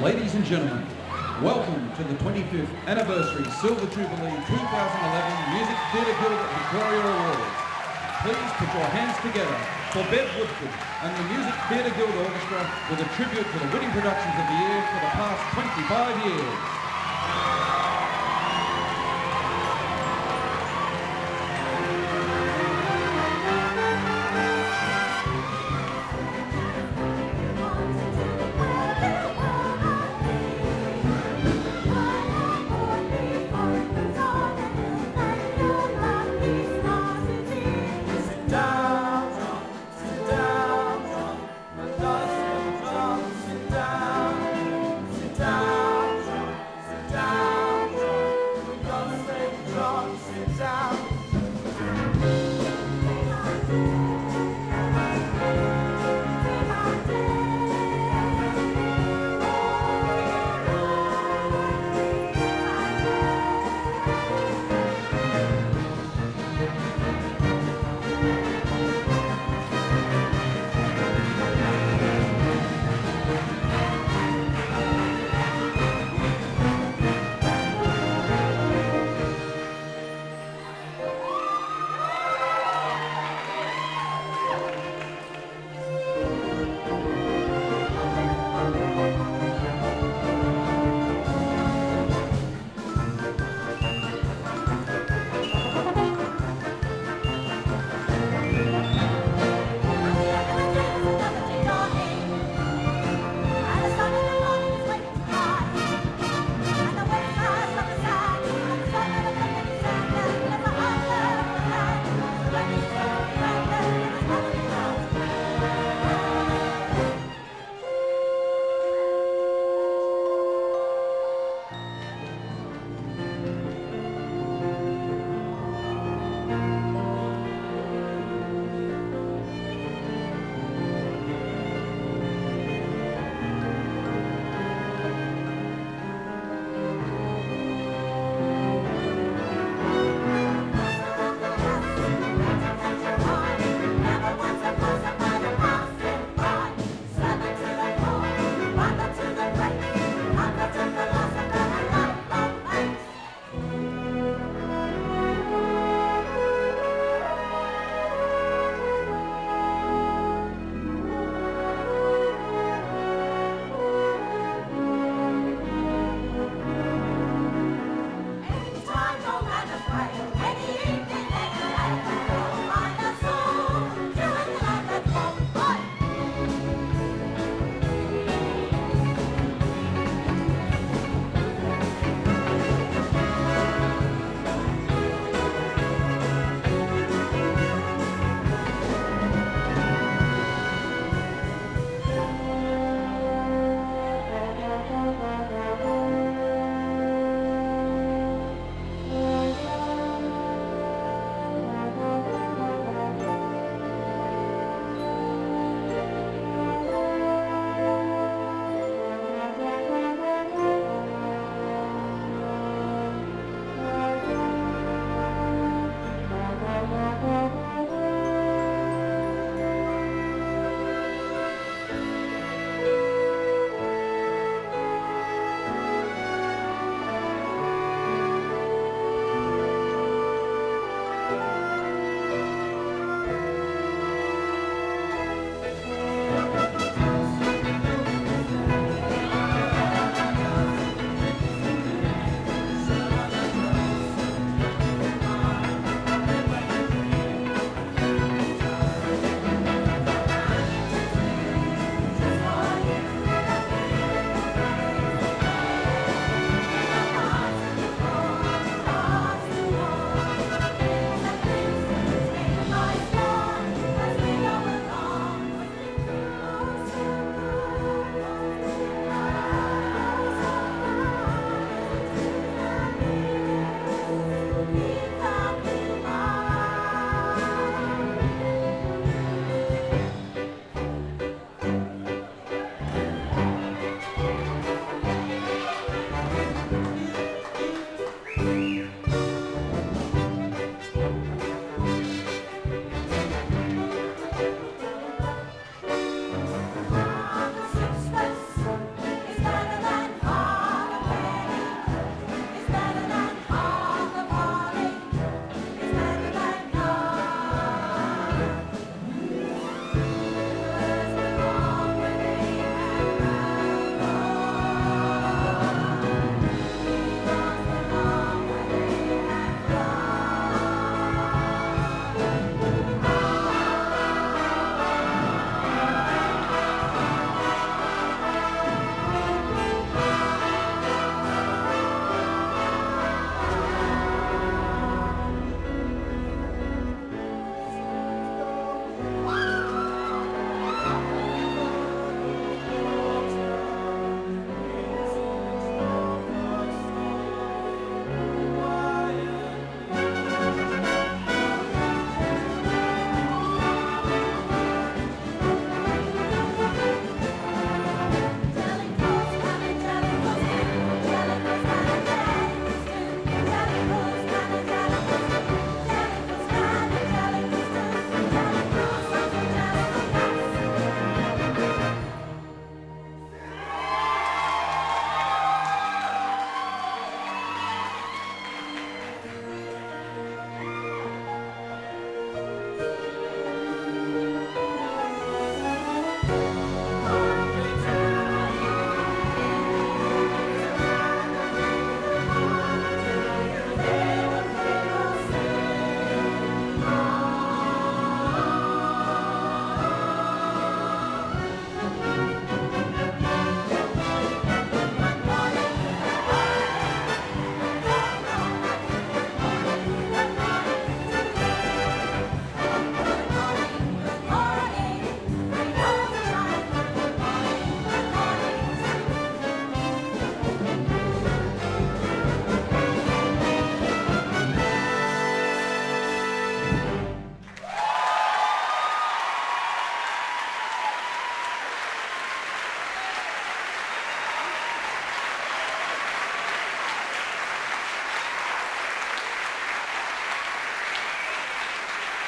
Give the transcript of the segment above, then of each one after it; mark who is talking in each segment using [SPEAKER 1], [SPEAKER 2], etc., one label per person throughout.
[SPEAKER 1] Ladies and gentlemen, welcome to the 25th Anniversary Silver Jubilee 2011 Music Theatre Guild Victoria Awards. Please put your hands together for Bev Woodford and the Music Theatre Guild Orchestra with a tribute to the winning productions of the year for the past 25 years.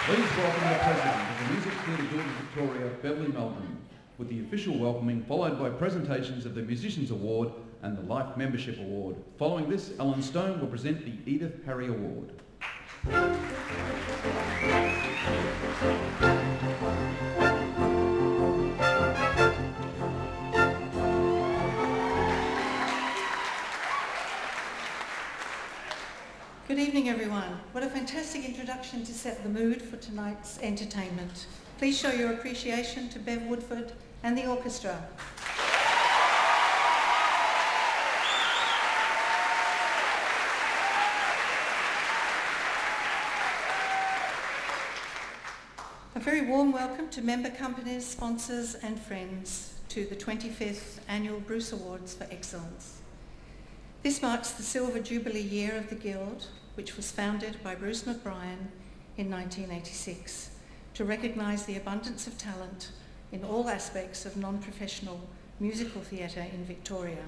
[SPEAKER 1] Please welcome the President of the Music Theatre Guild of Victoria, Beverly Melbourne, with the official welcoming followed by presentations of the Musicians Award and the Life Membership Award. Following this, Alan Stone will present the Edith Harry Award.
[SPEAKER 2] Good evening, everyone. What a fantastic introduction to set the mood for tonight's entertainment. Please show your appreciation to Bev Woodford and the orchestra. A very warm welcome to member companies, sponsors and friends to the 25th Annual Bruce Awards for Excellence. This marks the Silver Jubilee year of the Guild, which was founded by Bruce McBrien in 1986 to recognise the abundance of talent in all aspects of non-professional musical theatre in Victoria.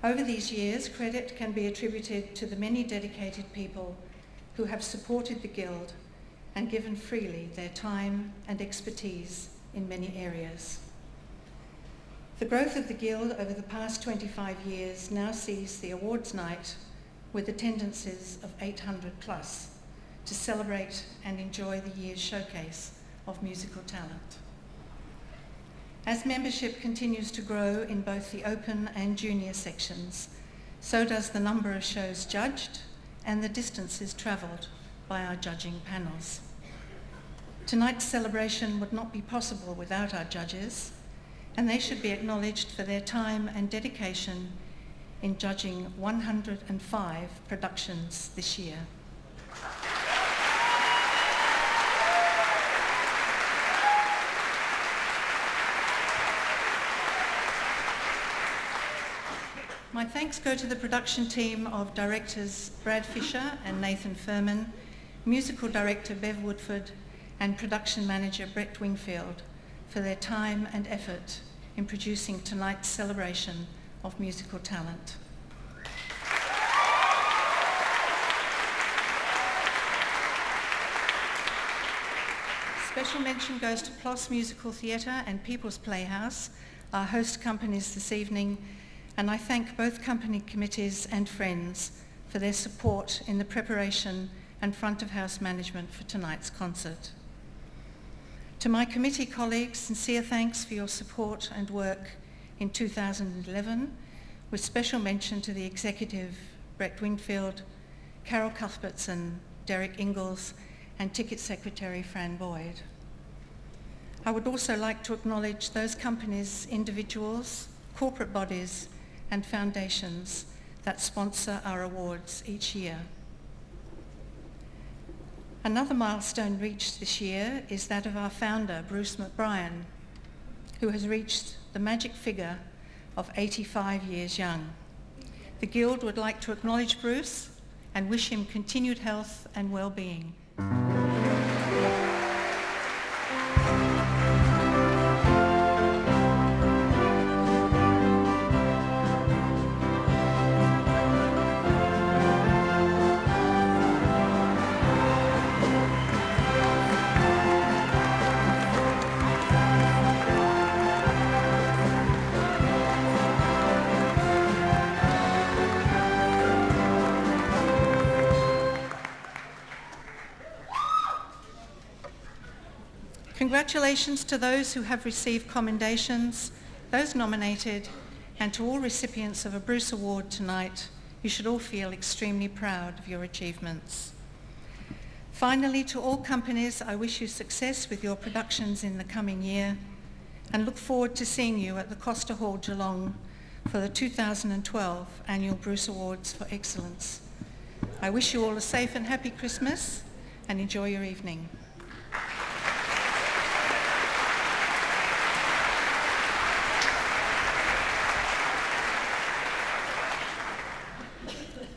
[SPEAKER 2] Over these years, credit can be attributed to the many dedicated people who have supported the Guild and given freely their time and expertise in many areas. The growth of the Guild over the past 25 years now sees the awards night with attendances of 800 plus to celebrate and enjoy the year's showcase of musical talent. As membership continues to grow in both the open and junior sections, so does the number of shows judged and the distances travelled by our judging panels. Tonight's celebration would not be possible without our judges, and they should be acknowledged for their time and dedication in judging 105 productions this year. My thanks go to the production team of directors Brad Fischer and Nathan Firmin, musical director Bev Woodford, and production manager Brett Wingfield for their time and effort in producing tonight's celebration of musical talent. Special mention goes to PLOS Musical Theatre and People's Playhouse, our host companies this evening, and I thank both company committees and friends for their support in the preparation and front of house management for tonight's concert. To my committee colleagues, sincere thanks for your support and work in 2011, with special mention to the executive Brett Wingfield, Carol Cuthbertson, Derek Ingalls, and Ticket Secretary Fran Boyd. I would also like to acknowledge those companies, individuals, corporate bodies, and foundations that sponsor our awards each year. Another milestone reached this year is that of our founder, Bruce McBrien, who has reached the magic figure of 85 years young. The Guild would like to acknowledge Bruce and wish him continued health and well-being. Congratulations to those who have received commendations, those nominated, and to all recipients of a Bruce Award tonight. You should all feel extremely proud of your achievements. Finally, to all companies, I wish you success with your productions in the coming year and look forward to seeing you at the Costa Hall, Geelong for the 2012 Annual Bruce Awards for Excellence. I wish you all a safe and happy Christmas and enjoy your evening.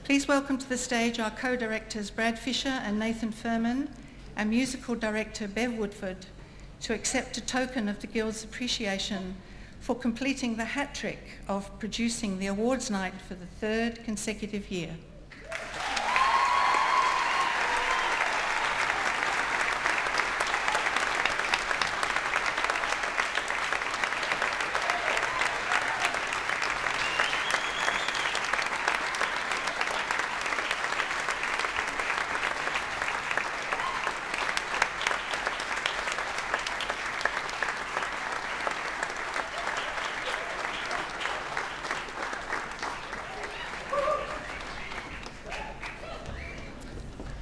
[SPEAKER 2] Please welcome to the stage our co-directors Brad Fischer and Nathan Firmin and musical director Bev Woodford to accept a token of the Guild's appreciation for completing the hat trick of producing the awards night for the third consecutive year.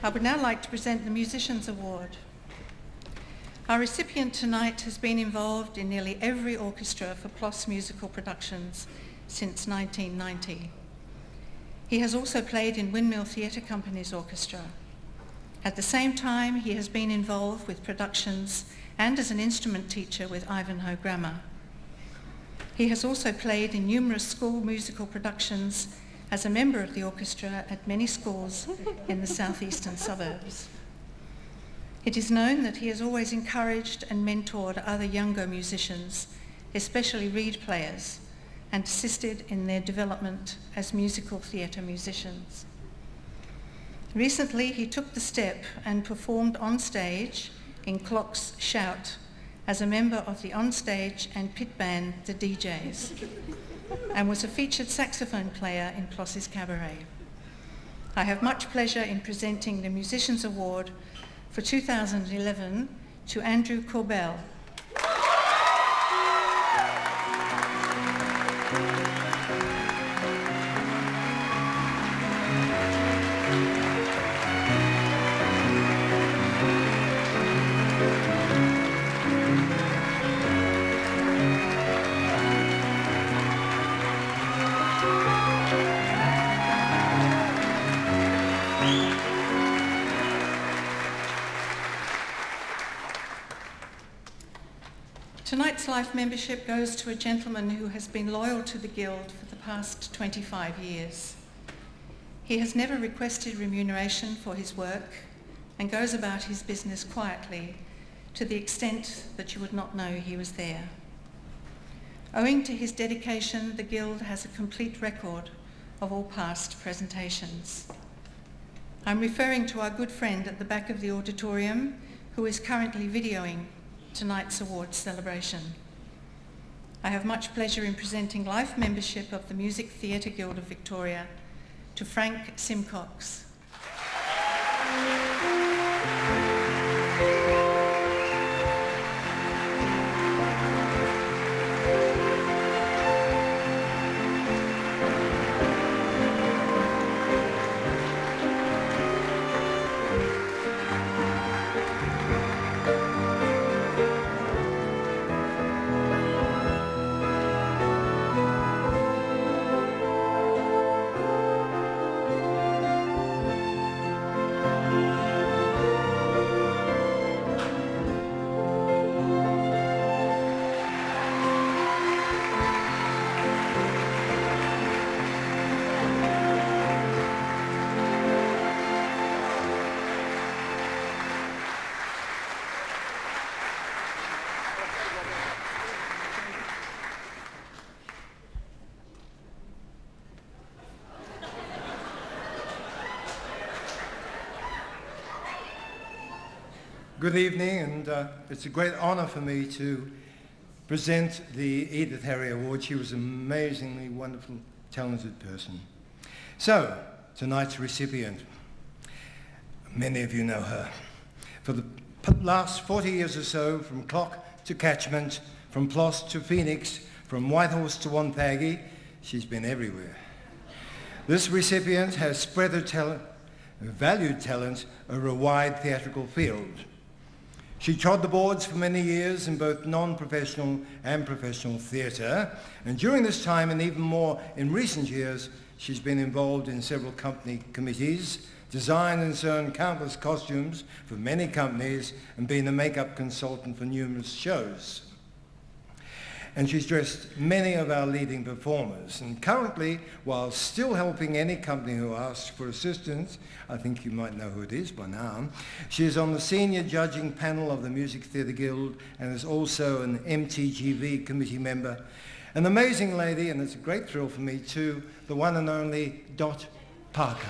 [SPEAKER 2] I would now like to present the Musicians Award. Our recipient tonight has been involved in nearly every orchestra for PLOS musical productions since 1990. He has also played in Windmill Theatre Company's orchestra. At the same time, he has been involved with productions and as an instrument teacher with Ivanhoe Grammar. He has also played in numerous school musical productions as a member of the orchestra at many schools in the southeastern suburbs. It is known that he has always encouraged and mentored other younger musicians, especially reed players, and assisted in their development as musical theatre musicians. Recently, he took the step and performed on stage in Clock's Shout as a member of the onstage and pit band, the DJs, and was a featured saxophone player in PLOS's Cabaret. I have much pleasure in presenting the Musicians Award for 2011 to Andrew Corbell. Tonight's life membership goes to a gentleman who has been loyal to the Guild for the past 25 years. He has never requested remuneration for his work and goes about his business quietly to the extent that you would not know he was there. Owing to his dedication, the Guild has a complete record of all past presentations. I'm referring to our good friend at the back of the auditorium who is currently videoing tonight's awards celebration. I have much pleasure in presenting life membership of the Music Theatre Guild of Victoria to Frank Simcox.
[SPEAKER 3] Good evening, and it's a great honour for me to present the Edith Harry Award. She was an amazingly wonderful, talented person. So, tonight's recipient, many of you know her. For the last 40 years or so, from Clock to Catchment, from PLOS to Phoenix, from Whitehorse to Wonthaggi, she's been everywhere. This recipient has spread her talent, her valued talent, over a wide theatrical field. She trod the boards for many years in both non-professional and professional theatre, and during this time, and even more in recent years, she's been involved in several company committees, designed and sewn countless costumes for many companies, and been a makeup consultant for numerous shows. And she's dressed many of our leading performers. And currently, while still helping any company who asks for assistance, I think you might know who it is by now, she is on the senior judging panel of the Music Theatre Guild and is also an MTGV committee member. An amazing lady, and it's a great thrill for me too, the one and only Dot Parker.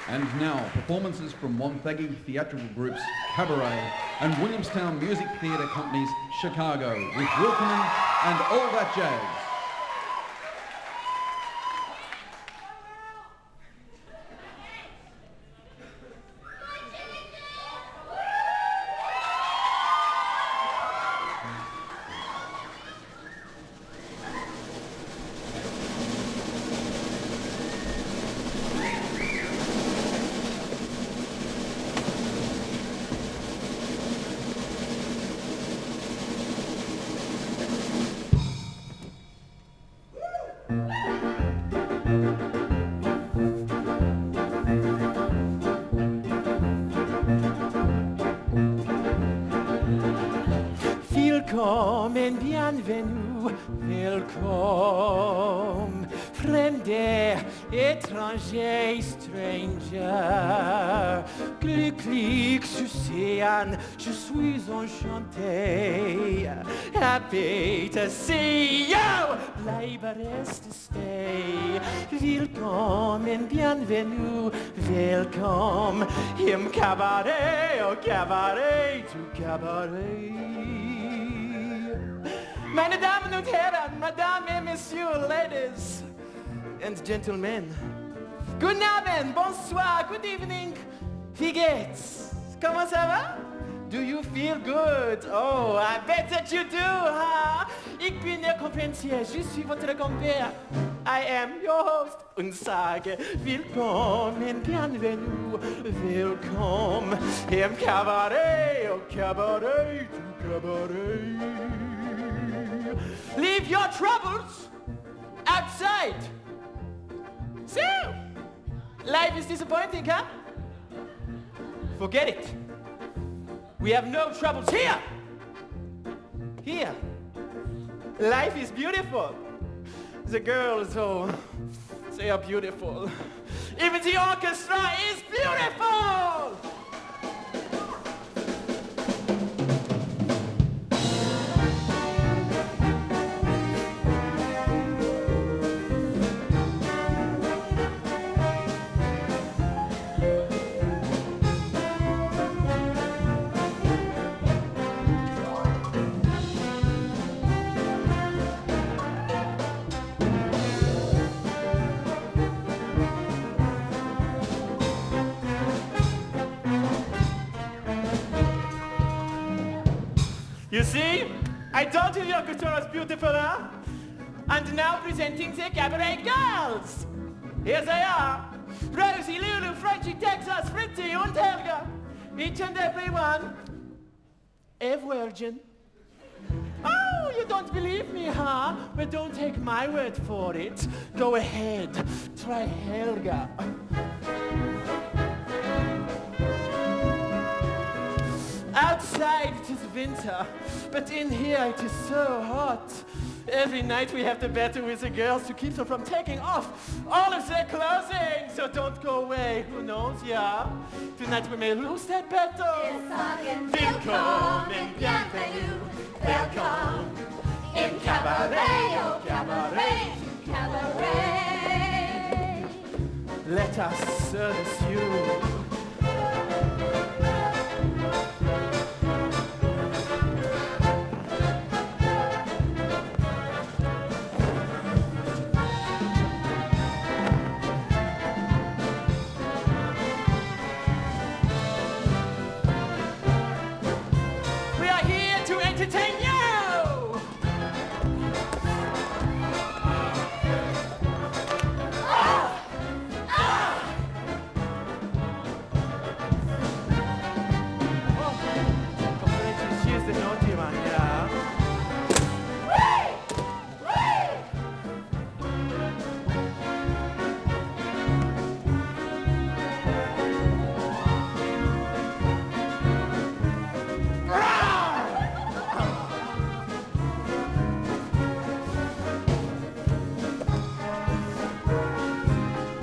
[SPEAKER 1] And now, performances from Wonthaggi theatrical groups Cabaret and Williamstown Music Theatre Company's Chicago with Wilkeman and All That Jazz.
[SPEAKER 4] Willkommen, bienvenue, welcome, fremde, étranger, stranger. Glücklich zu sehen, je suis enchanté. Happy to see you, bleibe reste, stay. Willkommen, bienvenue, welcome, im Cabaret, au Cabaret, zu Cabaret. Meine Damen und Herren, Madame et Messieurs, Ladies and Gentlemen. Guten Abend, bonsoir, good evening. Wie geht's? Comment ça va? Do you feel good? Oh, I bet that you do, huh? Ich bin Ihr Konferencier, je suis votre compère. I am your host und sage willkommen, bienvenue, willkommen im Cabaret, au Cabaret, du Cabaret. Leave your troubles outside. So, life is disappointing, huh? Forget it. We have no troubles here. Here. Life is beautiful. The girls, oh, they are beautiful. Even the orchestra is beautiful. You see, I told you the orchestra was beautiful, huh? And now presenting the Cabaret Girls. Here they are. Rosie, Lulu, Frenchie, Texas, Fritzy, and Helga. Each and every one a virgin. Oh, you don't believe me, huh? But don't take my word for it. Go ahead, try Helga. Outside it is winter, but in here it is so hot. Every night we have to battle with the girls to keep them from taking off all of their clothing. So don't go away, who knows, yeah? Tonight we may lose that battle. Willkommen, bienvenue, welcome in Cabaret, oh Cabaret, Cabaret. Let us service you.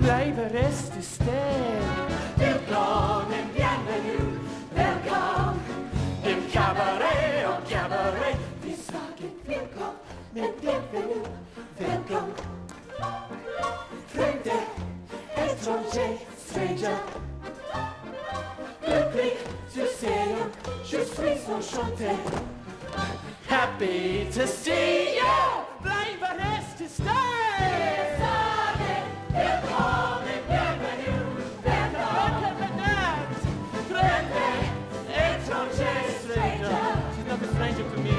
[SPEAKER 4] Bleibe reste stehen. Willkommen, bienvenue, welcome im Cabaret, au Cabaret. Wir sagen willkommen, bienvenue, welcome. Fremde, étranger, stranger. Glücklich zu sehen, je suis enchanté. Happy to see you, bleiben es to stay. Willkommen, bienvenue, bienvenue. Friende, étranger, stranger. She's not a stranger to me.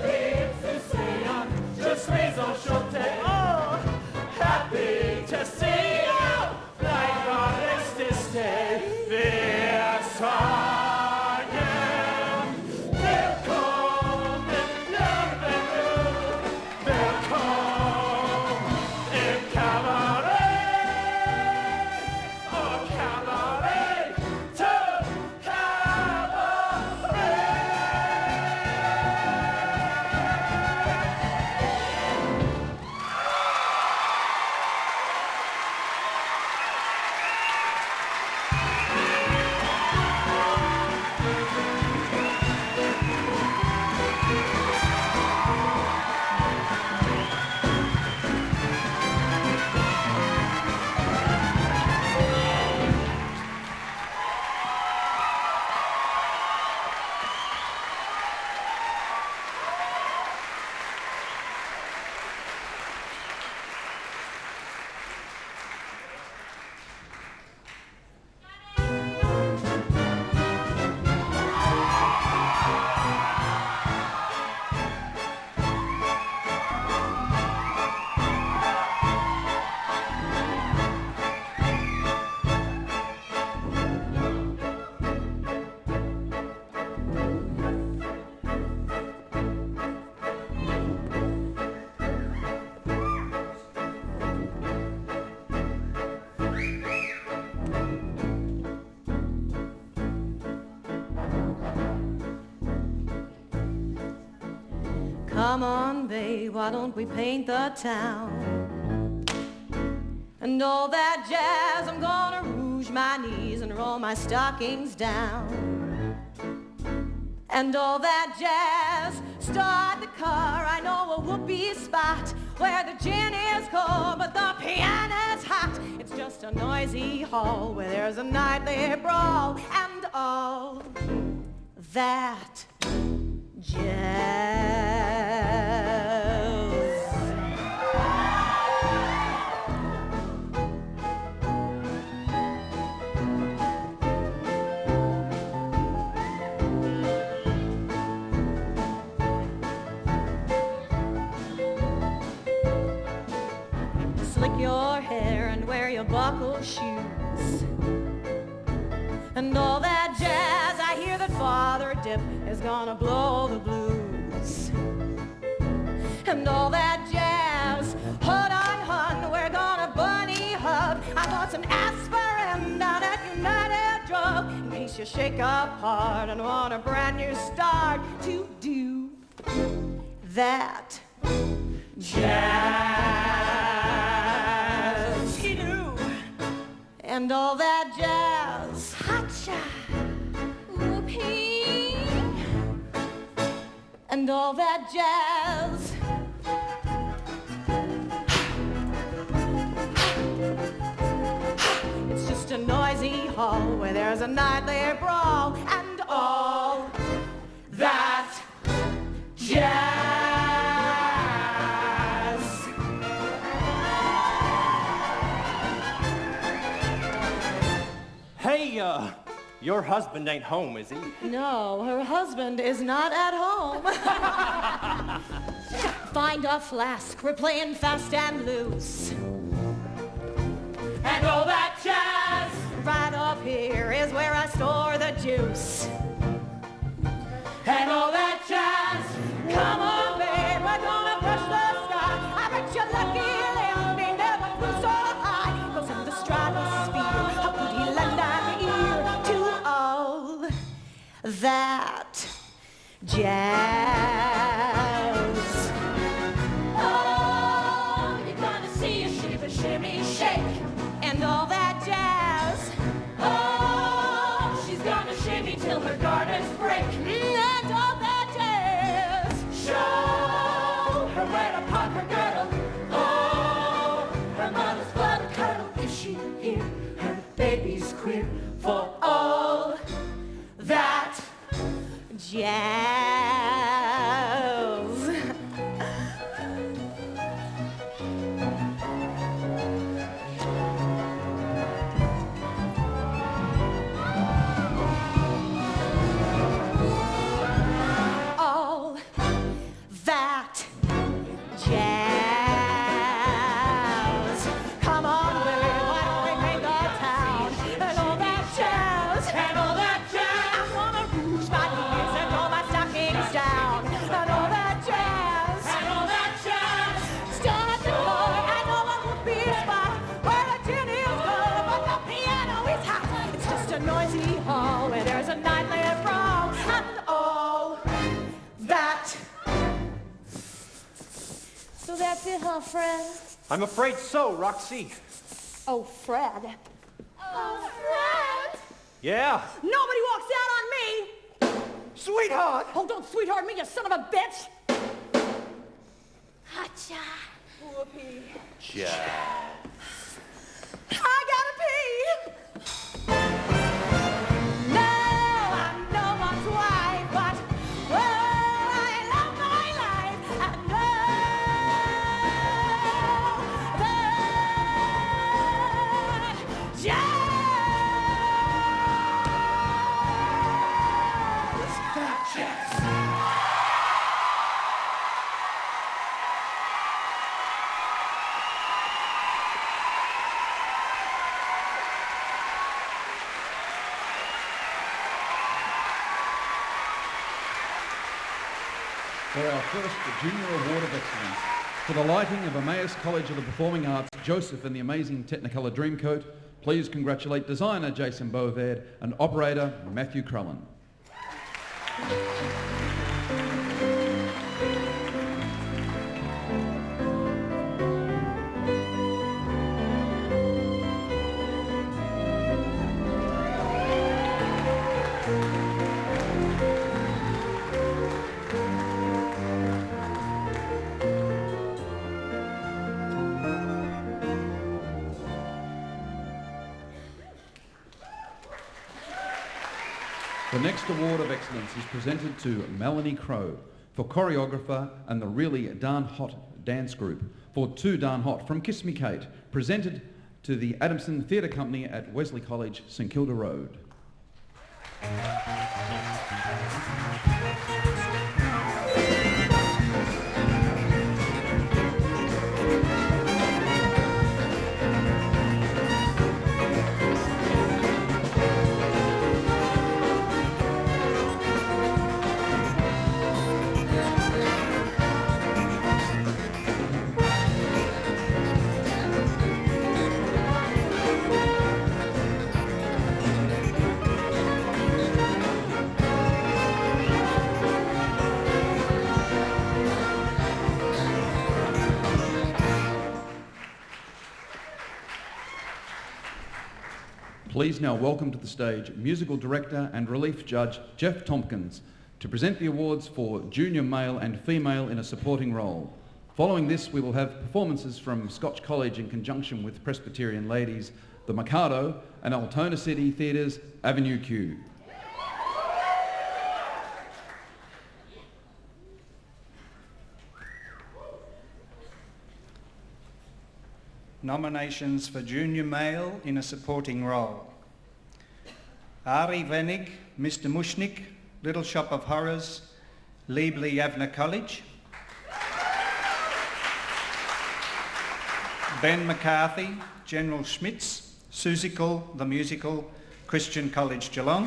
[SPEAKER 4] Glücklich zu sehen, je suis enchanté. Oh, happy to see you, bleiben es to stay. Wir sagen, willkommen, bienvenue, willkommen im Kabarett, au Kabarett, to Kabarett.
[SPEAKER 5] Come on, babe, why don't we paint the town? And all that jazz, I'm gonna rouge my knees and roll my stockings down. And all that jazz, start the car, I know a whoopee spot where the gin is cold but the piano's hot. It's just a noisy hall where there's a nightly brawl and all that jazz. Slick your hair and wear your buckle shoes. And all that jazz, I hear that Father Dip is gonna blow the blues. And all that jazz, hold on, hun, we're gonna bunny hug. I bought some aspirin down at United Drug in case you shake up hard and want a brand new start to do that jazz. Skidoo. And all that jazz, hacha, whoopee. And all that jazz, it's just a noisy hall where there's a nightly brawl and all that jazz.
[SPEAKER 4] Hey, your husband ain't home, is he?
[SPEAKER 5] No, her husband is not at home. Find a flask, we're playing fast and loose.
[SPEAKER 4] And all that jazz,
[SPEAKER 5] Right up here is where I store the juice.
[SPEAKER 4] and all that jazz.
[SPEAKER 5] Come on, babe, we're gonna brush the sky. I bet you're lucky Lemmy never flew so high. Goes in the stratosphere, how could he lend an ear to all that jazz? Oh, you're gonna see a shiver, shimmy, shake. And all that jazz. Oh, she's gonna shimmy till her garters break. And all that jazz.
[SPEAKER 4] Show her where to park her girdle.
[SPEAKER 5] Oh, her mother's blood curdle. Is she here? Her baby for all that jazz. All that jazz. Come on, baby, why don't we paint the town? And all that jazz. And all that jazz. I wanna rouge my knees and roll my stockings down. And all that jazz. And all that jazz. Start the floor. I know I would be a spot where the gin is good, but the piano is hot. It's just a noisy hall where there's a nightly brawl. And all that. So that's it, huh, Fred?
[SPEAKER 6] I'm afraid so, Roxy.
[SPEAKER 5] Oh, Fred. Oh, Fred!
[SPEAKER 6] Yeah.
[SPEAKER 5] Nobody walks out on me!
[SPEAKER 6] Sweetheart!
[SPEAKER 5] Oh, don't sweetheart me, you son of a bitch! Hacha. Whoopee.
[SPEAKER 6] Jazz.
[SPEAKER 5] I gotta pee! No, I'm no one's wife, but oh, I love my life and love that jazz.
[SPEAKER 1] For our first Junior Award of Excellence, for the lighting of Emmaus College of the Performing Arts, Joseph and the amazing Technicolor Dreamcoat, please congratulate designer Jason Beauverd and operator Matthew Crullen. The next Award of Excellence is presented to Melanie Crow for choreographer and the Really Darn Hot dance group for Too Darn Hot from Kiss Me Kate, presented to the Adamson Theatre Company at Wesley College, St Kilda Road. Please now welcome to the stage musical director and relief judge Jeff Tompkins to present the awards for junior male and female in a supporting role. Following this, we will have performances from Scotch College in conjunction with Presbyterian Ladies, the Mikado, and Altona City Theatre's Avenue Q.
[SPEAKER 7] Nominations for junior male in a supporting role. Ari Venig, Mr. Mushnik, Little Shop of Horrors, Liebly Yavna College. Ben McCarthy, General Schmitz, Susical, The Musical, Christian College Geelong.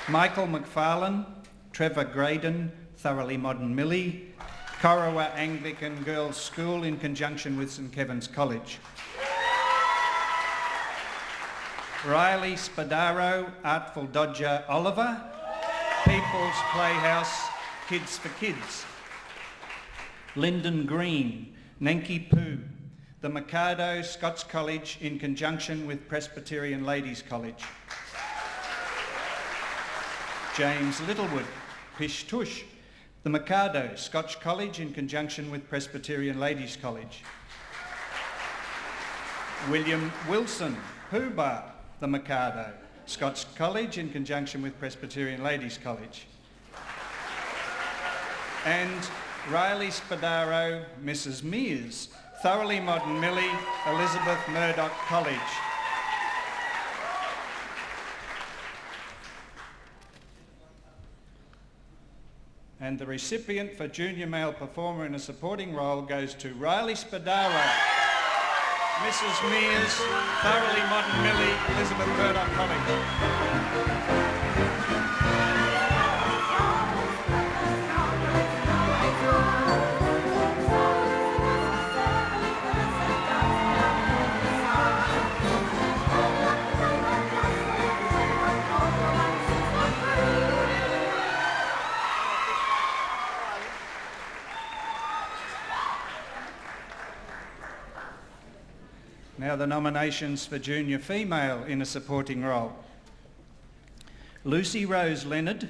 [SPEAKER 7] Michael McFarlane, Trevor Graydon, Thoroughly Modern Millie, Corowa Anglican Girls' School in conjunction with St Kevin's College. Riley Spadaro, Artful Dodger Oliver, People's Playhouse, Kids for Kids. Lyndon Green, Nenki Poo, the Mikado Scots College in conjunction with Presbyterian Ladies College. James Littlewood, Pish Tush, the Mikado Scotch College in conjunction with Presbyterian Ladies College. William Wilson, Poobah, the Mikado, Scotch College in conjunction with Presbyterian Ladies College. And Riley Spadaro, Mrs. Mears, Thoroughly Modern Millie, Elizabeth Murdoch College. And the recipient for Junior Male Performer in a Supporting Role goes to Riley Spadaro, Mrs. Mears, Thoroughly Modern Millie, Elizabeth Murdoch College. Now the nominations for Junior Female in a Supporting Role. Lucy Rose Leonard,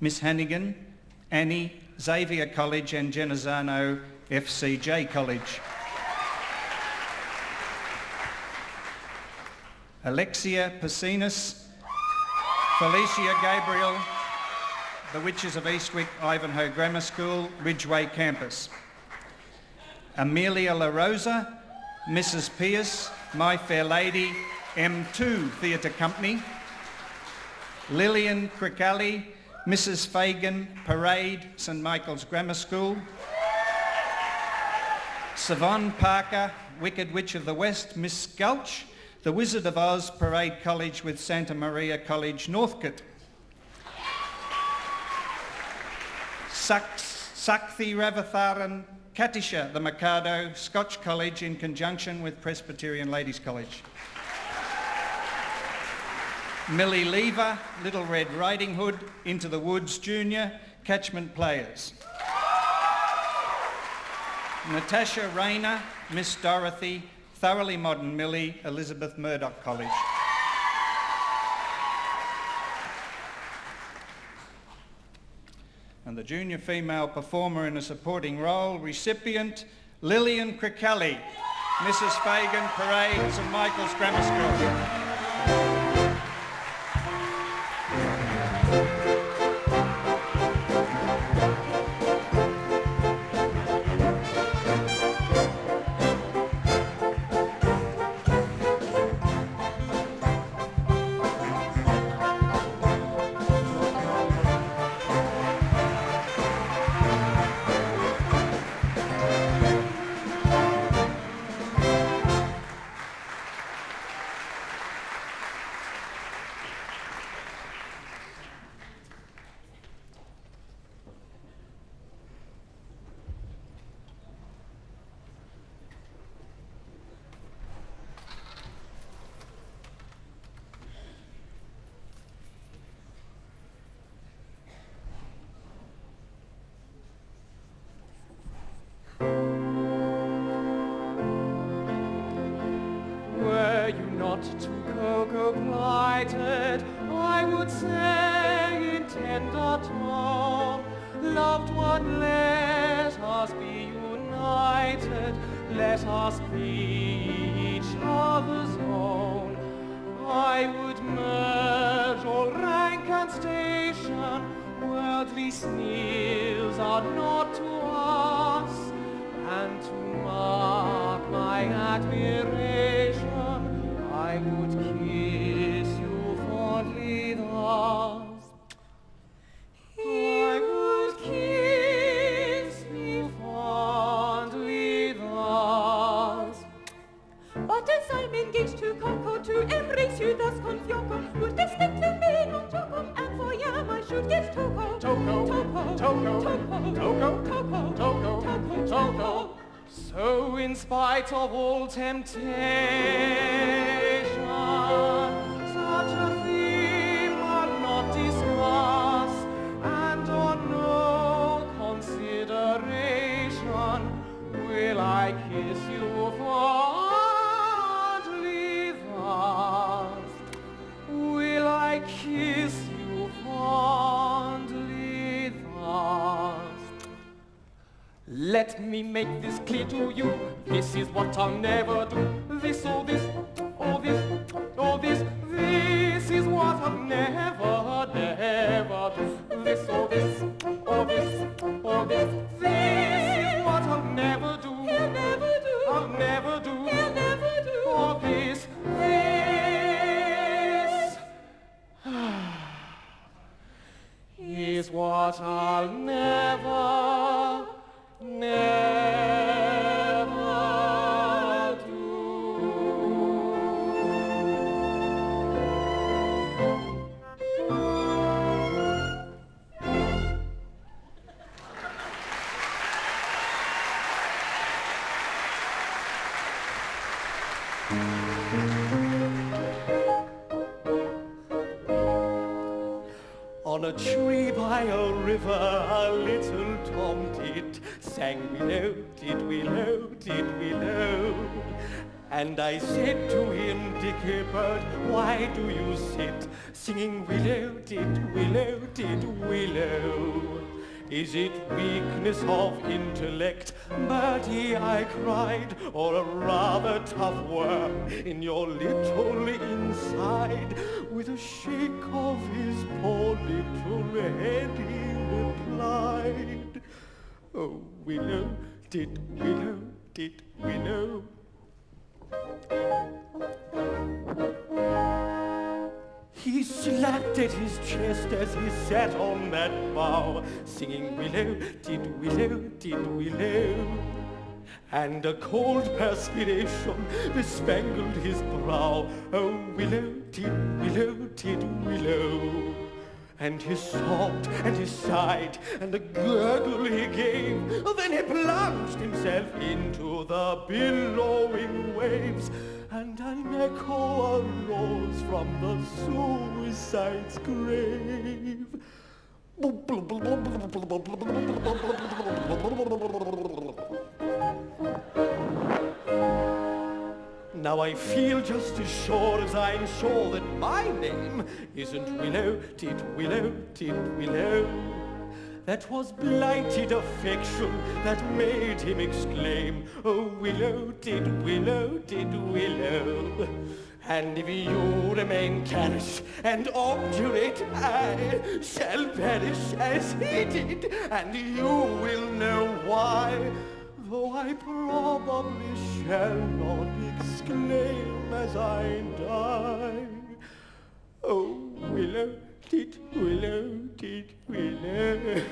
[SPEAKER 7] Miss Hannigan, Annie, Xavier College and Genazzano FCJ College. Alexia Pacines, Felicia Gabriel, The Witches of Eastwick, Ivanhoe Grammar School, Ridgeway Campus. Amelia La Rosa, Mrs. Pierce, My Fair Lady, M2 Theatre Company. Lillian Cricali, Mrs. Fagan, Parade, St Michael's Grammar School. Savon Parker, Wicked Witch of the West, Miss Gulch, The Wizard of Oz, Parade College with Santa Maria College, Northcote. Sakthi Ravatharan Katisha, the Mikado, Scotch College in conjunction with Presbyterian Ladies College. Millie Lever, Little Red Riding Hood, Into the Woods Junior, Catchment Players. Natasha Rayner, Miss Dorothy, Thoroughly Modern Millie, Elizabeth Murdoch College. And the Junior Female Performer in a Supporting Role, recipient Lillian Cricali, Mrs. Fagan, Parade, St Michael's Grammar School.
[SPEAKER 4] Were you not too cocoa-blighted, I would say in tender tone, loved one, let us be united, let us be each other's own. I would merge all rank and station, worldly sneers are not to us, and to mark my admiration, I would kiss you fondly thus. I would kiss you fondly thus.
[SPEAKER 5] But as I'm engaged to Coco, to embrace you thus con fioco, would this stick to me non joco, and for yam I should get Toco.
[SPEAKER 4] Toco,
[SPEAKER 5] Toco,
[SPEAKER 4] Toco,
[SPEAKER 5] Toco,
[SPEAKER 4] Toco,
[SPEAKER 5] Toco,
[SPEAKER 4] Toco,
[SPEAKER 5] Toco,
[SPEAKER 4] Toco. So in spite of all temptation, such a theme I'll not discuss, and on no consideration will I kiss you fondly thus. Will I kiss you fondly thus? Let Let me make this clear to you. This is what I'll never do. This or this, or this, or this. This is what I'll never, never do. This or this, or this, or this. This is what I'll never do. He'll never do. I'll never do. He'll never do. Or this, this is what I'll never, never do. On a tree by a river, a little tomtit sang willow, did willow, did willow. And I said to him, Dicky bird, why do you sit singing willow, did willow, did willow? Is it weakness of intellect, Bertie, I cried, or a rather tough worm in your little inside? With a shake of his poor little head he replied, oh, willow, did willow, did willow. He slapped at his chest as he sat on that bough, singing willow, did willow, did willow. And a cold perspiration bespangled his brow. Oh, willow, did willow, did willow. And he sobbed and he sighed and a gurgle he gave. Then he plunged himself into the billowing waves. And an echo arose from the suicide's grave. Now I feel just as sure as I'm sure that my name isn't Willow, did willow, did willow. That was blighted affection that made him exclaim, oh, willow, did willow, did willow. And if you remain callous and obdurate, I shall perish as he did, and you will know why. Though I probably shall not exclaim as I die, oh, willow, did willow, did willow.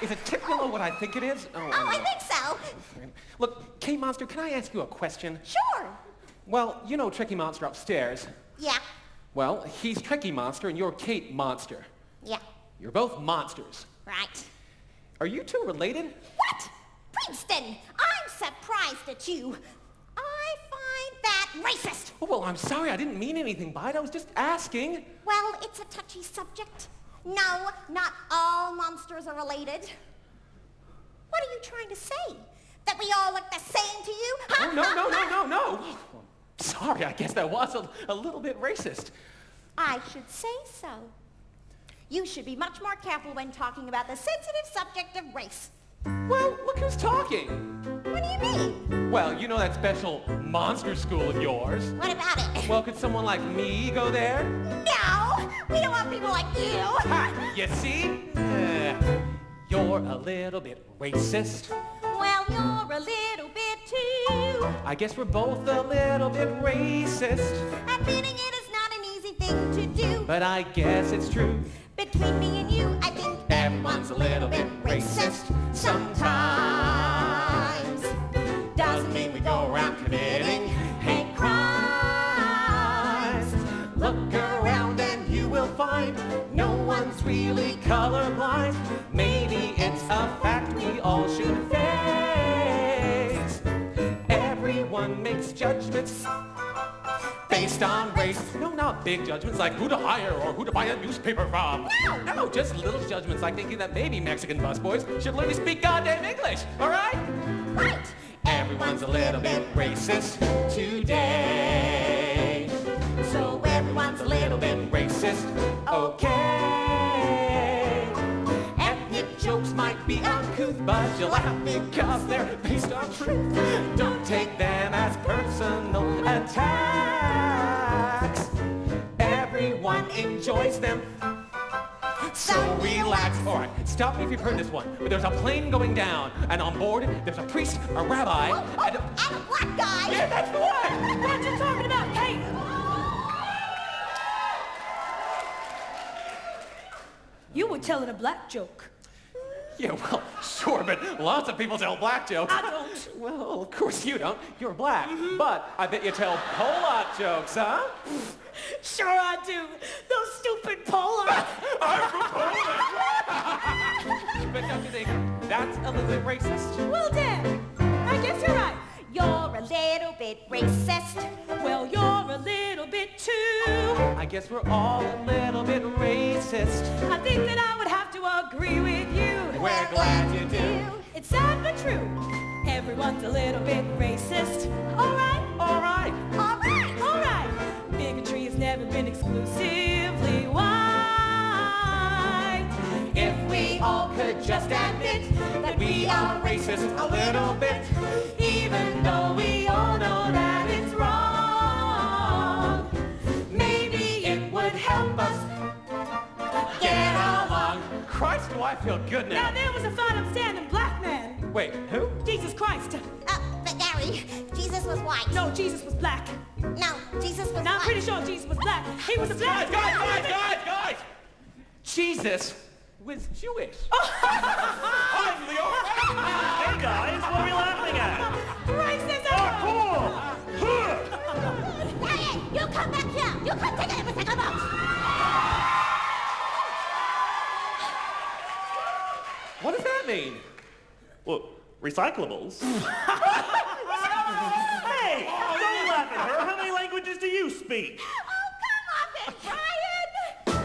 [SPEAKER 4] Is it tip below what I think it is?
[SPEAKER 8] Oh, I think so.
[SPEAKER 4] Look, Kate Monster, can I ask you a question?
[SPEAKER 8] Sure.
[SPEAKER 4] Well, you know Tricky Monster upstairs.
[SPEAKER 8] Yeah.
[SPEAKER 4] Well, he's Tricky Monster and you're Kate Monster.
[SPEAKER 8] Yeah.
[SPEAKER 4] You're both monsters.
[SPEAKER 8] Right.
[SPEAKER 4] Are you two related?
[SPEAKER 8] What? Princeton, I'm surprised at you. I find that racist.
[SPEAKER 4] Oh, well, I'm sorry. I didn't mean anything by it. I was just asking.
[SPEAKER 8] Well, it's a touchy subject. No, not all monsters are related. What are you trying to say? That we all look the same to you?
[SPEAKER 4] Oh, no. Sorry, I guess that was a little bit racist.
[SPEAKER 8] I should say so. You should be much more careful when talking about the sensitive subject of race.
[SPEAKER 4] Well, look who's talking.
[SPEAKER 8] What do you mean?
[SPEAKER 4] Well, you know that special monster school of yours.
[SPEAKER 8] What about it?
[SPEAKER 4] Well, could someone like me go there?
[SPEAKER 8] No! We don't want people like you!
[SPEAKER 4] Ha! You see? You're a little bit racist.
[SPEAKER 8] Well, you're a little bit too.
[SPEAKER 4] I guess we're both a little bit racist.
[SPEAKER 8] Admitting it is not an easy thing to do.
[SPEAKER 4] But I guess it's true.
[SPEAKER 8] Between me and you, I think
[SPEAKER 4] Everyone's a little bit racist sometimes. everyone makes judgments based on race. No, not big judgments like who to hire or who to buy a newspaper from. No, just little judgments like thinking that maybe Mexican busboys should learn to speak goddamn English, all right?
[SPEAKER 8] Right.
[SPEAKER 4] Everyone's a little bit racist today. So everyone's a little bit racist, okay. Ethnic jokes might be uncouth, but you laugh because they're based on truth. Don't take them as personal attacks. Everyone enjoys them, so relax. All right, stop me if you've heard this one. But there's a plane going down, and on board there's a priest, a rabbi, and a
[SPEAKER 8] black guy.
[SPEAKER 4] Yeah, that's the one.
[SPEAKER 5] What you talking about, Kate? You were telling a black joke.
[SPEAKER 4] Yeah, well, sure, but lots of people tell black jokes.
[SPEAKER 5] I don't.
[SPEAKER 4] Well, of course you don't. You're black. But I bet you tell Polak jokes, huh?
[SPEAKER 5] Sure I do. Those stupid Polar.
[SPEAKER 4] I'm from Poland. But don't you think that's a little bit racist?
[SPEAKER 5] Well, Dan, I guess you're right.
[SPEAKER 8] You're a little bit racist.
[SPEAKER 5] Well, you're a little bit too.
[SPEAKER 4] I guess we're all a little bit racist.
[SPEAKER 5] I think that I would have to agree with you.
[SPEAKER 4] We're glad you do.
[SPEAKER 5] It's sad but true. Everyone's a little bit racist. All right?
[SPEAKER 4] All right.
[SPEAKER 8] All right.
[SPEAKER 5] All right. Bigotry has never been exclusively white.
[SPEAKER 4] If we all could just admit that we are racist a little bit, even though we all know that it's wrong, maybe it would help us get along. Christ, do I feel good now.
[SPEAKER 5] Now there was a fine upstanding black man.
[SPEAKER 4] Wait, who?
[SPEAKER 5] Jesus Christ.
[SPEAKER 8] But Gary, Jesus was white.
[SPEAKER 5] No, Jesus was black.
[SPEAKER 8] No, Jesus was
[SPEAKER 5] Now I'm
[SPEAKER 8] white.
[SPEAKER 5] pretty sure Jesus was black. He was a black.
[SPEAKER 4] Guys! Jesus was Jewish. I'm the
[SPEAKER 6] Hey guys, what are we laughing at?
[SPEAKER 5] Racism!
[SPEAKER 6] Cool!
[SPEAKER 8] Hey, you come back here. You come take it every second box.
[SPEAKER 4] What does that mean?
[SPEAKER 6] Well, recyclables. Hey, don't laugh at her. How many languages do you speak?
[SPEAKER 8] Oh, come off it, Brian.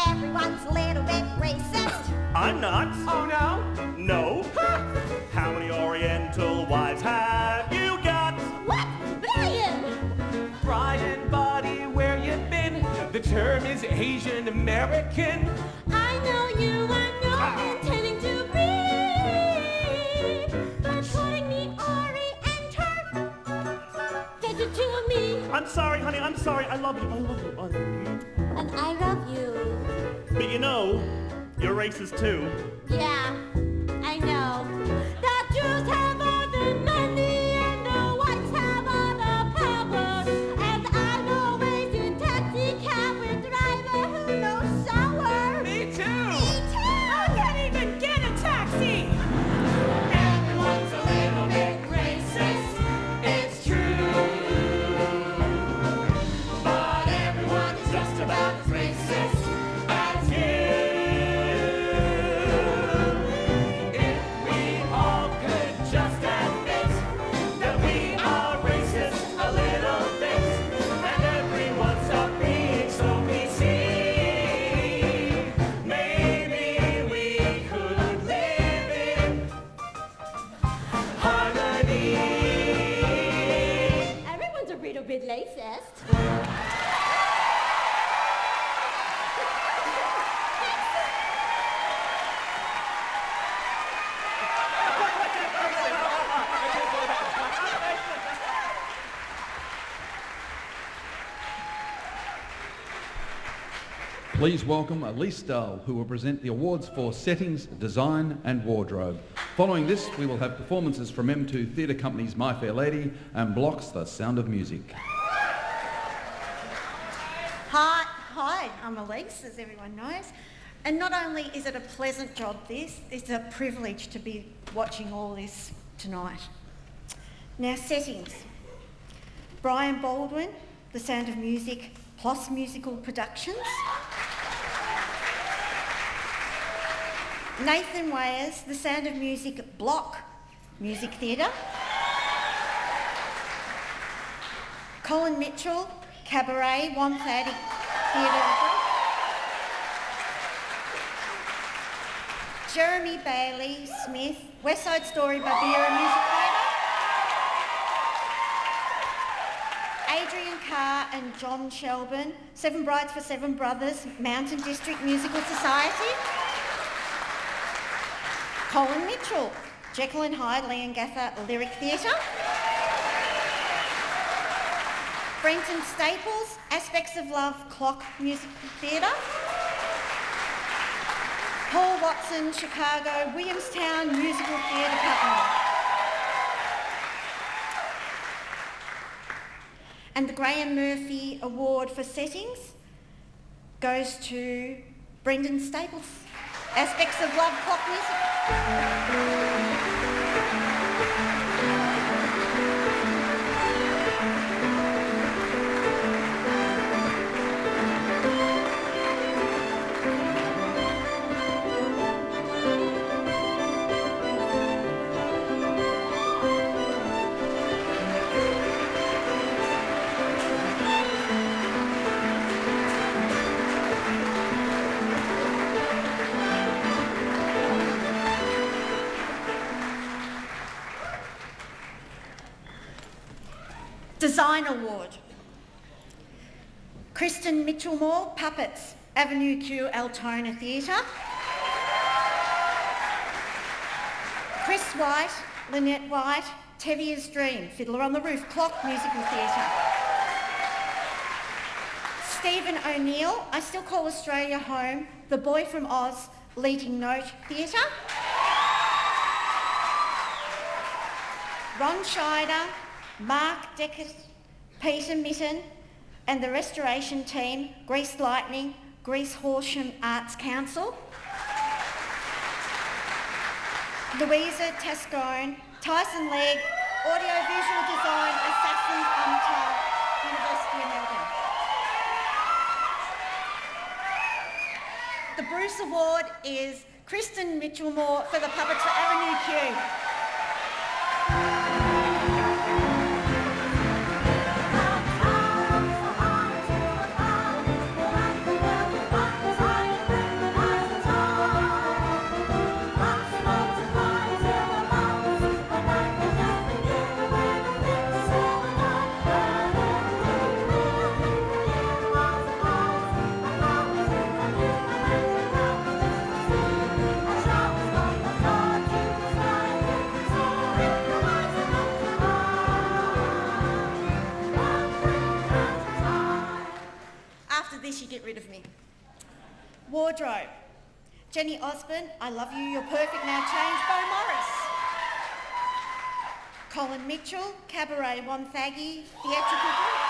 [SPEAKER 8] Everyone's a little bit racist.
[SPEAKER 6] I'm not.
[SPEAKER 4] Oh, no?
[SPEAKER 6] No. How many Oriental wives have you got?
[SPEAKER 8] What? Brian?
[SPEAKER 4] Brian, buddy, where you been? The term is Asian American.
[SPEAKER 8] I know you are not intending to be, but calling me Oriental. Get it to me.
[SPEAKER 6] I'm sorry, honey. I'm sorry. I love you. I love you. I love you.
[SPEAKER 8] And I love you.
[SPEAKER 6] But you know, you're racist too.
[SPEAKER 8] Yeah, I know. The Jews have all the money and the whites have all the power. And I'm always in taxi cab with driver who knows sour.
[SPEAKER 4] Me too.
[SPEAKER 8] Me too.
[SPEAKER 5] I can't even get a taxi.
[SPEAKER 4] Everyone's a little bit racist. It's true. But everyone's just about as racist as you. If we all could just admit that we are racist a little bit, and everyone stop being so PC, maybe we could live in harmony.
[SPEAKER 8] Everyone's a little bit racist.
[SPEAKER 1] Please welcome Elise Dahl, who will present the awards for Settings, Design and Wardrobe. Following this, we will have performances from M2 Theatre Company's My Fair Lady and Block's The Sound of Music.
[SPEAKER 9] Hi, I'm Elise, as everyone knows. And not only is it a pleasant job, it's a privilege to be watching all this tonight. Now, settings. Brian Baldwin, The Sound of Music, PLOS Musical Productions. Nathan Wayers, The Sound of Music, Block Music Theatre. Colin Mitchell, Cabaret, 130 Theatre. Jeremy Bailey Smith, West Side Story Barbera Music Theatre. Adrian Carr and John Shelburne, Seven Brides for Seven Brothers, Mountain District Musical Society. Colin Mitchell, Jekyll and Hyde, Leongatha Lyric Theatre. Brenton Staples, Aspects of Love Clock Music Theatre. Paul Watson, Chicago, Williamstown Musical Theatre Company. And the Graham Murphy Award for Settings goes to Brendan Staples, Aspects of Love Clock Music. Design Award. Kristen Mitchell-Moore, Puppets, Avenue Q, Altona Theatre. Chris White, Lynette White, Tevia's Dream, Fiddler on the Roof, Clock Musical Theatre. Stephen O'Neill, I Still Call Australia Home, The Boy from Oz, Leading Note Theatre. Ron Scheider, Mark Deckert, Peter Mitten and the restoration team, Grease Lightning, Grease Horsham Arts Council. Louisa Tascone, Tyson Legg, Audiovisual Design, Assassins Untold, University of Melbourne. The Bruce Award is Kristen Mitchell-Moore for the Puppets for Avenue Q. You get rid of me. Wardrobe. Jenny Osborne, I Love You, You're Perfect, Now Change, Bo Morris. Colin Mitchell, Cabaret, Wonthaggi, Theatrical Group.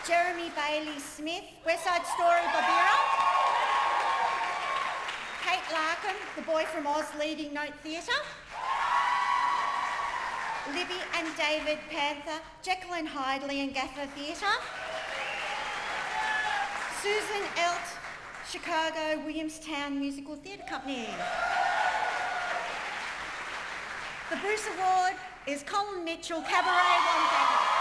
[SPEAKER 9] Jeremy Bailey Smith, West Side Story, Barbera. Kate Larkham, The Boy from Oz, Leading Note Theatre. Libby and David Panther, Jekyll and Hyde, Leongatha Theatre. Susan Elt, Chicago, Williamstown Musical Theatre Company. The Bruce Award is Colin Mitchell, Cabaret, Wonthaggi.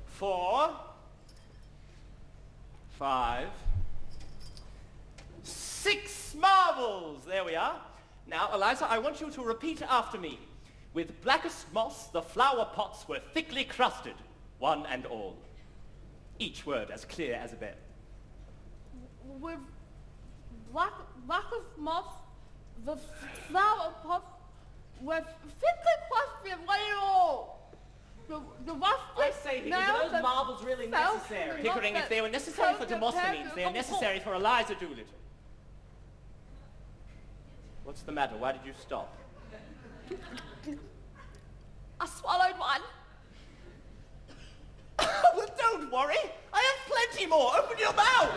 [SPEAKER 4] Four, 5, 6 marbles. There we are. Now, Eliza, I want you to repeat after me. With blackest moss, the flower pots were thickly crusted, one and all. Each word as clear as a bell.
[SPEAKER 8] With blackest moss,
[SPEAKER 10] The flower pot was 50
[SPEAKER 4] I say, Higgins, are those marbles really necessary? Pickering, if they were necessary for Demosthenes, they are necessary for Eliza Doolittle. What's the matter? Why did you stop?
[SPEAKER 10] I swallowed one.
[SPEAKER 4] Well, don't worry. I have plenty more. Open your mouth.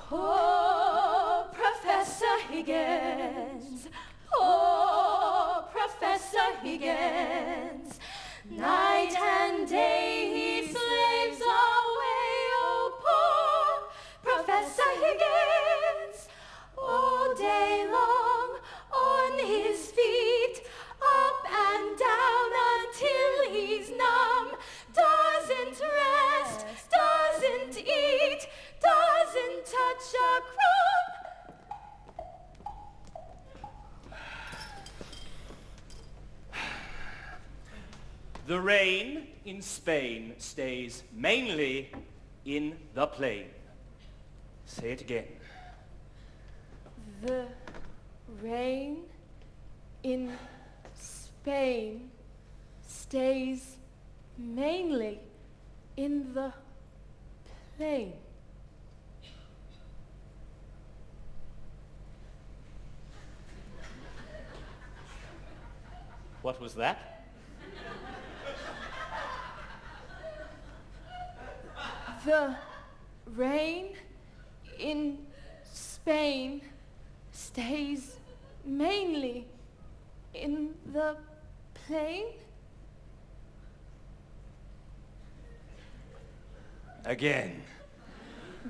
[SPEAKER 5] Poor Professor Higgins, poor Professor Higgins, night and day he slaves away, oh poor Professor Higgins, all day long on his feet, up and down until he's numb, doesn't rest, doesn't eat, doesn't touch a crumb.
[SPEAKER 6] The rain in Spain stays mainly in the plain. Say it again.
[SPEAKER 5] The rain in Spain stays mainly in the plain.
[SPEAKER 6] What was that?
[SPEAKER 5] The rain in Spain stays mainly in the plain.
[SPEAKER 6] Again.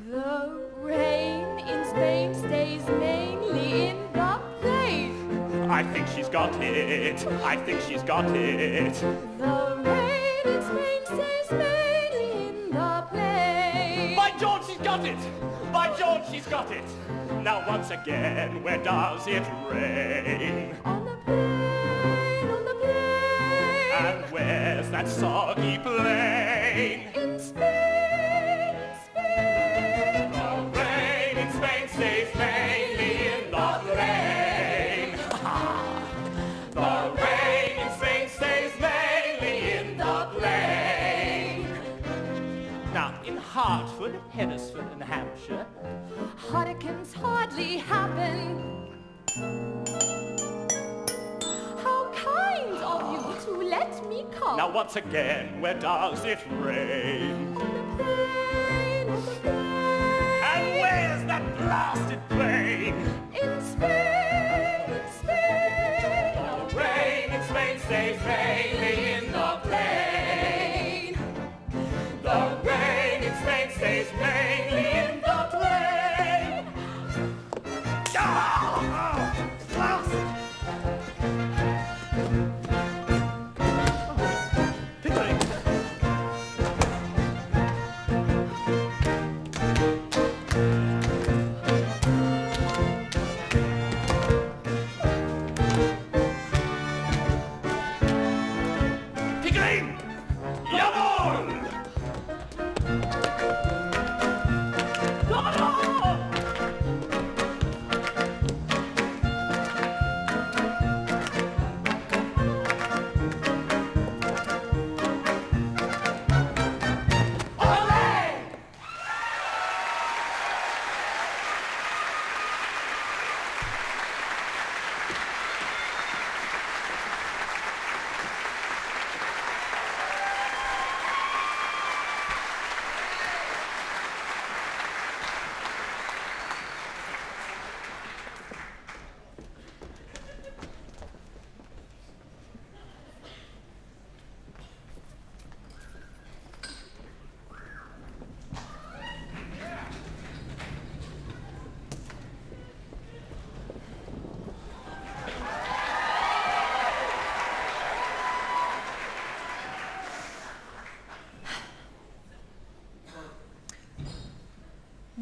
[SPEAKER 5] The rain in Spain stays mainly in the plain.
[SPEAKER 6] I think she's got it. I think she's got it.
[SPEAKER 5] The rain in Spain stays mainly in the plain.
[SPEAKER 6] By George, she's got it! By George, she's got it! Now once again, where does it rain?
[SPEAKER 5] On the plain, on the plain.
[SPEAKER 6] And where's that soggy plain?
[SPEAKER 5] In Spain, in Spain.
[SPEAKER 6] The rain in Spain stays mainly in the plain. The rain in Spain stays mainly in the plain. Now, in Hertford, Huddersfield, and Hampshire,
[SPEAKER 5] hurricanes hardly happen. How kind of you to let me come.
[SPEAKER 6] now once again, where does it rain?
[SPEAKER 5] On the plain, on the plain.
[SPEAKER 6] And where's that blasted plain?
[SPEAKER 5] In Spain, in Spain.
[SPEAKER 6] The rain in Spain stays mainly in the plain. The rain in Spain stays mainly in the plain. Ah! Oh, blasted! Pickering. Pickering! Jawohl! Jawohl! Ole!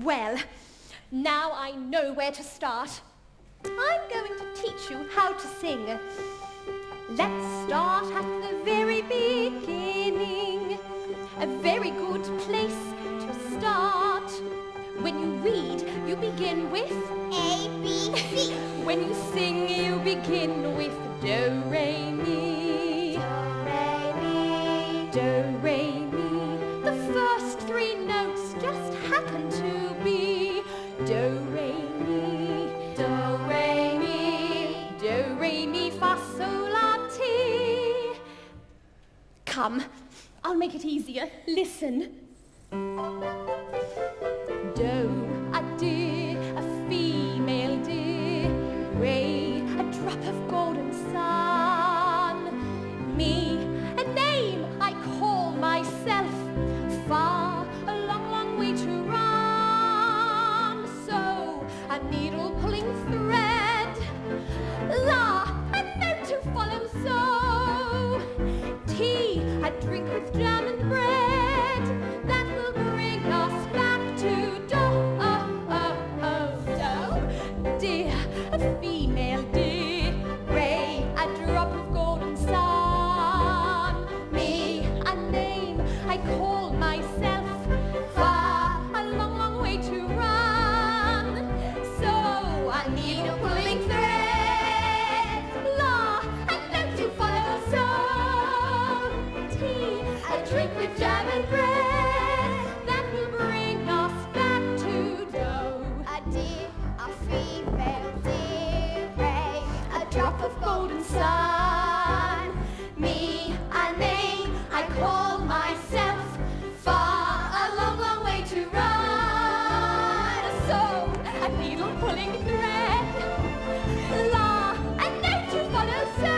[SPEAKER 8] Well, now I know where to start. I'm going to teach you how to sing. Let's start at the very beginning. A very good place to start. When you read, you begin with A, B.
[SPEAKER 5] When you sing, you begin with do, re, mi.
[SPEAKER 8] Do, re, mi.
[SPEAKER 5] Do, re, mi. The first three notes just happen to be do, re, mi.
[SPEAKER 8] Do, re, mi.
[SPEAKER 5] Do, re, mi, fa, sol, la, ti. Come, I'll make it easier. Listen. Do, a deer, a female deer. Re, a drop of golden sun. Me, a name I call myself. Fa, a long, long way to run. So, a needle pulling thread. La, a note to follow. So, tea, a drink with jam and bread. That will bring us back to do. Dear, a female deer. Ray, a drop of golden sun. Me, a name I call myself. Far, a long, long way to run. So, I need a pulling thread. La, a note to follow. So, tea, a drink with jam and bread. That will bring us back to do.
[SPEAKER 8] A deer, a female deer. Ray, a drop of golden sun.
[SPEAKER 5] Me, a name I call myself. Far, a long, long way to run. So, a needle pulling thread. La, a note to follow. So,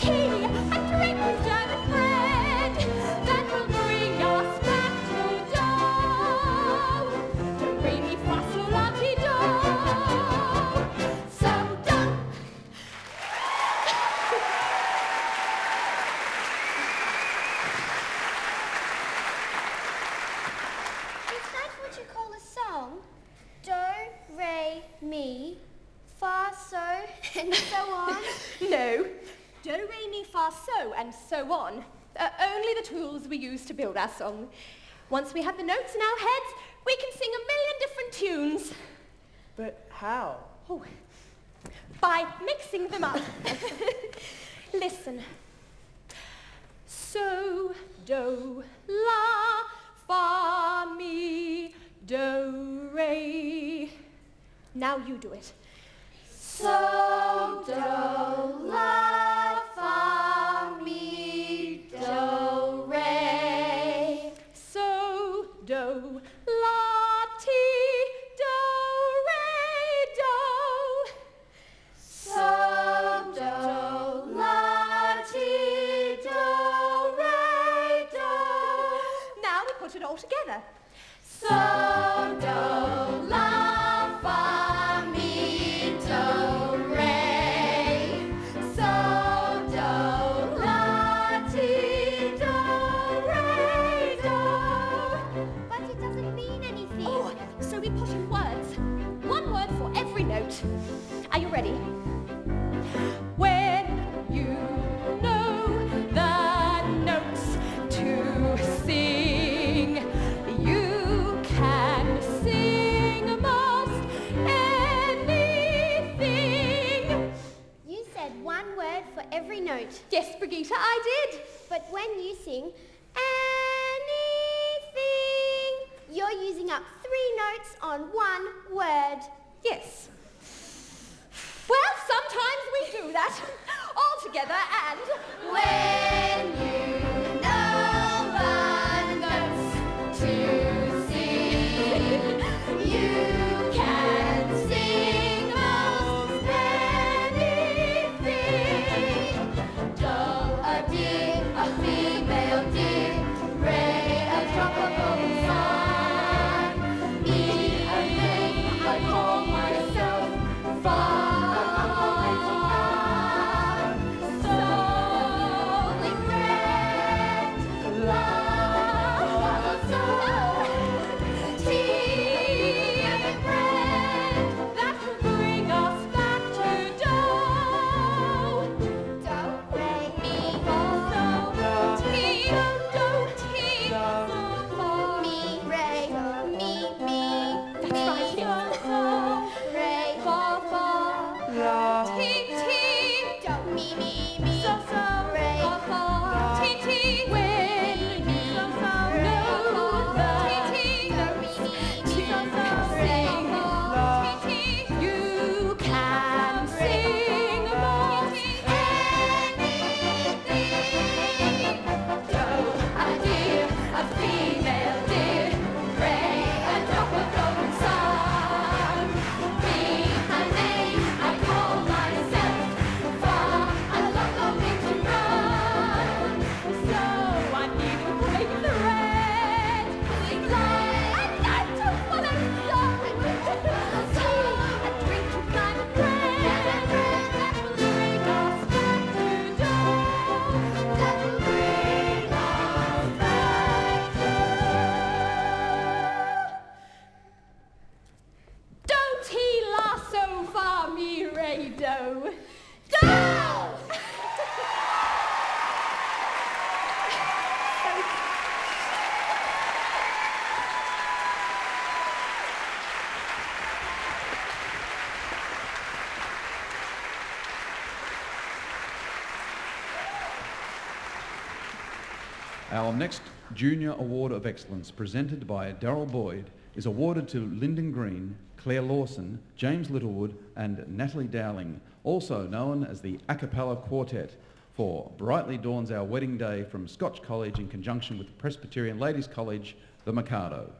[SPEAKER 5] tea, a drink with jam and bread. That will bring us back to do. Do, re, mi, fa, sol, la, ti, do. So, do.
[SPEAKER 8] Is that what you call a song? Do, re, mi, fa, so, and so on?
[SPEAKER 5] No. Do, re, mi, fa, so, and so on. Only the tools we use to build our song. Once we have the notes in our heads, we can sing a million different tunes.
[SPEAKER 4] But how?
[SPEAKER 5] Oh, by mixing them up. Listen. So, do, la, fa, mi, do, re. Now you do it.
[SPEAKER 8] So, do, la, fa, mi, do, re.
[SPEAKER 5] So, do, la, ti, do, re, do.
[SPEAKER 8] So, do, la, ti, do, re, do.
[SPEAKER 5] Now we put it all together.
[SPEAKER 8] So, do, la, fa, mi, do, re. So, do, la, ti, do, re, do. But it doesn't mean anything.
[SPEAKER 5] Oh, so we put in words. One word for every note. Are you ready? When you know the notes to sing, you can sing most anything.
[SPEAKER 8] You said one word for every note.
[SPEAKER 5] Yes, Brigitte, I did.
[SPEAKER 8] But when you sing anything, you're using up 3 notes on one word.
[SPEAKER 5] Yes. Well, sometimes we do that. All together and...
[SPEAKER 8] When you know the notes to sing, you can sing most anything. Do, a deer, a female deer. Ray, a drop of golden sun. Me, a name I call myself. Fa,
[SPEAKER 1] Our next Junior Award of Excellence, presented by Darryl Boyd, is awarded to Lyndon Green, Claire Lawson, James Littlewood and Natalie Dowling, also known as the A Cappella Quartet, for Brightly Dawns Our Wedding Day from Scotch College in conjunction with Presbyterian Ladies College, the Mikado.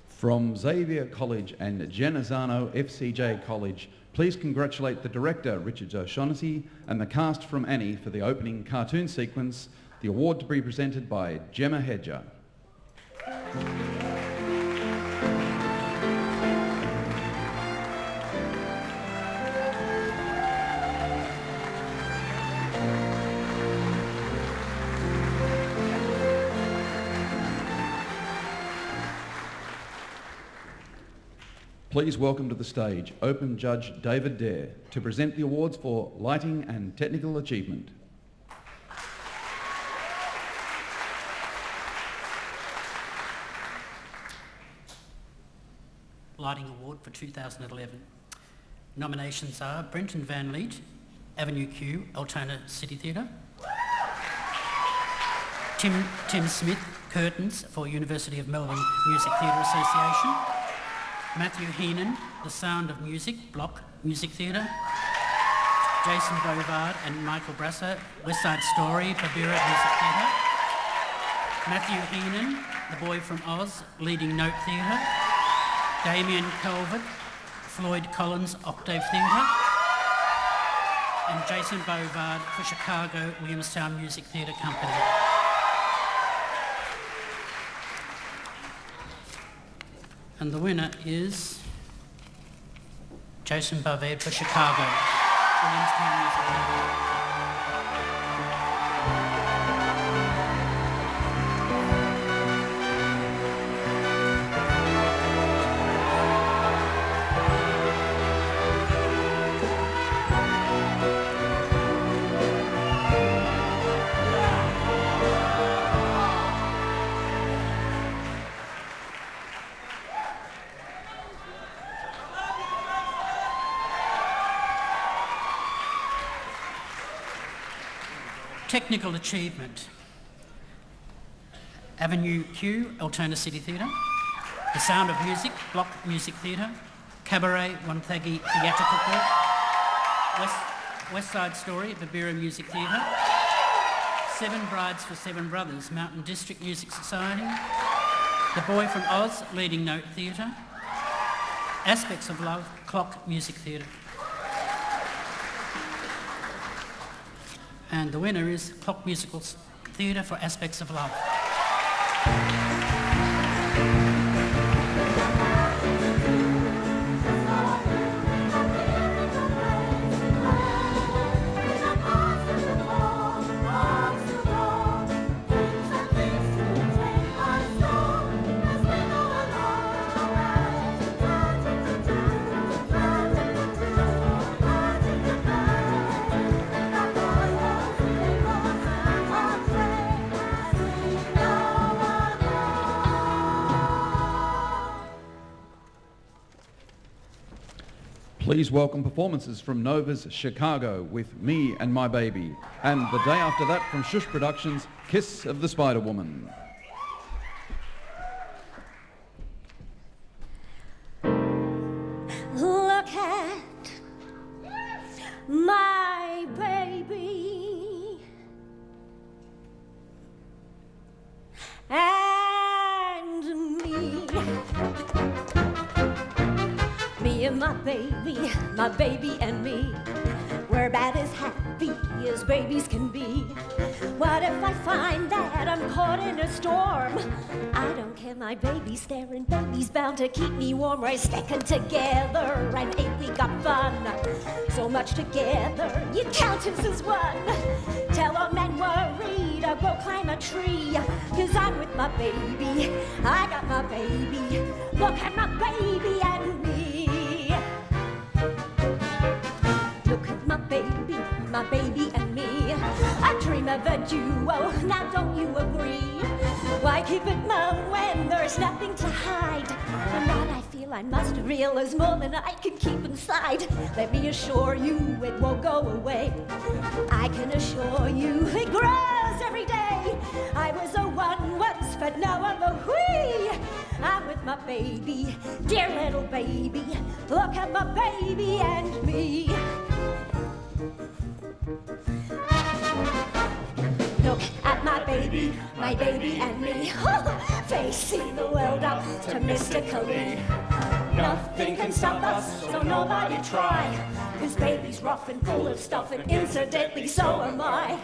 [SPEAKER 1] From Xavier College and Genazzano FCJ College, please congratulate the director, Richard O'Shaughnessy, and the cast from Annie for the opening cartoon sequence, the award to be presented by Gemma Hedger. Please welcome to the stage Open Judge David Dare to present the awards for lighting and technical achievement.
[SPEAKER 11] Lighting Award for 2011. Nominations are Brenton Van Leet, Avenue Q, Altona City Theatre. Tim Smith, Curtains for University of Melbourne Music Theatre Association. Matthew Heenan, The Sound of Music, Block Music Theatre. Jason Bovard and Michael Brasser, West Side Story, Babira Music Theatre. Matthew Heenan, The Boy from Oz, Leading Note Theatre. Damien Calvert, Floyd Collins, Octave Theatre. And Jason Bovard for Chicago Williamstown Music Theatre Company. And the winner is Jason Bovard for Chicago Williamstown Music Theatre. Technical achievement. Avenue Q, Altona City Theatre. The Sound of Music, Block Music Theatre. Cabaret, Wonthaggi Theatrical Group. West Side Story, Babira Music Theatre. Seven Brides for Seven Brothers, Mountain District Music Society. The Boy from Oz, Leading Note Theatre. Aspects of Love, Clock Music Theatre. And the winner is Clock Musical Theatre for Aspects of Love.
[SPEAKER 1] Please welcome performances from Nova's Chicago with Me and My Baby, and the day after that from Shush Productions, Kiss of the Spider Woman.
[SPEAKER 8] Look at my baby and me. Me and my baby and me. We're about as happy as babies can be. What if I find that I'm caught in a storm? I don't care, my baby's there and baby's bound to keep me warm. We're sticking together and ain't we got fun? So much together, you count us as one. Tell a man worried to go climb a tree, 'cause I'm with my baby, I got my baby. Look at my baby and me. Look at my baby and me. I dream of a duo, now don't you agree? Why keep it mum when there's nothing to hide? And what I feel I must realize more than I can keep inside. Let me assure you it won't go away. I can assure you it grows every day. I was a one once, but now I'm a we. I'm with my baby, dear little baby. Look at my baby and me. Look at my baby and me. Facing the world optimistically. Nothing can stop us, so nobody try. 'Cause baby's rough and full of stuff, and incidentally so am I.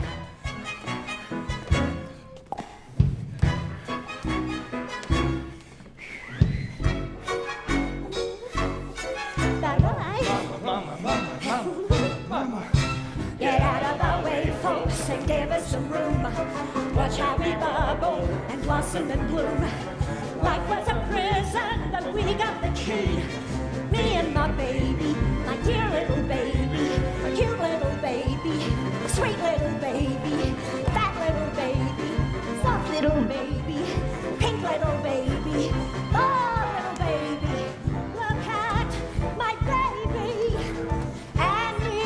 [SPEAKER 8] Get out of our way, folks, and give us some room. Watch how we bubble and blossom and bloom. Life was a prison, but we got the key. Me and my baby, my dear little baby, cute little baby, sweet little baby, fat little baby, soft little baby, pink little baby, oh little baby. Look at my baby and me.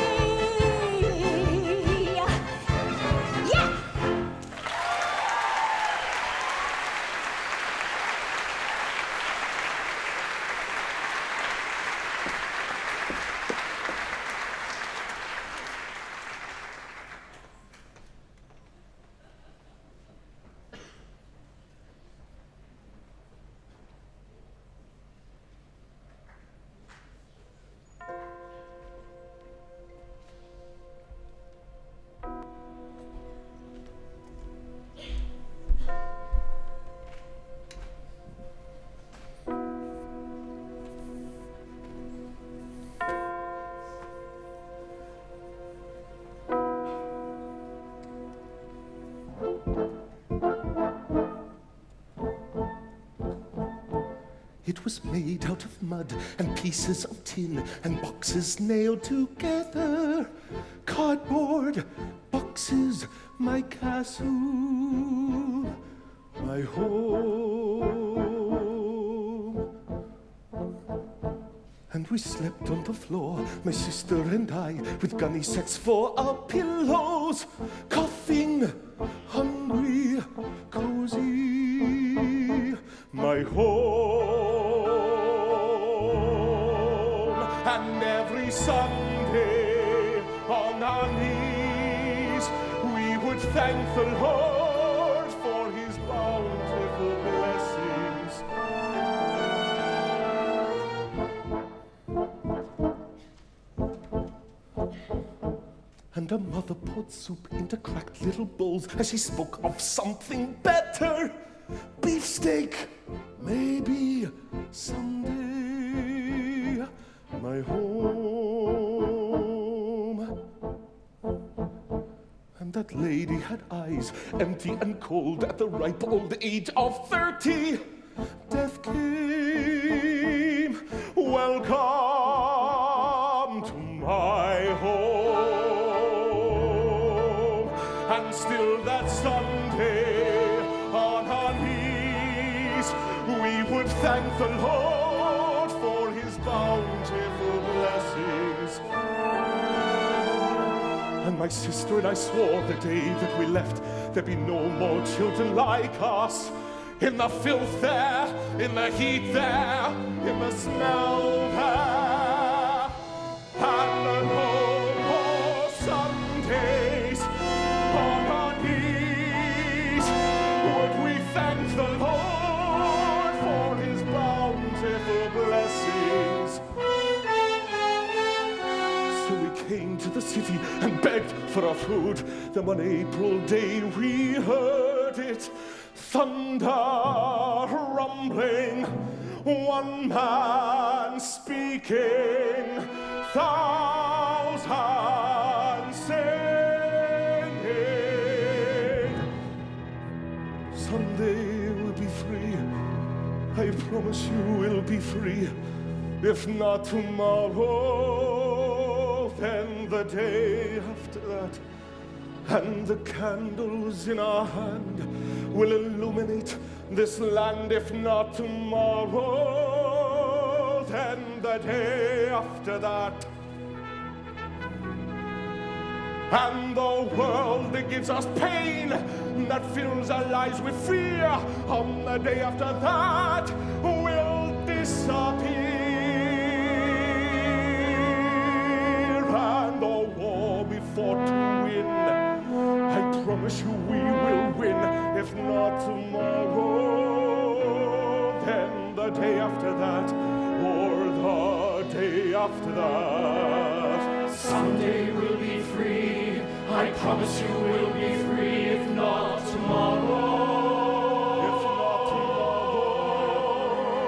[SPEAKER 8] Yeah!
[SPEAKER 12] It was made out of mud and pieces of tin and boxes nailed together. Cardboard boxes, my castle, my home. And we slept on the floor, my sister and I, with gunny sacks for our pillows, coughing, hungry, cozy, my home. And every Sunday on our knees we would thank the Lord for his bountiful blessings. And a mother poured soup into cracked little bowls as she spoke of something better. Beefsteak, maybe someday, my home. And that lady had eyes empty and cold at the ripe old age of 30. Death came, welcome to my home. And still that Sunday on our knees we would thank the Lord for his bountiful blessings. And my sister and I swore the day that we left there'd be no more children like us. In the filth there, in the heat there, in the smell there, and no more Sundays on our knees would we thank the Lord for his bountiful blessings. So we came to the city for our food. Then one April day we heard it, thunder rumbling, one man speaking, thousands singing. Someday we'll be free, I promise you we'll be free. If not tomorrow, then the day after that. And the candles in our hand will illuminate this land. If not tomorrow, then the day after that. And the world that gives us pain, that fills our lives with fear, on the day after that will disappear. And the war we fought to win, I promise you we will win. If not tomorrow, then the day after that, or the day after that.
[SPEAKER 6] Someday we'll be free, I promise you we'll be free. If not tomorrow,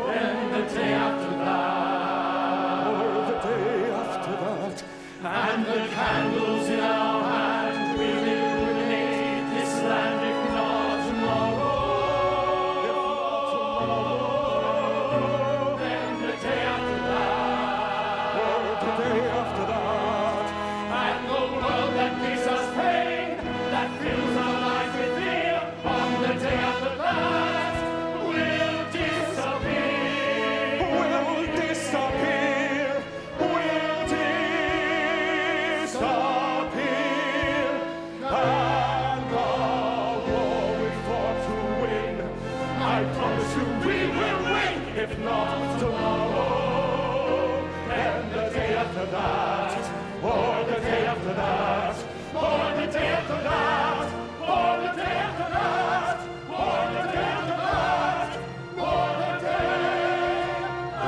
[SPEAKER 6] then the day after that,
[SPEAKER 12] or the day after that.
[SPEAKER 6] And the candles in our hand will illuminate this land. If not tomorrow, then the day after that,
[SPEAKER 12] or the day after that.
[SPEAKER 6] And the world that gives us pain, that fills our lives with fear, on the day after that will disappear.
[SPEAKER 12] Will disappear. Will disappear. And the war we fought to win, I promise you we will win. If not tomorrow, then the day after that, or the day after that, or the day after that, or the day after that, or the day after that, or the day after that.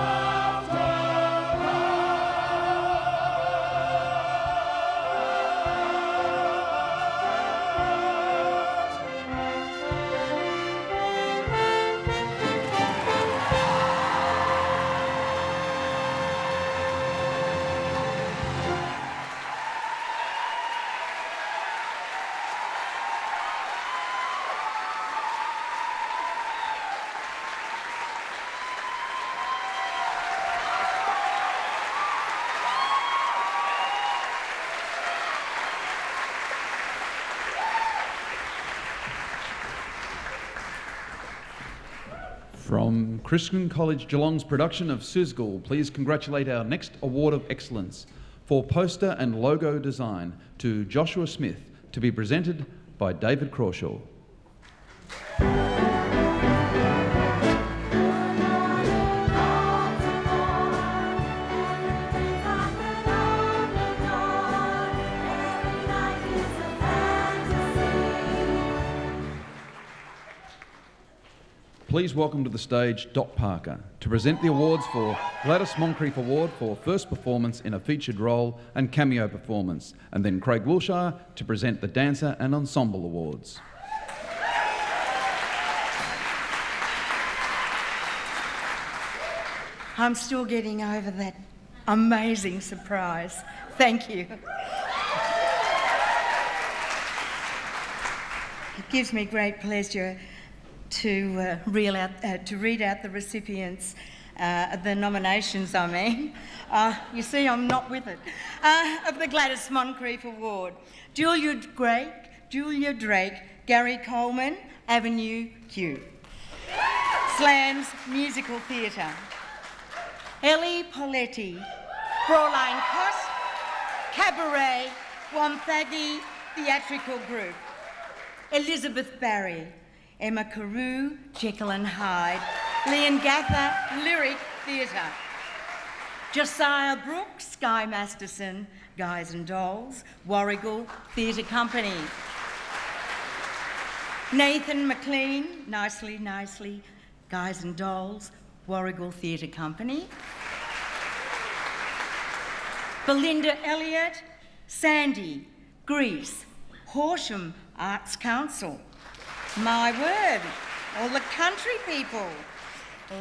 [SPEAKER 1] From Christian College Geelong's production of Sizgul, please congratulate our next Award of Excellence for poster and logo design to Joshua Smith, to be presented by David Crawshaw. Please welcome to the stage Dot Parker to present the awards for Gladys Moncrief Award for First Performance in a Featured Role and Cameo Performance, and then Craig Wilshire to present the Dancer and Ensemble Awards.
[SPEAKER 13] I'm still getting over that amazing surprise. Thank you. It gives me great pleasure to read out the recipients, the nominations, I mean. You see, I'm not with it. Of the Gladys Moncrief Award. Julia Drake, Gary Coleman, Avenue Q. Slams Musical Theatre. Ellie Poletti, Fraulein Kost, Cabaret, Wonthaggi Theatrical Group. Elizabeth Barry, Emma Carew, Jekyll and Hyde, Leongatha Lyric Theatre. Josiah Brooks, Guy Masterson, Guys and Dolls, Warrigal Theatre Company. Nathan McLean, Nicely, Guys and Dolls, Warrigal Theatre Company. Belinda Elliott, Sandy, Greece, Horsham Arts Council. My word, all the country people.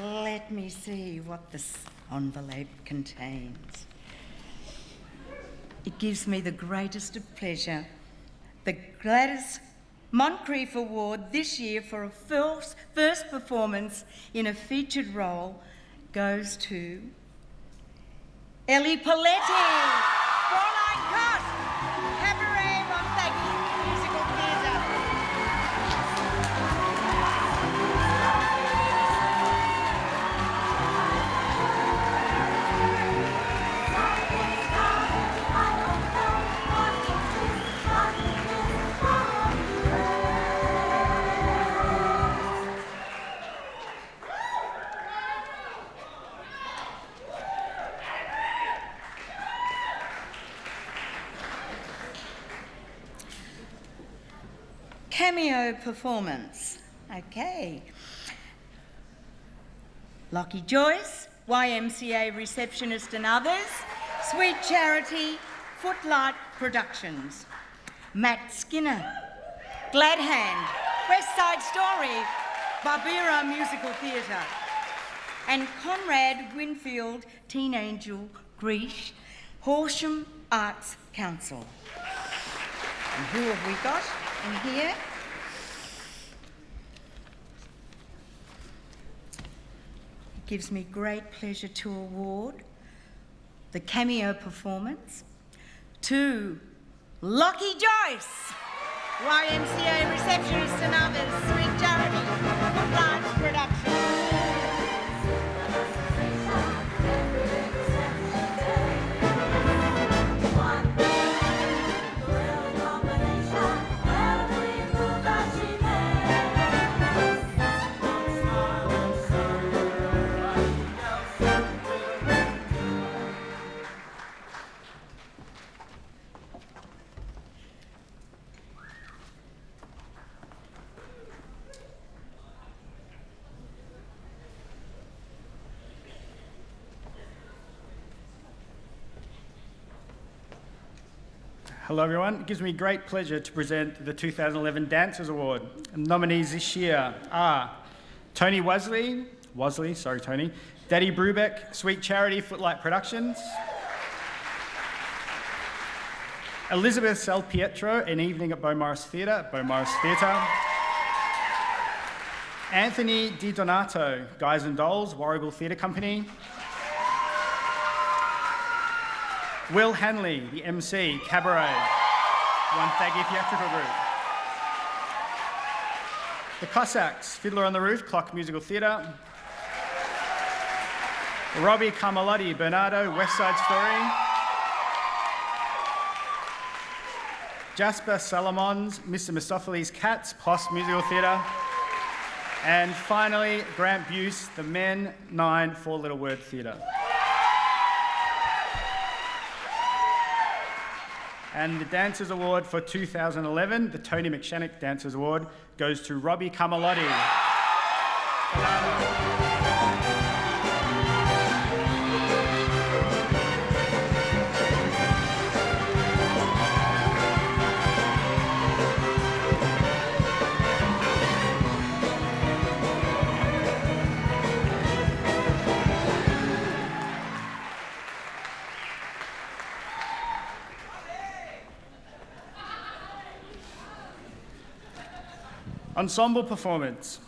[SPEAKER 13] Let me see what this envelope contains. It gives me the greatest of pleasure. The Gladys Moncrief Award this year for a first performance in a featured role goes to Ellie Paletti, Fräulein Kost, Cabaret Montague Musical Theatre. Cameo performance. Okay. Lockie Joyce, YMCA receptionist and others. Sweet Charity, Footlight Productions. Matt Skinner, Glad Hand, West Side Story, Barbera Musical Theatre. And Conrad Winfield, Teen Angel, Greece, Horsham Arts Council. And who have we got in here? It gives me great pleasure to award the cameo performance to Lockie Joyce, YMCA receptionist and others, Sweet Charity, Footlight Productions.
[SPEAKER 14] Hello everyone, it gives me great pleasure to present the 2011 Dancers Award. Nominees this year are Tony Daddy Brubeck, Sweet Charity, Footlight Productions, Elizabeth Salpietro, An Evening at Beaumaris Theatre, Anthony Di Donato, Guys and Dolls, Warrigal Theatre Company, Will Hanley, the MC, Cabaret, Wonthaggi Theatrical Group. The Cossacks, Fiddler on the Roof, Clock Musical Theatre. Robbie Carmelotti, Bernardo, West Side Story. Jasper Salomons, Mr. Mistopheles' Cats, PLOS Musical Theatre. And finally, Grant Buse, The Men 9 Four Little Word Theatre. And the Dancers Award for 2011, the Tony McShannock Dancers Award, goes to Robbie Carmelotti. Ensemble performance.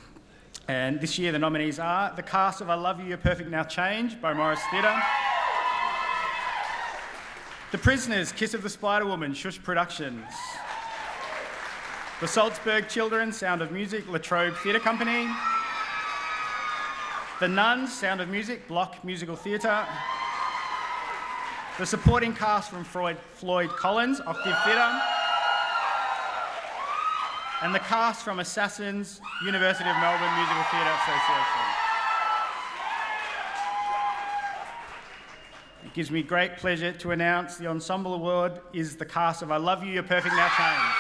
[SPEAKER 14] And this year the nominees are the cast of I Love You, You're Perfect Now Change by Morris Theatre. The Prisoners, Kiss of the Spider Woman, Shush Productions. The Salzburg Children, Sound of Music, La Trobe Theatre Company. The Nuns, Sound of Music, Block Musical Theatre. The supporting cast from Floyd Collins, Octave Theatre. And the cast from Assassins, University of Melbourne Musical Theatre Association. It gives me great pleasure to announce the Ensemble Award is the cast of I Love You, You're Perfect Now Change.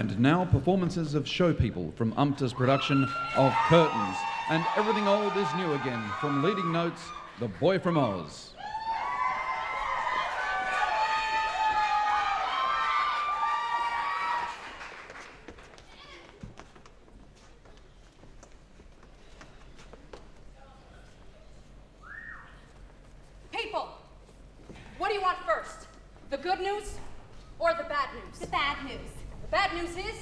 [SPEAKER 1] And now performances of show people from UMTA's production of Curtains. And Everything Old is New Again from Leading Notes, The Boy from Oz.
[SPEAKER 15] People, what do you want first? The good news or the bad news?
[SPEAKER 8] The bad news.
[SPEAKER 15] The bad news is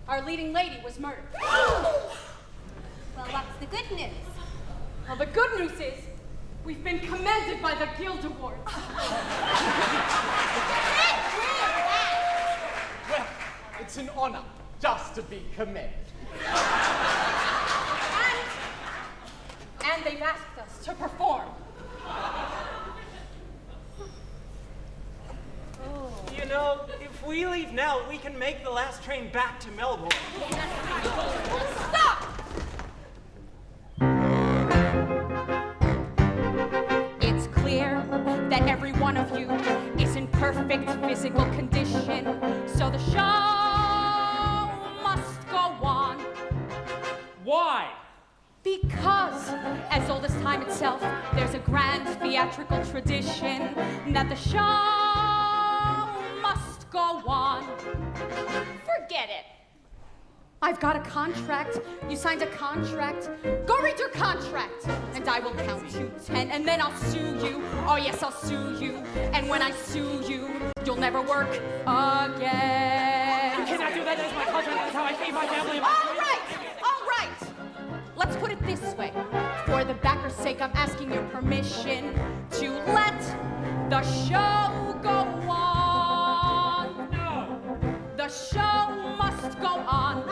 [SPEAKER 15] our leading lady was murdered.
[SPEAKER 8] Well, what's the good news?
[SPEAKER 15] Well, the good news is we've been commended by the Guild Awards.
[SPEAKER 4] Well, it's an honor just to be commended.
[SPEAKER 15] And they've asked us to perform.
[SPEAKER 16] You know, if we leave now, we can make the last train back to Melbourne.
[SPEAKER 15] Stop!
[SPEAKER 10] It's clear that every one of you is in perfect physical condition, so the show must go on.
[SPEAKER 16] Why?
[SPEAKER 10] Because, as old as time itself, there's a grand theatrical tradition that the show must go on. Forget it. I've got a contract. You signed a contract. Go read your contract. And I will count to 10, and then I'll sue you. Oh yes, I'll sue you. And when I sue you, you'll never work again.
[SPEAKER 16] You cannot do that. That's my contract. That's how I feed my family.
[SPEAKER 10] All right. Let's put it this way. For the backer's sake, I'm asking your permission to let the show go on.
[SPEAKER 16] No.
[SPEAKER 10] The show must go on.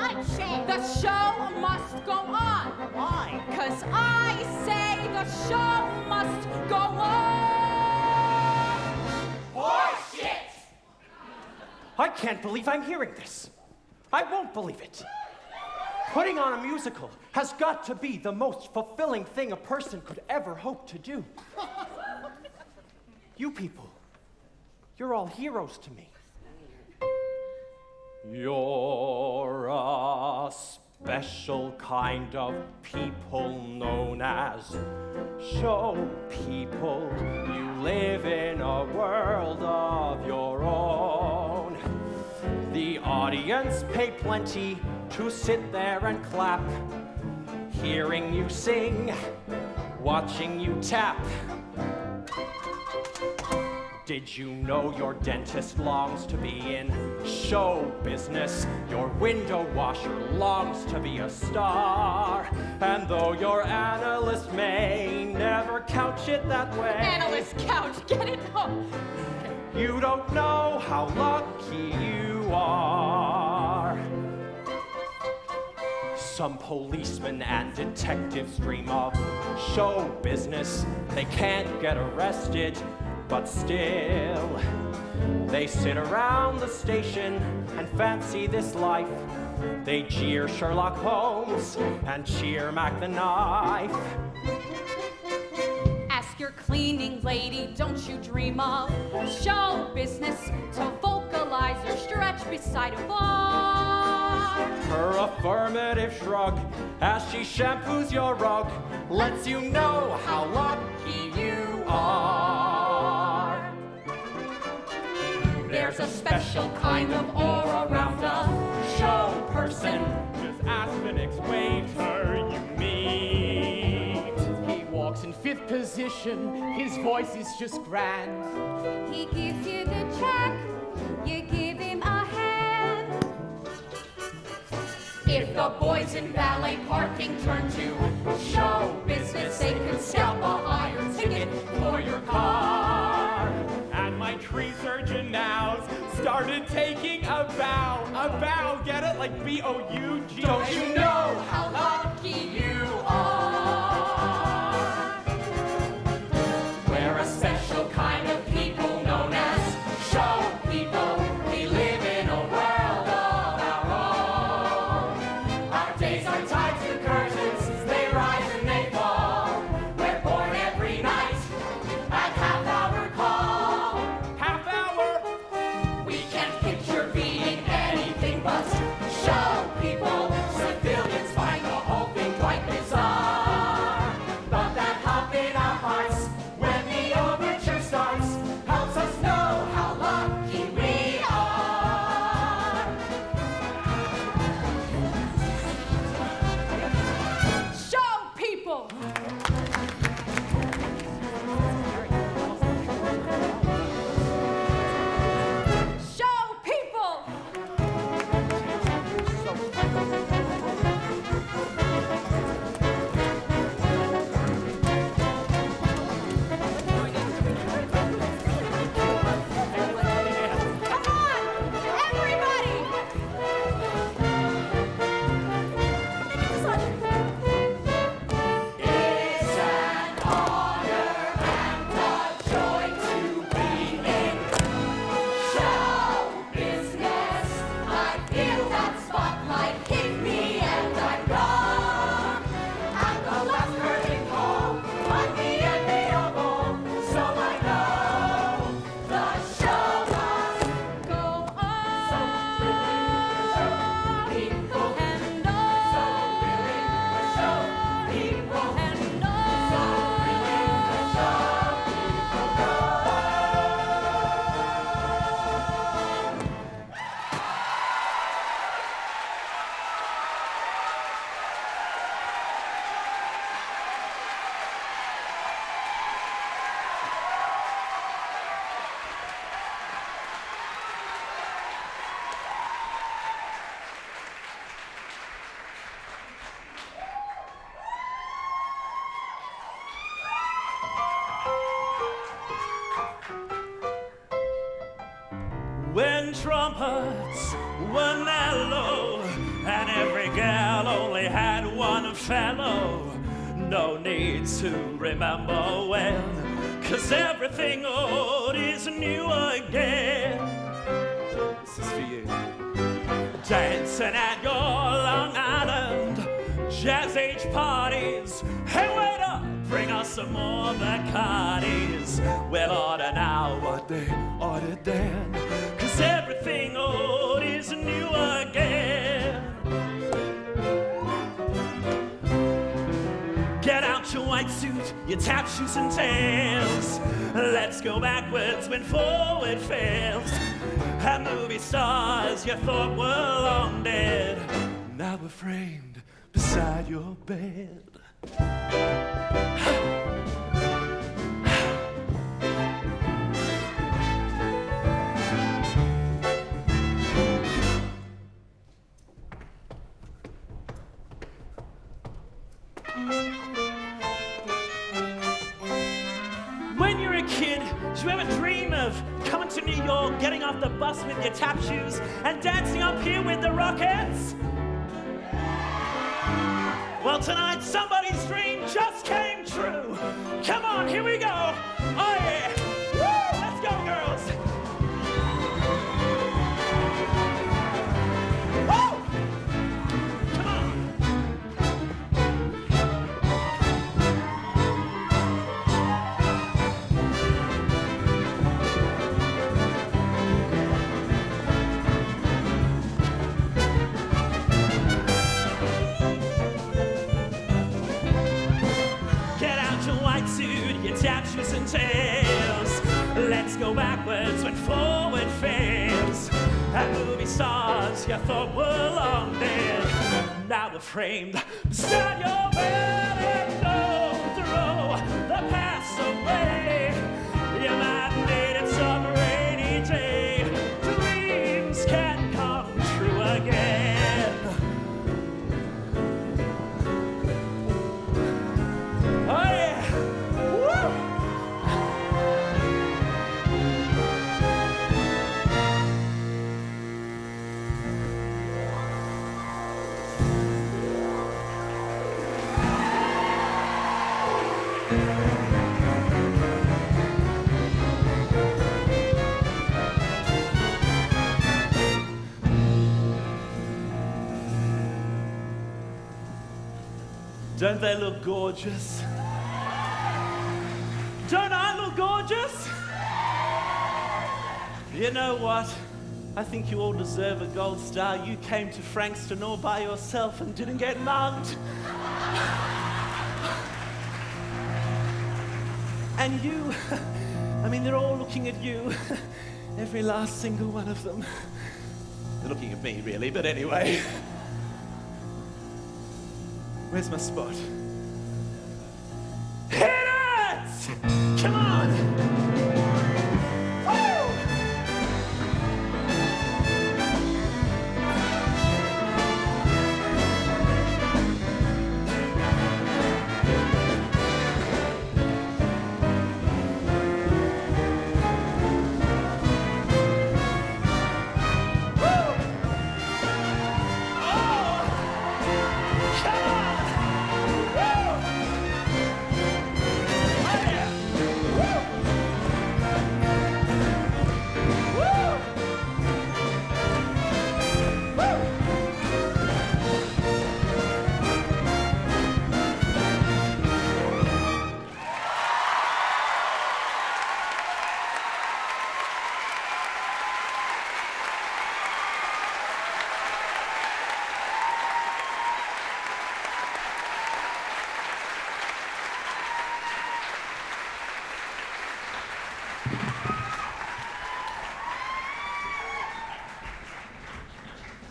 [SPEAKER 10] The show must go on.
[SPEAKER 16] Why?
[SPEAKER 10] 'Cause I say the show must go on.
[SPEAKER 16] Horseshit! I can't believe I'm hearing this. I won't believe it. Putting on a musical has got to be the most fulfilling thing a person could ever hope to do. You people, you're all heroes to me. You're a special kind of people known as show people. You live in a world of your own. The audience pay plenty to sit there and clap, hearing you sing, watching you tap. Did you know your dentist longs to be in show business? Your window washer longs to be a star. And though your analyst may never couch it that way,
[SPEAKER 10] Analyst couch, get it? Oh.
[SPEAKER 16] you don't know how lucky you are. Some policemen and detectives dream of show business. They can't get arrested, but still, they sit around the station and fancy this life. They jeer Sherlock Holmes and cheer Mac the Knife.
[SPEAKER 10] Ask your cleaning lady, don't you dream of show business to vocalize or stretch beside a bar?
[SPEAKER 16] Her affirmative shrug as she shampoos your rug lets you know how lucky you are. There's a special kind of aura around a show person. Just ask the next waiter you meet.
[SPEAKER 4] He walks in 5th position, his voice is just grand.
[SPEAKER 8] He gives you the check, you give him a hand.
[SPEAKER 10] If the boys in valet parking turn to show business, they can scalp a iron ticket for your car.
[SPEAKER 6] And my tree surgeon now's started taking a bow. A bow, get it? Like B-O-U-G.
[SPEAKER 10] Don't you know how lucky you are? We're a special kind of people known as show people. We live in a world of our own. Our days are tied to curtains, they rise and they fall. We're born every night at half-hour call.
[SPEAKER 6] Half hour.
[SPEAKER 10] We can't picture being anything but
[SPEAKER 17] hearts were mellow, and every gal only had one fellow. No need to remember when, 'cause everything old is new again. This is for you. Dancing at your Long Island jazz age parties. Hey, wait up, bring us some more Bacardis. We'll order now what they ordered then, 'cause everything old is new again. Get out your white suit, your tap shoes and tails. Let's go backwards when forward fails. And movie stars you thought were long dead, now we're framed beside your bed. When you're a kid, do you ever dream of coming to New York, getting off the bus with your tap shoes, and dancing up here with the Rockettes? Well, tonight somebody's dream just came true. Come on, here we go. Oh yeah. Woo! Let's go, girls. Woo! Come on. Your tap shoes and tails. Let's go backwards when forward fails. And movie stars you thought were long dead, now we're framed beside your bed. And don't throw the past away. You might need it some rainy day. Dreams can come true again. Oh yeah. Don't they look gorgeous? Don't I look gorgeous? You know what? I think you all deserve a gold star. You came to Frankston all by yourself and didn't get mugged. And you, I mean, they're all looking at you. Every last single one of them. They're looking at me, really, but anyway. Where's my spot? Hit it! Come on!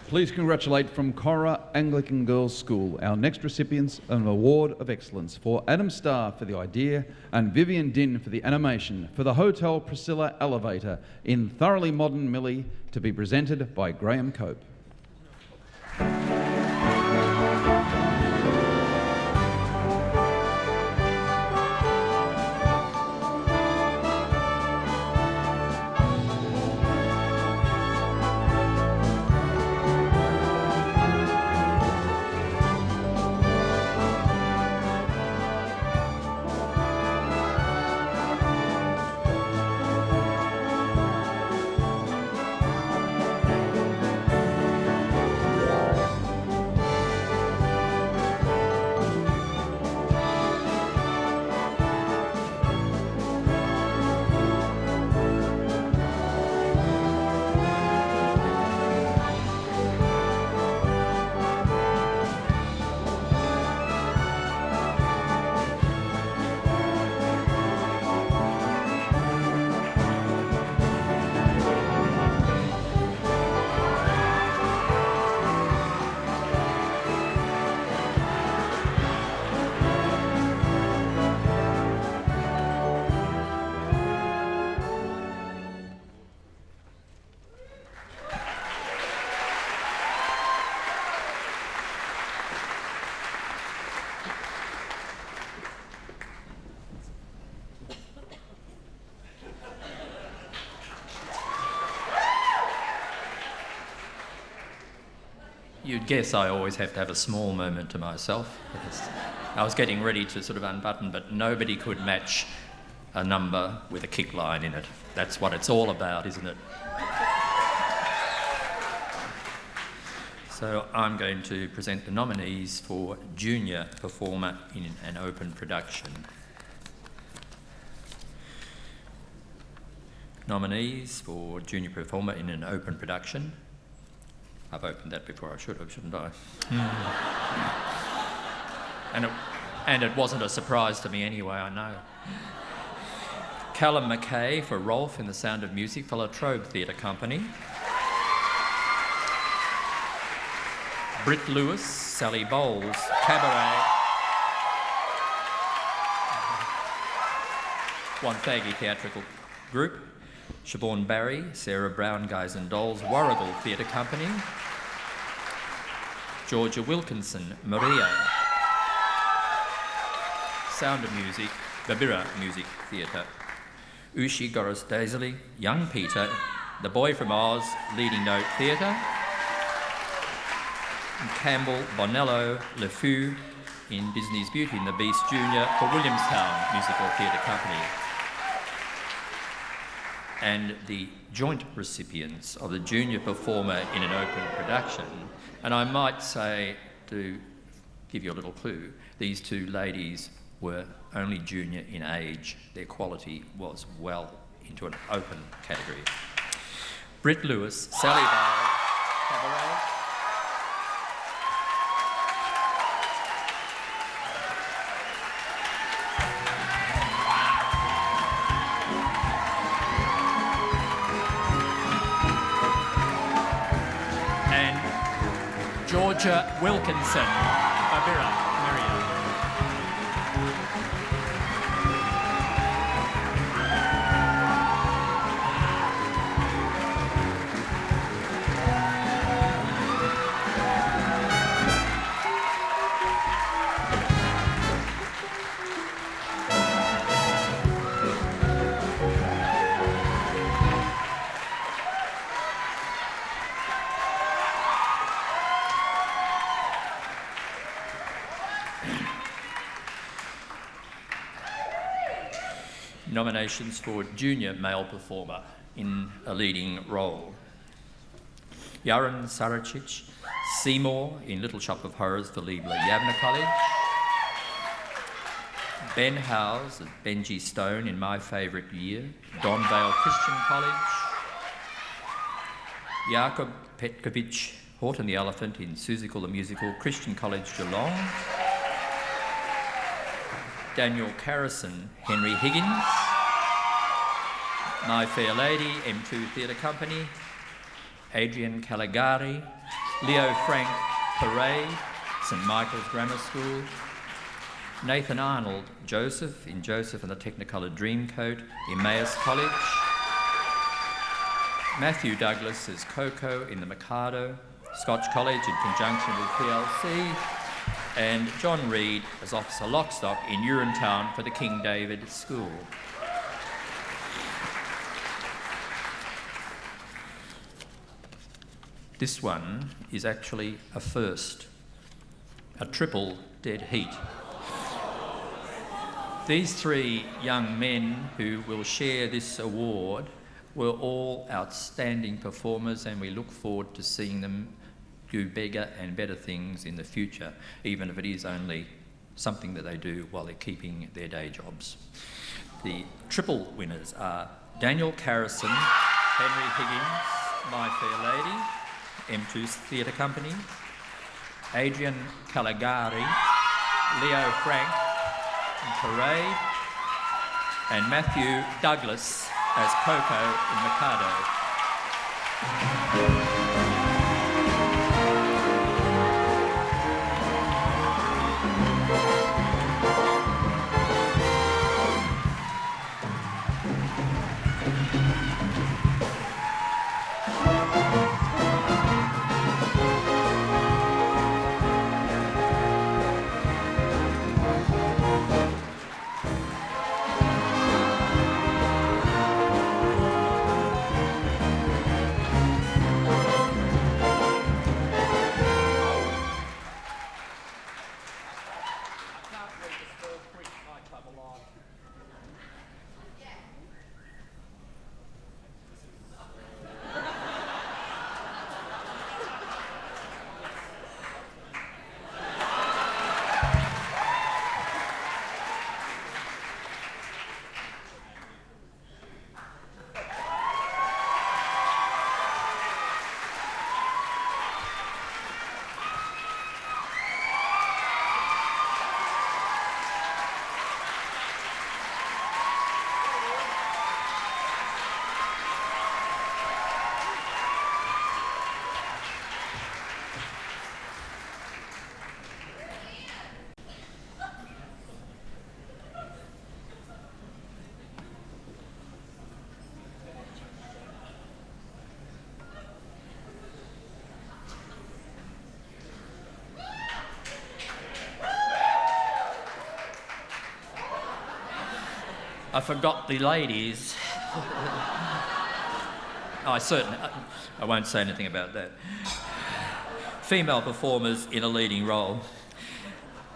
[SPEAKER 1] Please congratulate from Cora Anglican Girls' School our next recipients of an Award of Excellence for Adam Starr for the idea and Vivian Din for the animation for the Hotel Priscilla Elevator in Thoroughly Modern Millie, to be presented by Graham Cope.
[SPEAKER 18] you'd guess I always have to have a small moment to myself. Because I was getting ready to sort of unbutton, but nobody could match a number with a kick line in it. That's what it's all about, isn't it? So I'm going to present the nominees for Junior Performer in an Open Production. Nominees for Junior Performer in an Open Production. I've opened that before I should have, shouldn't I? And it wasn't a surprise to me anyway, I know. Callum McKay for Rolf in The Sound of Music for La Trobe Theatre Company. Britt Lewis, Sally Bowles, Cabaret. Wonthaggi Theatrical Group. Siobhan Barry, Sarah Brown, Guys and Dolls, Warrigal Theatre Company. Georgia Wilkinson, Maria. Sound of Music, Babira Music Theatre. Ushi Goris Daisley, Young Peter, The Boy from Oz, Leading Note Theatre. And Campbell Bonello LeFou in Disney's Beauty and the Beast Junior for Williamstown Musical Theatre Company. And the joint recipients of the Junior Performer in an Open Production. And I might say, to give you a little clue, these two ladies were only junior in age. Their quality was well into an open category. Britt Lewis, Sally Bowles, Cabaret. Georgia Wilkinson, Babira, Miriam. Nominations for Junior Male Performer in a Leading Role. Yaron Saracic, Seymour in Little Shop of Horrors for Liebler Yavna College. Ben Howes, Benji Stone in My Favourite Year, Don Vale Christian College. Jakob Petkovic, Horton the Elephant in Susical the Musical, Christian College Geelong. Daniel Carrison, Henry Higgins. My Fair Lady, M2 Theatre Company. Adrian Caligari, Leo Frank Parade, St Michael's Grammar School. Nathan Arnold, Joseph in Joseph and the Technicolor Dreamcoat, Emmaus College. Matthew Douglas as Coco in the Mikado, Scotch College in conjunction with PLC. And John Reed as Officer Lockstock in Urinetown for the King David School. This one is actually a first, a triple dead heat. These three young men who will share this award were all outstanding performers, and we look forward to seeing them do bigger and better things in the future, even if it is only something that they do while they're keeping their day jobs. The triple winners are Daniel Carrison, Henry Higgins, My Fair Lady, M2 Theatre Company, Adrian Caligari, Leo Frank, Parade, and Matthew Douglas as Coco in Mikado. I forgot the ladies. I won't say anything about that. Female performers in a leading role.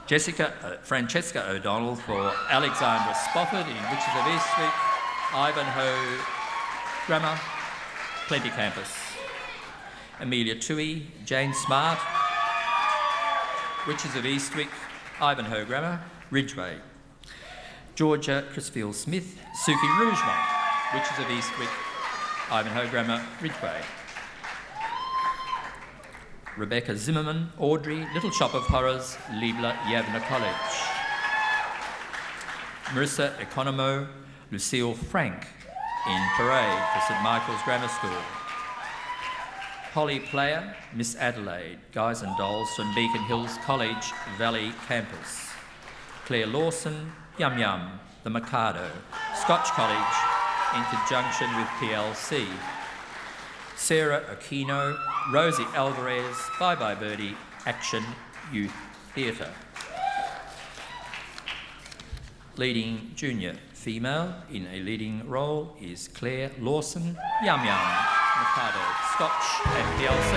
[SPEAKER 18] Francesca O'Donnell for Alexandra Spofford in Witches of Eastwick, Ivanhoe Grammar, Plenty Campus. Amelia Toohey, Jane Smart, Witches of Eastwick, Ivanhoe Grammar, Ridgeway. Georgia Crisfield Smith, Suki Rougemont, Witches of Eastwick, Ivanhoe Grammar, Ridgeway. Rebecca Zimmerman, Audrey, Little Shop of Horrors, Liebler Yavna College. Marissa Economo, Lucille Frank in Parade for St Michael's Grammar School. Holly Player, Miss Adelaide, Guys and Dolls from Beacon Hills College, Valley Campus. Claire Lawson, Yum Yum, The Mikado, Scotch College in conjunction with PLC. Sarah Aquino, Rosie Alvarez, Bye Bye Birdie, Action Youth Theatre. Leading junior female in a leading role is Claire Lawson, Yum Yum, Mikado, Scotch and PLC.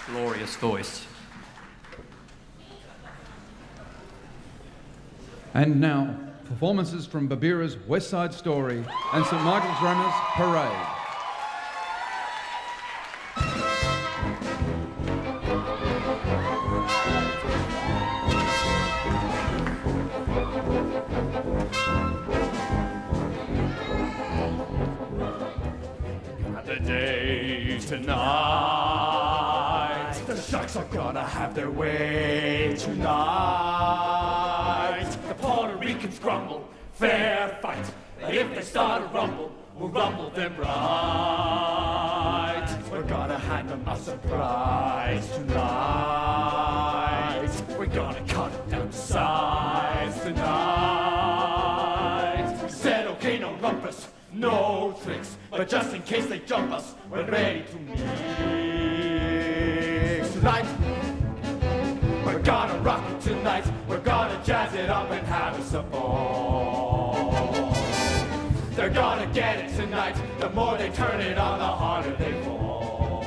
[SPEAKER 18] Glorious voice.
[SPEAKER 1] And now, performances from Babira's West Side Story and St Michael's Grammar's Parade.
[SPEAKER 6] The day tonight, the Sharks are gonna have their way tonight. The Puerto Ricans grumble, fair fight. But if they start a rumble, we'll rumble them right. We're gonna hand them a surprise tonight. We're gonna cut it down to size tonight. Said okay, no rumpus, no tricks, but just in case they jump us, we're ready to mix. Tonight, we're gonna rock it tonight. We're gonna jazz it up and have us a ball. They're gonna get it tonight. The more they turn it on, the harder they fall.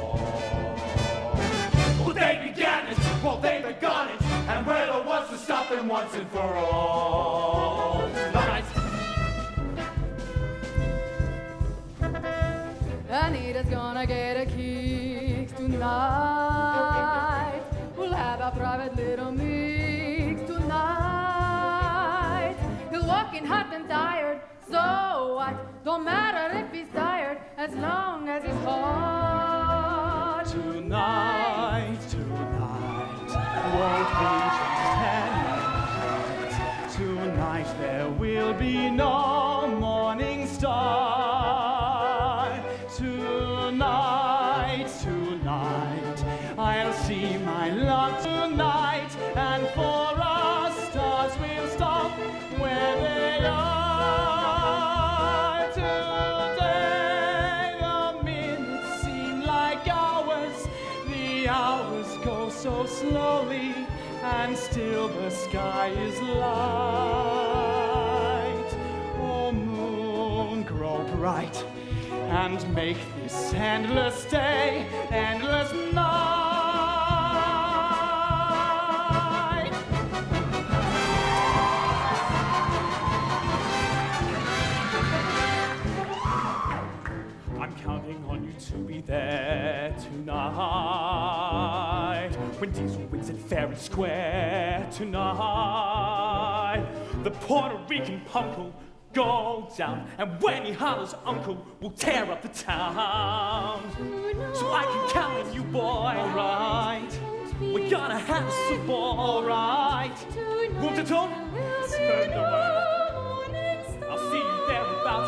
[SPEAKER 6] Well, they began it, well, they begun it, and we're the ones to stop them once and for all. Tonight.
[SPEAKER 5] Anita's gonna get a kick tonight. We'll have a private little mix tonight. He'll walk in hot and tired, so what? Don't matter if he's tired, as long as he's hot.
[SPEAKER 6] Tonight, won't be just 10 minutes. Tonight there will be no morning star. Tonight, I'll see my love tonight, and for us stars will stop where they are. Today the minutes seem like hours, the hours go so slowly, and still the sky is light. Oh moon, grow bright, and make this endless day, endless night. I'm counting on you to be there tonight, when Diesel wins at fair and square tonight. The Puerto Rican punk will go down, and when he hollers uncle, we'll tear up the town. So I can count on you, boy. Alright, we're gonna have some ball. Alright, room to tone, spread the word. I'll see you there about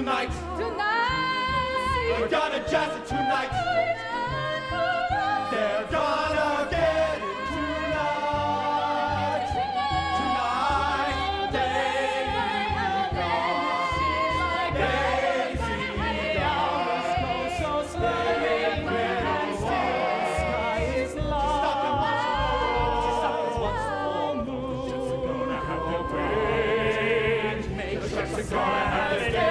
[SPEAKER 6] tonight.
[SPEAKER 15] Tonight.
[SPEAKER 6] We're gonna jazz it tonight. They're gonna get it tonight. Tonight. Lazy days go so slowly when the sky is low. Stop it once more. Just gonna have to wait. Make sure it's gonna have to stay.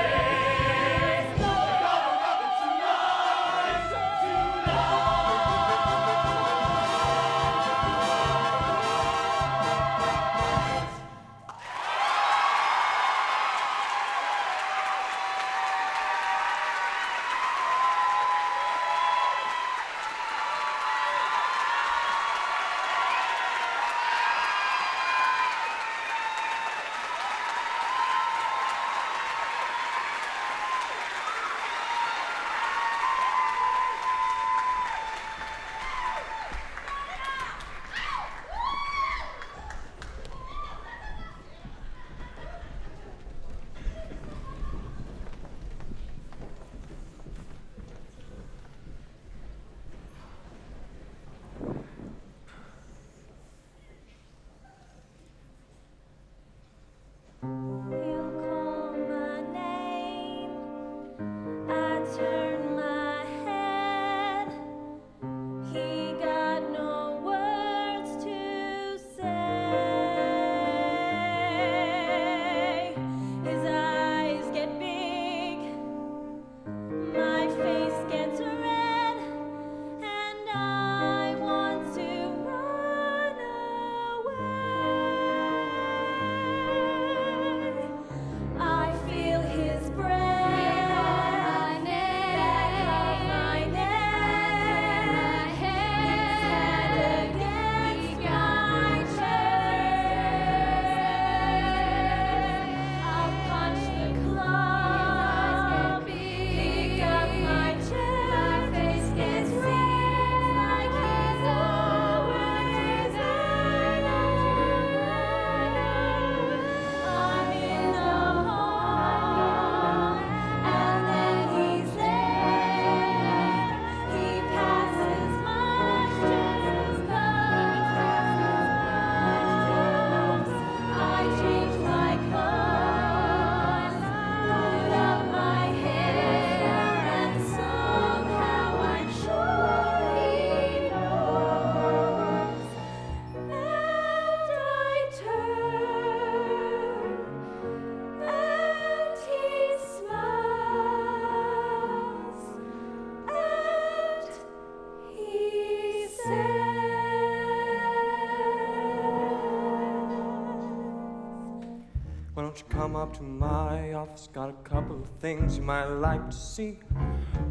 [SPEAKER 16] Why don't you come up to my office? Got a couple of things you might like to see.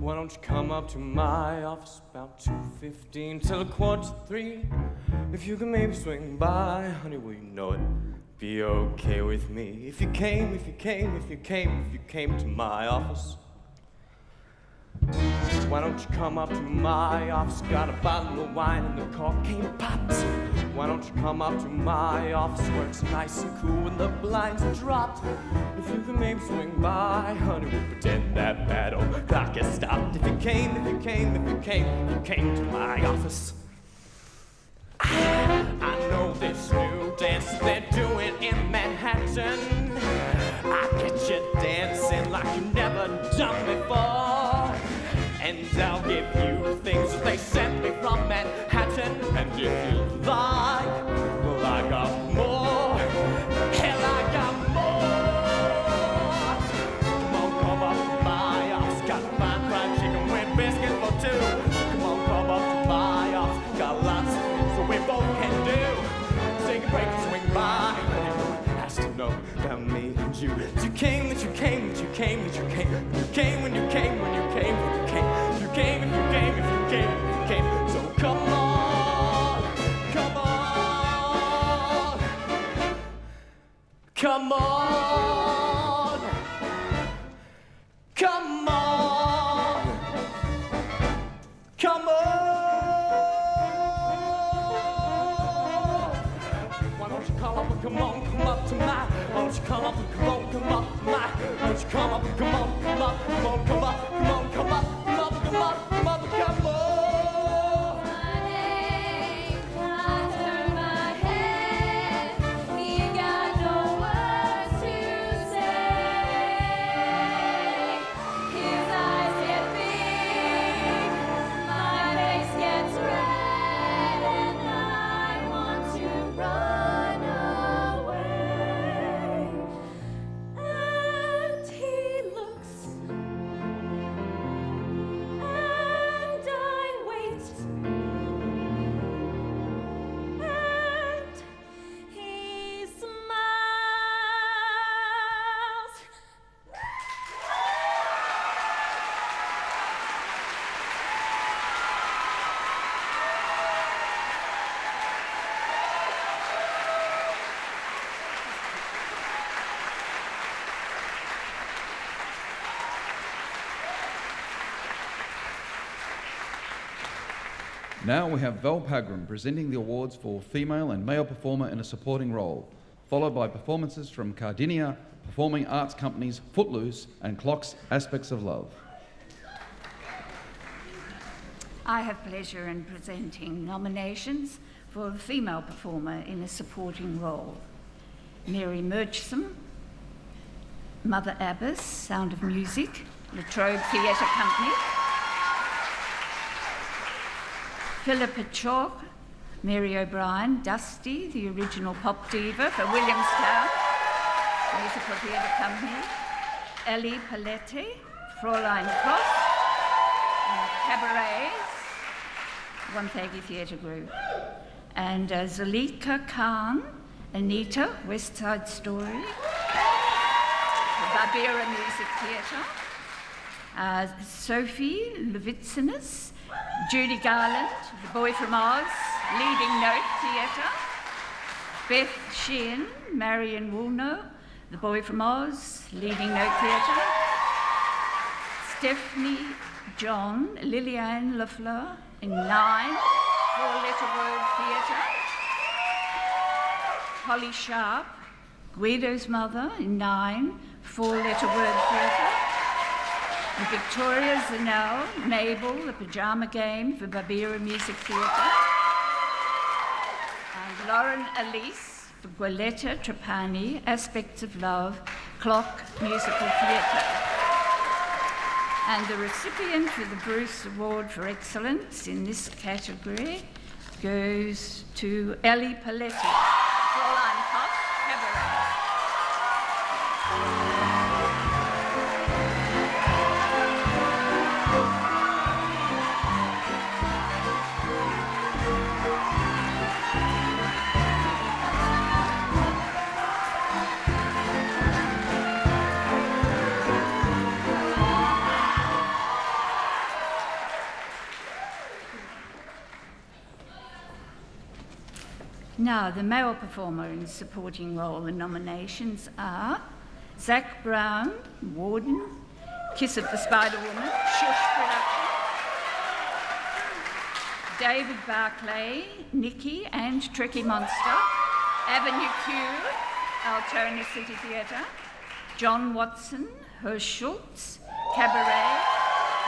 [SPEAKER 16] Why don't you come up to my office about 2:15 till 2:45? If you can maybe swing by, honey, well, you know it'd be okay with me. If you came to my office. Why don't you come up to my office? Got a bottle of wine and the cork ain't popped. Why don't you come up to my office where it's nice and cool and the blinds are dropped? If you can maybe swing by, honey, we'll pretend that bad old clock has stopped. If you came to my office. I know this new dance they're doing in Manhattan. I get you dancing like you've never done before. And I'll give you things that they sent me from Manhattan. And if you like, well, I got more. Hell, I got more. Come up to my office. Got fine fried chicken with biscuits for two. Come up to my office. Got lots of things that we both can do. Take a break and swing by. Anyone has to know about me and you. You came. So come on. Come on. Come on. Come on. Why don't you come up and come up to my? Why don't you come up and come on?
[SPEAKER 4] come up, my, won't you come up, come on, come up, come on, come up, come on, come up, come up, come up, come up, come on.
[SPEAKER 1] Now we have Val Pagram presenting the awards for female and male performer in a supporting role, followed by performances from Cardinia Performing Arts Company's Footloose and Clock's Aspects of Love.
[SPEAKER 19] I have pleasure in presenting nominations for a female performer in a supporting role. Mary Murchison, Mother Abbess, Sound of Music, La Trobe Theatre Company. Philippa Chalk, Mary O'Brien, Dusty, the original pop diva for Williamstown Musical Theatre Company. Ellie Paletti, Fräulein Koss, and Cabarets, Wonthaggi Theatre Group. And Zalika Khan, Anita, West Side Story, the Barbera Music Theatre. Sophie Levitsinus, Judy Garland, The Boy from Oz, Leading Note Theatre. Beth Sheehan, Marion Woolnough, The Boy from Oz, Leading Note Theatre. Stephanie John, Liliane Lafleur in 9, 4-letter word theatre. Holly Sharp, Guido's Mother in 9, 4-letter word theatre. And Victoria Zanel, Mabel, The Pyjama Game for Barbera Music Theatre. And Lauren Elise for Gualetta Trapani, Aspects of Love, Clock Musical Theatre. And the recipient for the Bruce Award for Excellence in this category goes to Ellie Paletti, Fräulein Koss, Cabaret. Now, the male performer in supporting role, the nominations are Zach Brown, Warden, Kiss of the Spider Woman, Shush Production, David Barclay, Nikki and Trekkie Monster, Avenue Q, Altona City Theatre, John Watson, Hersch Schultz, Cabaret,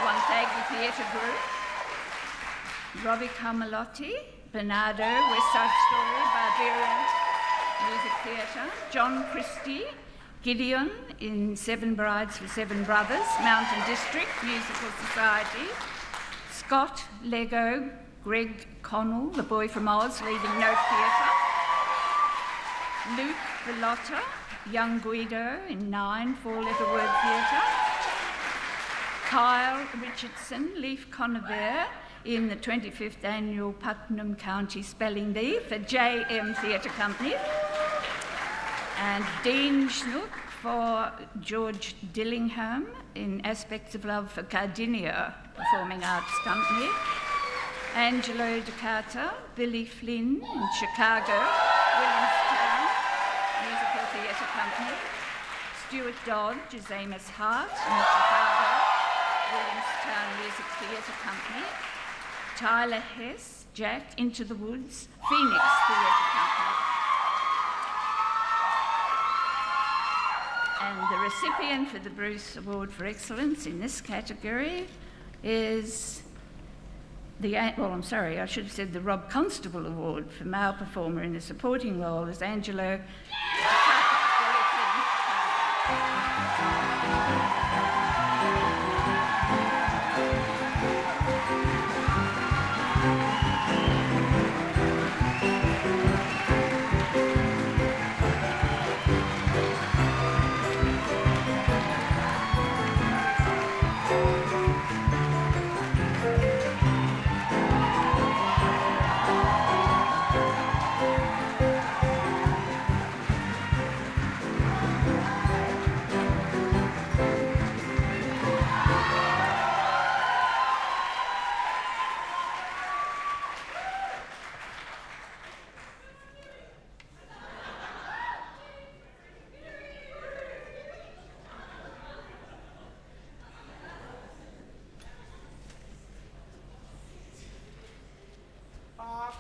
[SPEAKER 19] Wonthaggi Theatre Group, Robbie Carmelotti, Bernardo, West Side Story, Barbera Music Theatre, John Christie, Gideon in Seven Brides for Seven Brothers, Mountain District Musical Society, Scott Lego, Greg Connell, The Boy from Oz, Leading Note Theatre, Luke Velotta, Young Guido in 9, 4-letter word theatre, Kyle Richardson, Leaf Conavere, in the 25th Annual Putnam County Spelling Bee for JM Theatre Company, and Dean Schnook for George Dillingham in Aspects of Love for Cardinia Performing Arts Company, Angelo DeCarter, Billy Flynn in Chicago, Williamstown Musical Theatre Company, Stuart Dodge as Amos Hart in Chicago, Williamstown Music Theatre Company, Tyler Hess, Jack, Into the Woods, Phoenix Theatre Company. And recipient for the Bruce Award for Excellence in this category is I should have said the Rob Constable Award for Male Performer in a Supporting Role is Angelo.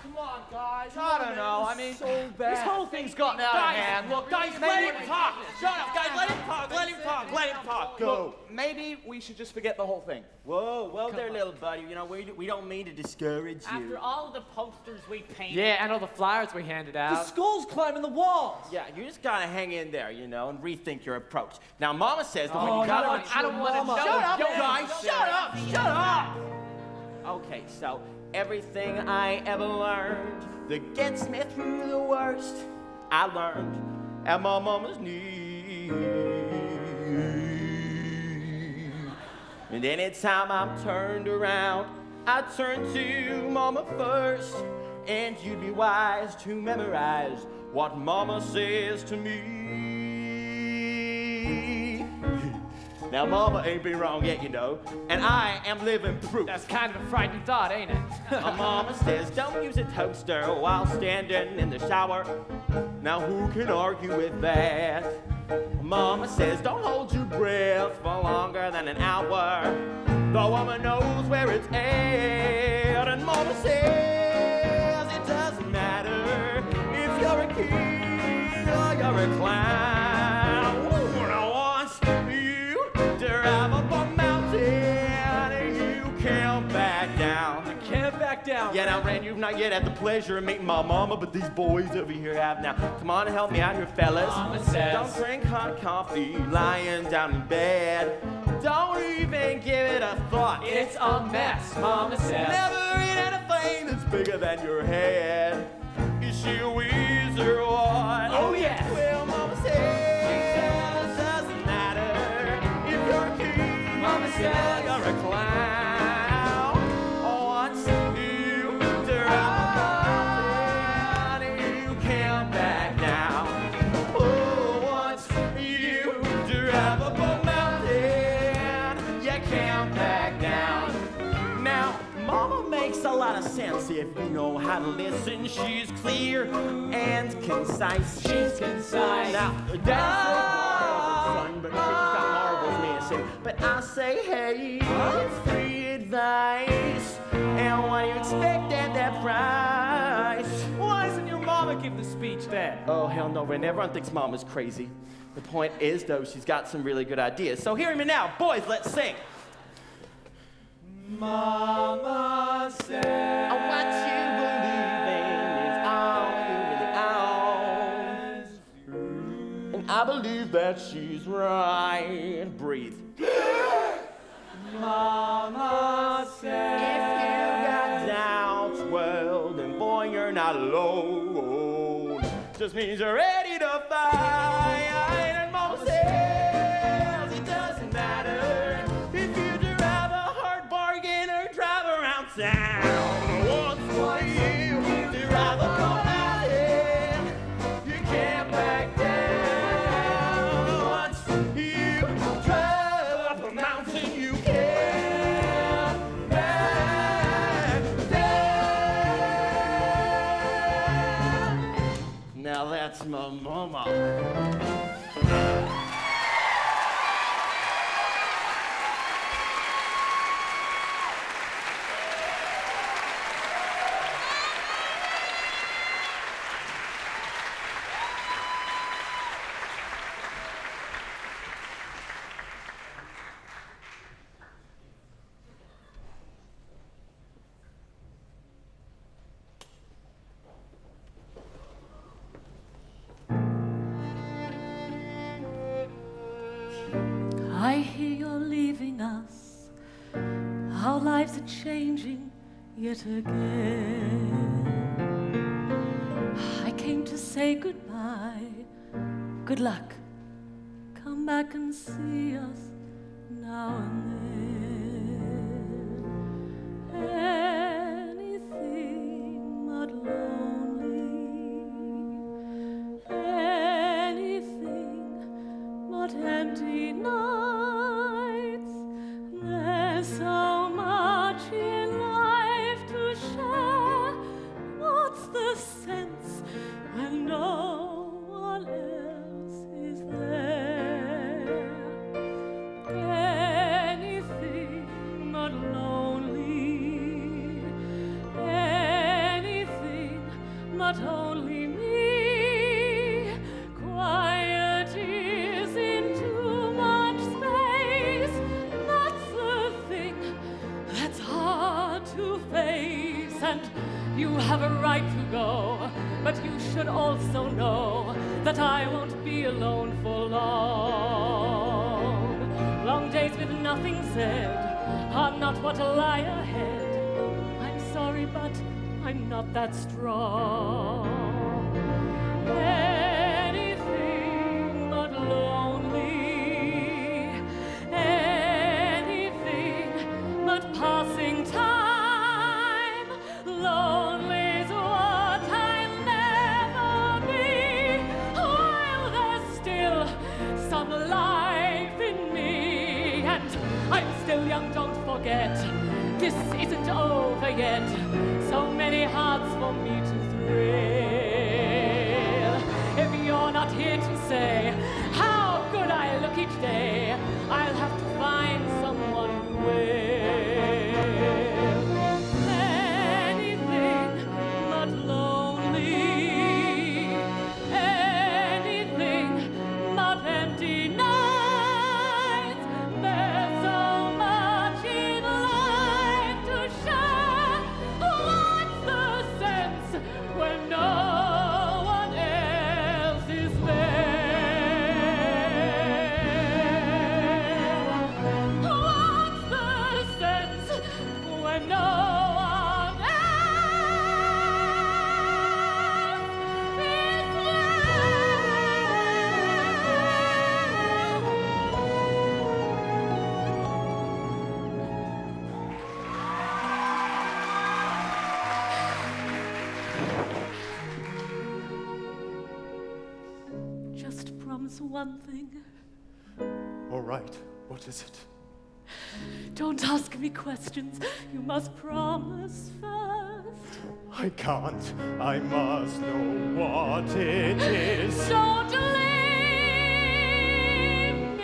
[SPEAKER 4] Come on, guys. I don't know. I mean,
[SPEAKER 6] so bad.
[SPEAKER 4] this whole thing's gotten out of hand. Look, guys, let him talk. Shut up, guys. Let him talk. Let him talk. Let him talk.
[SPEAKER 6] Go.
[SPEAKER 4] Look, maybe we should just forget the whole thing.
[SPEAKER 20] Whoa there, little buddy. You know, we don't mean to discourage you.
[SPEAKER 6] After all of the posters we painted.
[SPEAKER 4] Yeah, and all the flyers we handed out.
[SPEAKER 20] The
[SPEAKER 4] school's climbing the walls.
[SPEAKER 20] Yeah, you just gotta hang in there, you know, and rethink your approach. Now, Mama says that when
[SPEAKER 4] Oh,
[SPEAKER 20] you got on...
[SPEAKER 4] I don't want to.
[SPEAKER 20] Shut up,
[SPEAKER 4] guys. Shut up. Shut up.
[SPEAKER 20] Okay, so everything I ever learned that gets me through the worst, I learned at my mama's knee. And anytime I'm turned around, I turn to Mama first. And you'd be wise to memorize what Mama says to me. Now, Mama ain't been wrong yet, you know, and I am living proof.
[SPEAKER 4] That's kind of a frightening thought, ain't it?
[SPEAKER 20] Mama says don't use a toaster while standing in the shower. Now, who can argue with that? Mama says don't hold your breath for longer than an hour. The woman knows where it's at, and Mama says it doesn't matter if you're a king or you're a clown. Ooh, now once you drive up a mountain, you can't back down.
[SPEAKER 4] You can't back down.
[SPEAKER 20] Yeah, now, Ren, you've not yet had the pleasure of meeting my mama, but these boys over here have now. Come on and help me out here, fellas.
[SPEAKER 4] Mama says.
[SPEAKER 20] Don't drink hot coffee lying down in bed. Don't even give it a thought.
[SPEAKER 4] It's a mess, Mama says.
[SPEAKER 20] Never eat anything that's bigger than your head. Is she a wheeze or what?
[SPEAKER 4] Oh, yes.
[SPEAKER 20] Well, Mama says it doesn't matter if you're a king.
[SPEAKER 4] Mama says
[SPEAKER 20] you're a clown. Once you drive a mountain, you can't back down. Oh, once you drive up a mountain, you can't back down. Now, Mama makes a lot of sense if you know how to listen. She's clear and concise.
[SPEAKER 4] She's concise.
[SPEAKER 20] Now, Dad's son, but she's got marbles missing. But I say, hey, it's free advice. And what do you expect at that price?
[SPEAKER 4] Why doesn't your mama give the speech then?
[SPEAKER 20] Oh, hell no, Ren. Everyone thinks Mama's crazy. The point is, though, she's got some really good ideas. So hear me now. Boys, let's sing.
[SPEAKER 4] Mama said.
[SPEAKER 20] What you believe in is all you really own. And I believe that she's right. Breathe.
[SPEAKER 4] Mama said.
[SPEAKER 20] If you got doubts, well, then boy, you're not alone. Just means you're ready to fight. And Mama says it doesn't matter if you drive a hard bargain or drive around town. Once for you drive up a mountain, you can't back down. Once you drive up a mountain, you can't back down. Now that's my mama.
[SPEAKER 21] I hear you're leaving us. Our lives are changing yet again. I came to say goodbye. Good luck. Come back and see us now and then. Anything but lonely. Anything but empty nights. There's so much in life to share. What's the sense when no one else is there? Anything but lonely. Anything but only me. Quiet is in too much space. That's the thing that's hard to face. And you have a right to go, but you should also know that I won't be alone for long. Long days with nothing said are not what lie ahead. I'm sorry, but I'm not that strong. Anything but lonely. Anything but passing time. Lonely's what I'll never be, while there's still some life in me. And I'm still young, don't forget, this isn't over yet. So many hearts for me to thrill. If you're not here to say how good I look each day, I'll have to find someone who will. Anything but lonely. Anything but empty nights. There's so much in life to share. What's the sense when no one else is there? What's the sense when no one else is there? Just promise one thing.
[SPEAKER 12] All right, what is it?
[SPEAKER 21] Don't ask me questions. You must promise first.
[SPEAKER 12] I can't. I must know what it is.
[SPEAKER 21] Don't leave me.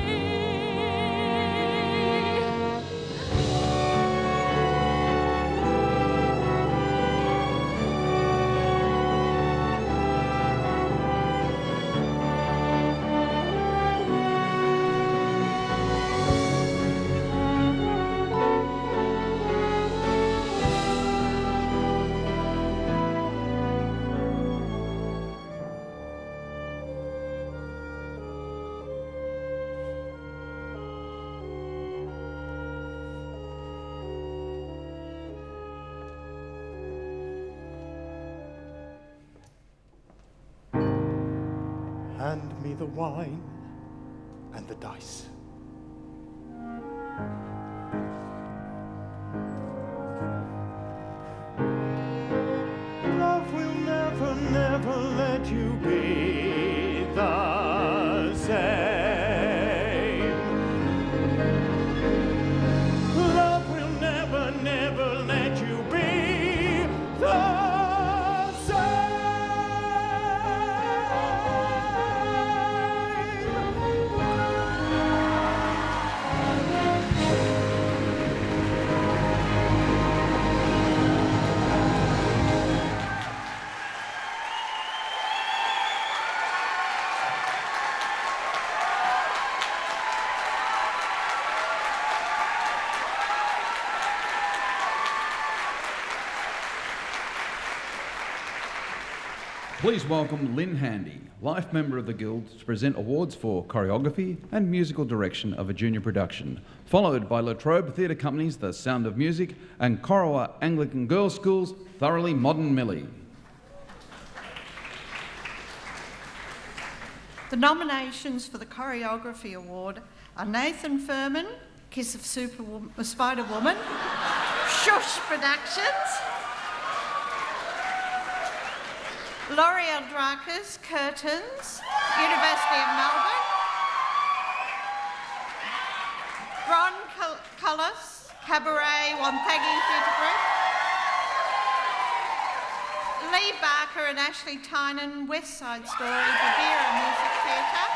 [SPEAKER 12] Hand me the wine and the dice. Love will never, never let you be the same. Love will never, never let you be the same.
[SPEAKER 1] Please welcome Lynn Handy, life member of the Guild, to present awards for choreography and musical direction of a junior production, followed by La Trobe Theatre Company's The Sound of Music and Corowa Anglican Girls' School's Thoroughly Modern Millie.
[SPEAKER 2] The nominations for the Choreography Award are Nathan Firmin, Kiss of Spider Woman, Shush Productions, L'Oreal Dracus, Curtains, University of Melbourne, Bron Cullis, Cabaret, Wonthaggi Theatre Group, Lee Barker and Ashley Tynan, West Side Story, Babira Music Theatre,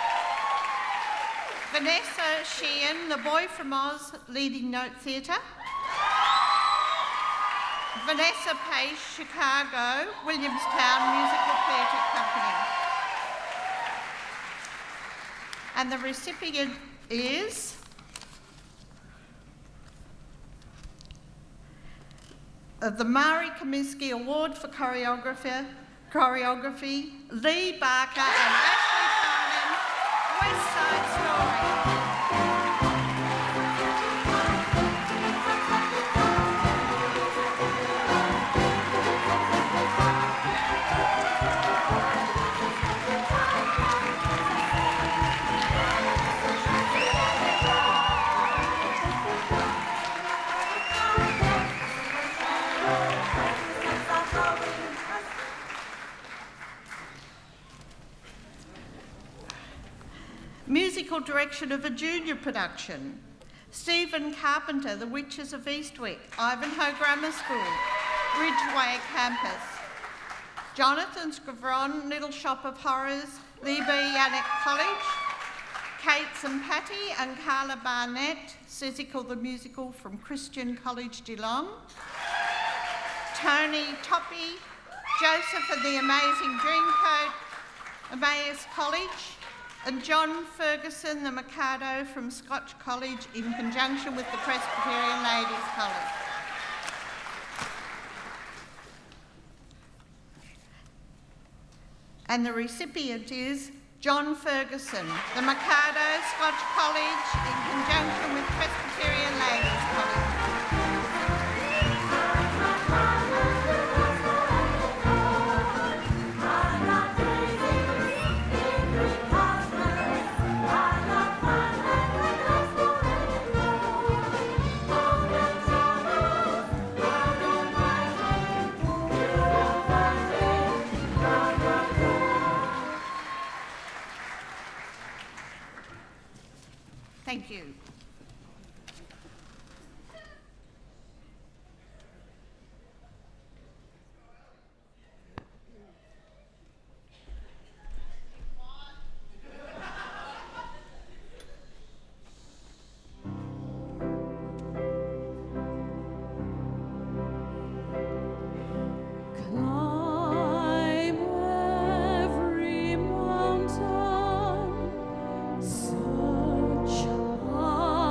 [SPEAKER 2] Vanessa Sheehan, The Boy from Oz, Leading Note Theatre, Vanessa Page, Chicago, Williamstown Musical Theatre Company. And the recipient is the Mari Comiskey Award for Choreography, Lee Barker and Ashley Tynan, West Side Story. Musical direction of a junior production. Stephen Carpenter, The Witches of Eastwick, Ivanhoe Grammar School, Ridgeway Campus. Jonathan Scavron, Little Shop of Horrors, Liebe Yannick College. Kates and Patty and Carla Barnett, Sisical the Musical from Christian College Geelong. Tony Toppy, Joseph and the Amazing Dreamcoat, Emmaus College. And John Ferguson, the Mikado from Scotch College in conjunction with the Presbyterian Ladies College. And the recipient is John Ferguson, the Mikado, Scotch College in conjunction with Presbyterian Ladies College. Thank you.
[SPEAKER 21] Climb every mountain, search high.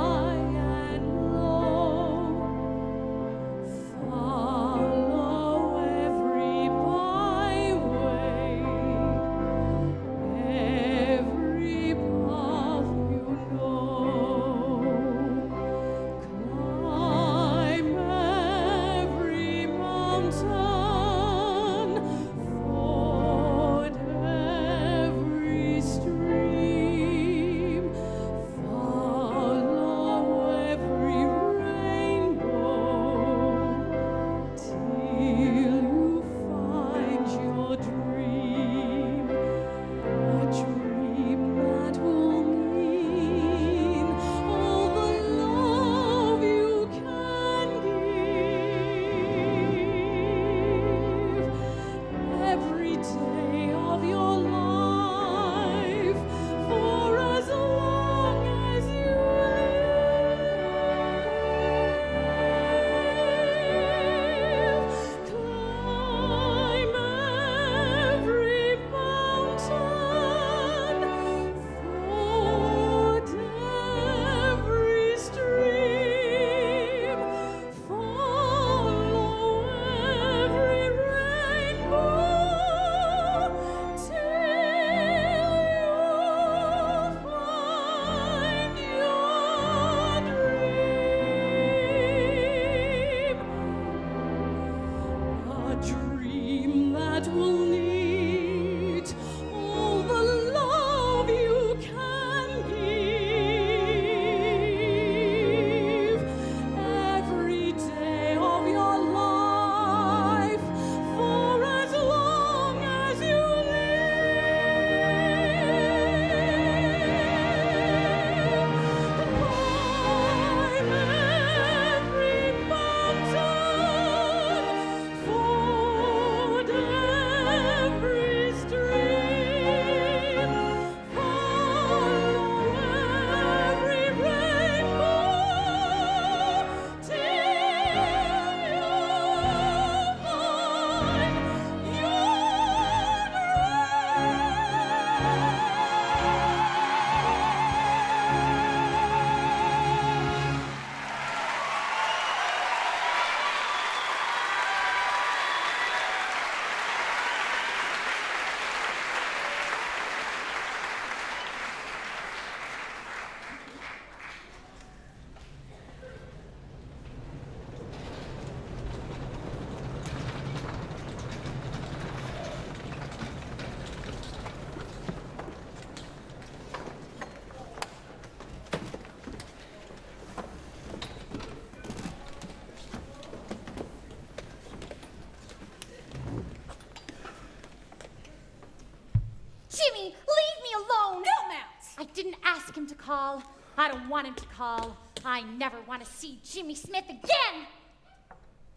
[SPEAKER 8] I didn't ask him to call. I don't want him to call. I never want to see Jimmy Smith again.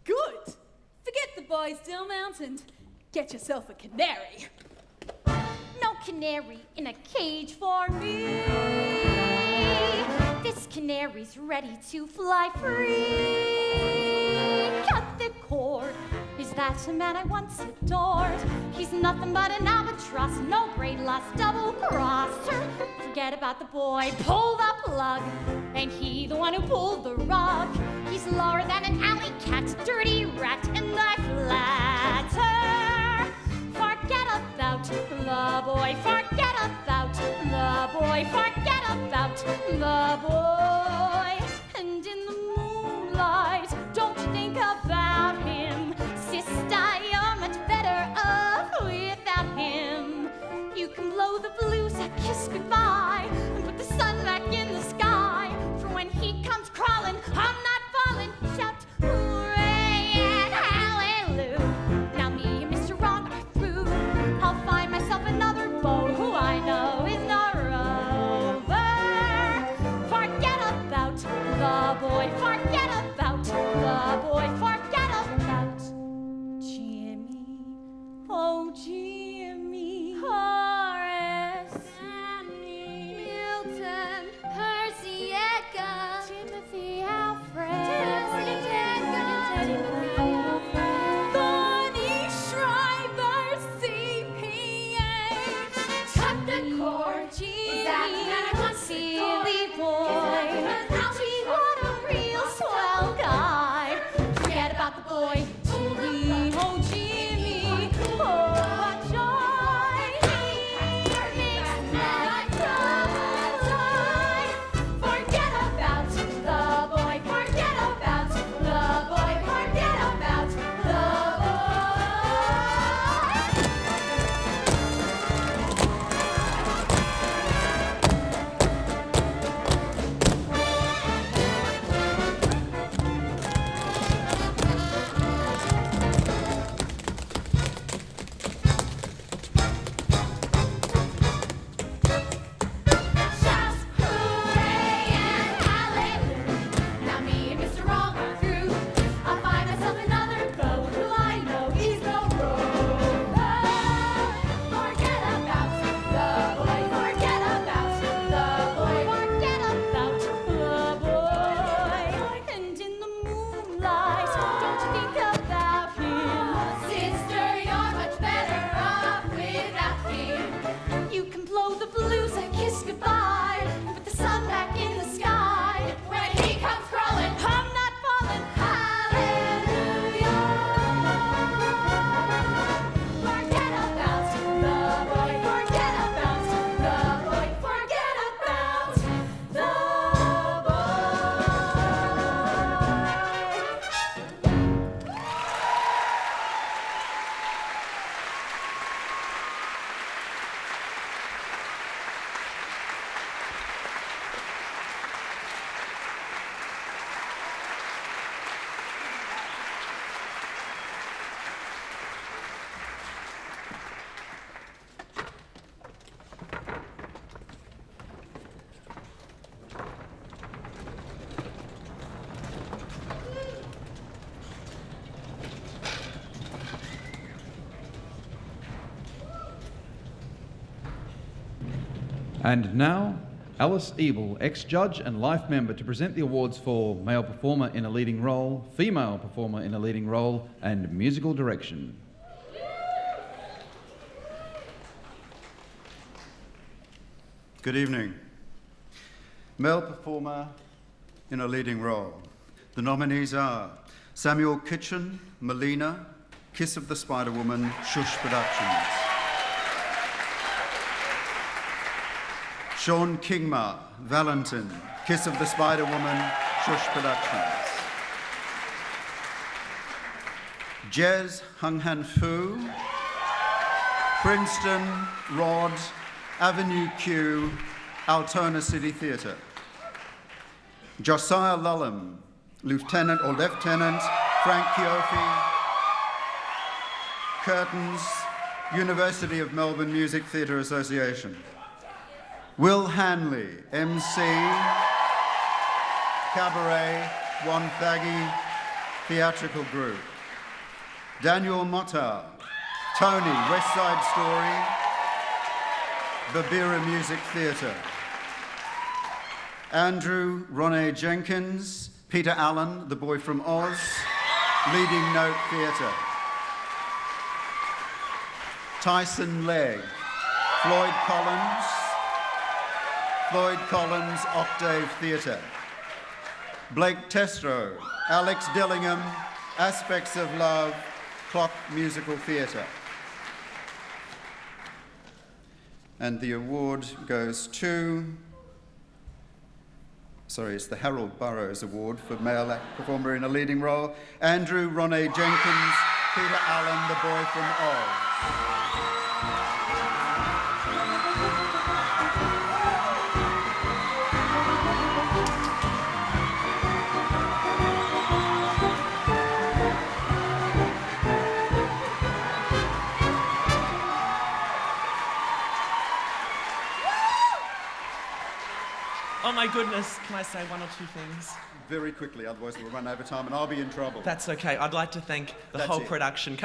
[SPEAKER 15] Good. Forget the boys, Dillmount, and get yourself a canary.
[SPEAKER 8] No canary in a cage for me. This canary's ready to fly free. Cut the cord. Is that a man I once adored? He's nothing but an albatross, no great loss, double-crossed her. Forget about the boy, pull the plug. Ain't he the one who pulled the rug? He's lower than an alley cat, dirty rat, and I flatter. Forget about the boy, forget about the boy, forget about the boy. And in the moonlight, don't you think about him. Sister, you're much better off without him. You can blow the blues a kiss goodbye and put the sun back in the sky. For when he comes crawling, I'm not falling. Shout hooray and hallelujah. Now me and Mr. Wrong are through. I'll find myself another beau who I know is no rover. Forget about the boy, forget about the boy, forget about Jimmy. Oh, Jimmy. Horace, Annie, Milton, Percy Edgar, Timothy Alfred, Timothy Alfred, Bonnie Schreiber, CPH. Cut the cord, Jimmy, silly boy. Gee, what a real swell guy. Forget about the boy, Jimmy, oh Jimmy, oh what joy. He makes my cry. Forget about the boy, forget about the boy, forget about the Shout hooray and hallelujah. Now me and Mr. Wrong are through. I'll find myself another beau who I know is no rover. Forget about the boy, forget about the boy, forget about the boy. And in the moonlight, don't you think about him. Sister, you're much better off without him. You can blow the blues a kiss goodbye and put the sun back in the sky. When he comes crawling, I'm not falling. Hallelujah. Forget about the boy, forget about the boy, forget about the
[SPEAKER 1] And now, Alice Ebel, ex-judge and life member, to present the awards for Male Performer in a Leading Role, Female Performer in a Leading Role, and Musical Direction.
[SPEAKER 3] Good evening. Male Performer in a Leading Role. The nominees are Samuel Kitchen, Melina, Kiss of the Spider-Woman, Shush Productions. Sean Kingma, Valentin, Kiss of the Spider-Woman, Shush Productions. Jez Hung-Han Fu, Frankston, Rod, Avenue Q, Altona City Theatre. Josiah Lullum, Lieutenant Frank Chioffi, Curtains, University of Melbourne Music Theatre Association. Will Hanley, MC, Cabaret, Wonthaggi Theatrical Group. Daniel Motta, Tony, West Side Story, Babira Music Theatre. Andrew Ronne Jenkins, Peter Allen, The Boy from Oz, Leading Note Theatre. Tyson Legg, Floyd Collins, Octave Theatre. Blake Testro, Alex Dillingham, Aspects of Love, Clock Musical Theatre. And the award goes to, it's the Harold Burroughs Award for Male Act Performer in a Leading Role, Andrew Ronne Jenkins, Peter Allen, The Boy from Oz.
[SPEAKER 4] Oh my goodness, can I say one or two things?
[SPEAKER 3] Very quickly, otherwise we'll run over time and I'll be in trouble.
[SPEAKER 4] That's okay. I'd like to thank the whole production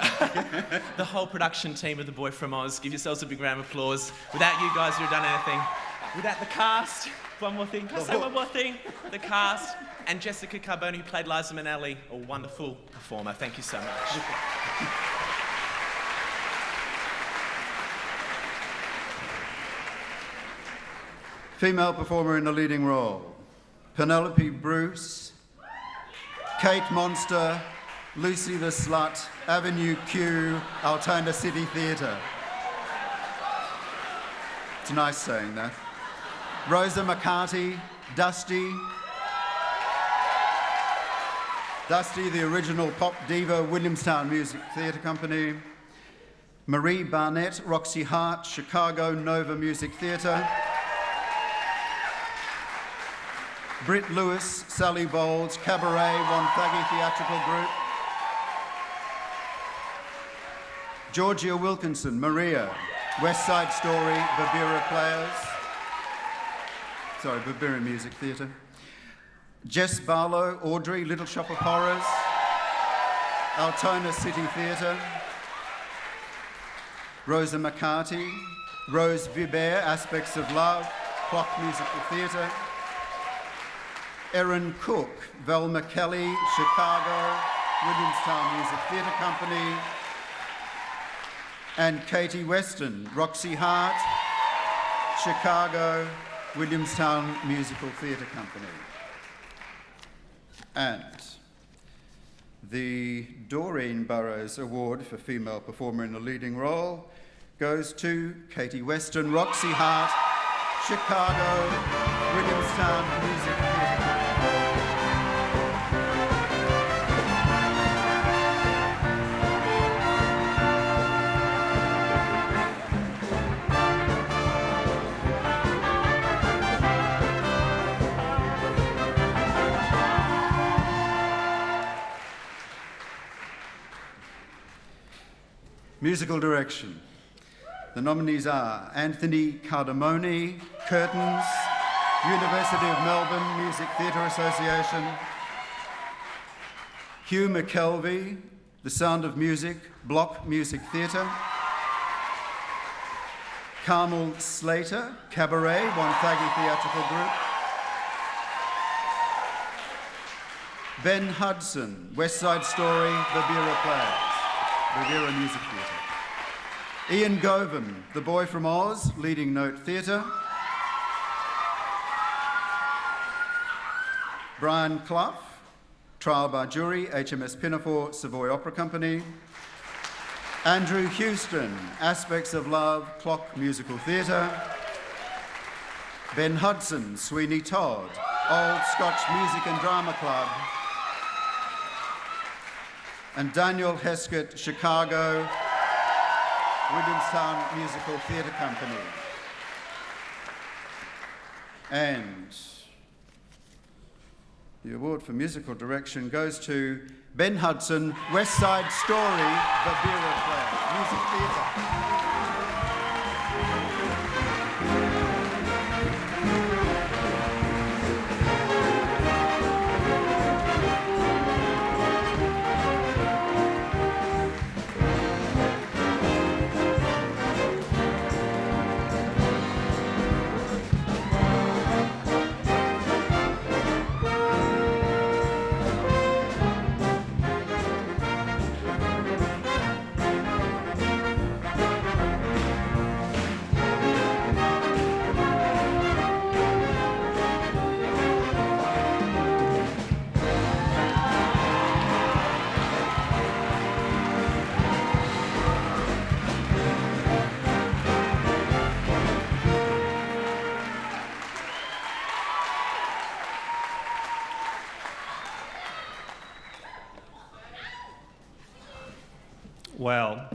[SPEAKER 4] team of The Boy from Oz. Give yourselves a big round of applause. Without you guys, you'd have done anything. Without the cast, one more thing. Can I say one more thing? The cast and Jessica Carbone, who played Liza Minnelli, a wonderful performer. Thank you so much.
[SPEAKER 3] Female performer in a leading role. Penelope Bruce, Kate Monster, Lucy the Slut, Avenue Q, Altona City Theatre. It's nice saying that. Rosa McCarty, Dusty, the original pop diva, Williamstown Music Theatre Company. Marie Barnett, Roxy Hart, Chicago Nova Music Theatre. Britt Lewis, Sally Bowles, Cabaret, Wonthaggi Theatrical Group. Georgia Wilkinson, Maria, West Side Story, Babira Music Theatre. Jess Barlow, Audrey, Little Shop of Horrors, Altona City Theatre. Rosa McCarty, Rose Vibert, Aspects of Love, Clock Musical Theatre. Erin Cook, Velma Kelly, Chicago, Williamstown Music Theatre Company. And Katie Weston, Roxy Hart, Chicago, Williamstown Musical Theatre Company. And the Doreen Burroughs Award for Female Performer in a Leading Role goes to Katie Weston, Roxy Hart, Chicago, Williamstown Music Theatre Company. Musical direction. The nominees are Anthony Cardamone, Curtains, University of Melbourne Music Theatre Association, Hugh McKelvey, The Sound of Music, Block Music Theatre, Carmel Slater, Cabaret, Wonthaggi Theatrical Group, Ben Hudson, West Side Story, Babira Music Theatre. Ian Govan, The Boy from Oz, Leading Note Theatre. Brian Clough, Trial by Jury, HMS Pinafore, Savoy Opera Company. Andrew Houston, Aspects of Love, Clock Musical Theatre. Ben Hudson, Sweeney Todd, Old Scotch Music and Drama Club. And Daniel Heskett, Chicago, Williamstown Musical Theatre Company. And the award for musical direction goes to Ben Hudson, West Side Story, Babira Music Theatre.
[SPEAKER 7] Wow.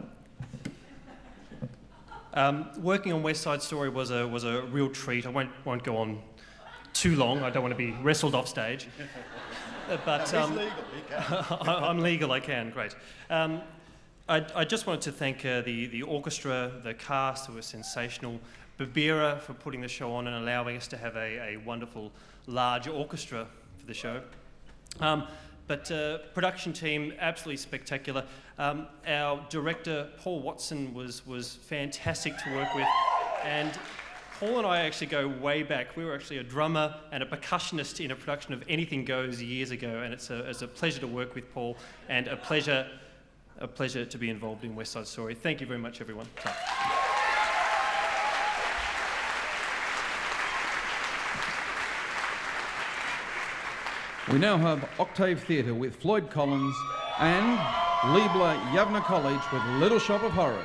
[SPEAKER 7] Working on West Side Story was a real treat. I won't go on too long. I don't want to be wrestled off stage. But
[SPEAKER 3] he's legal. He can.
[SPEAKER 7] I'm legal. I can. Great. I just wanted to thank the orchestra, the cast, who were sensational. Babira for putting the show on and allowing us to have a wonderful, large orchestra for the show. But production team, absolutely spectacular. Our director, Paul Watson, was fantastic to work with. And Paul and I actually go way back. We were actually a drummer and a percussionist in a production of Anything Goes years ago. And it's a pleasure to work with Paul and a pleasure to be involved in West Side Story. Thank you very much, everyone.
[SPEAKER 1] We now have Octave Theatre with Floyd Collins and Liebler Yavna College with Little Shop of Horrors.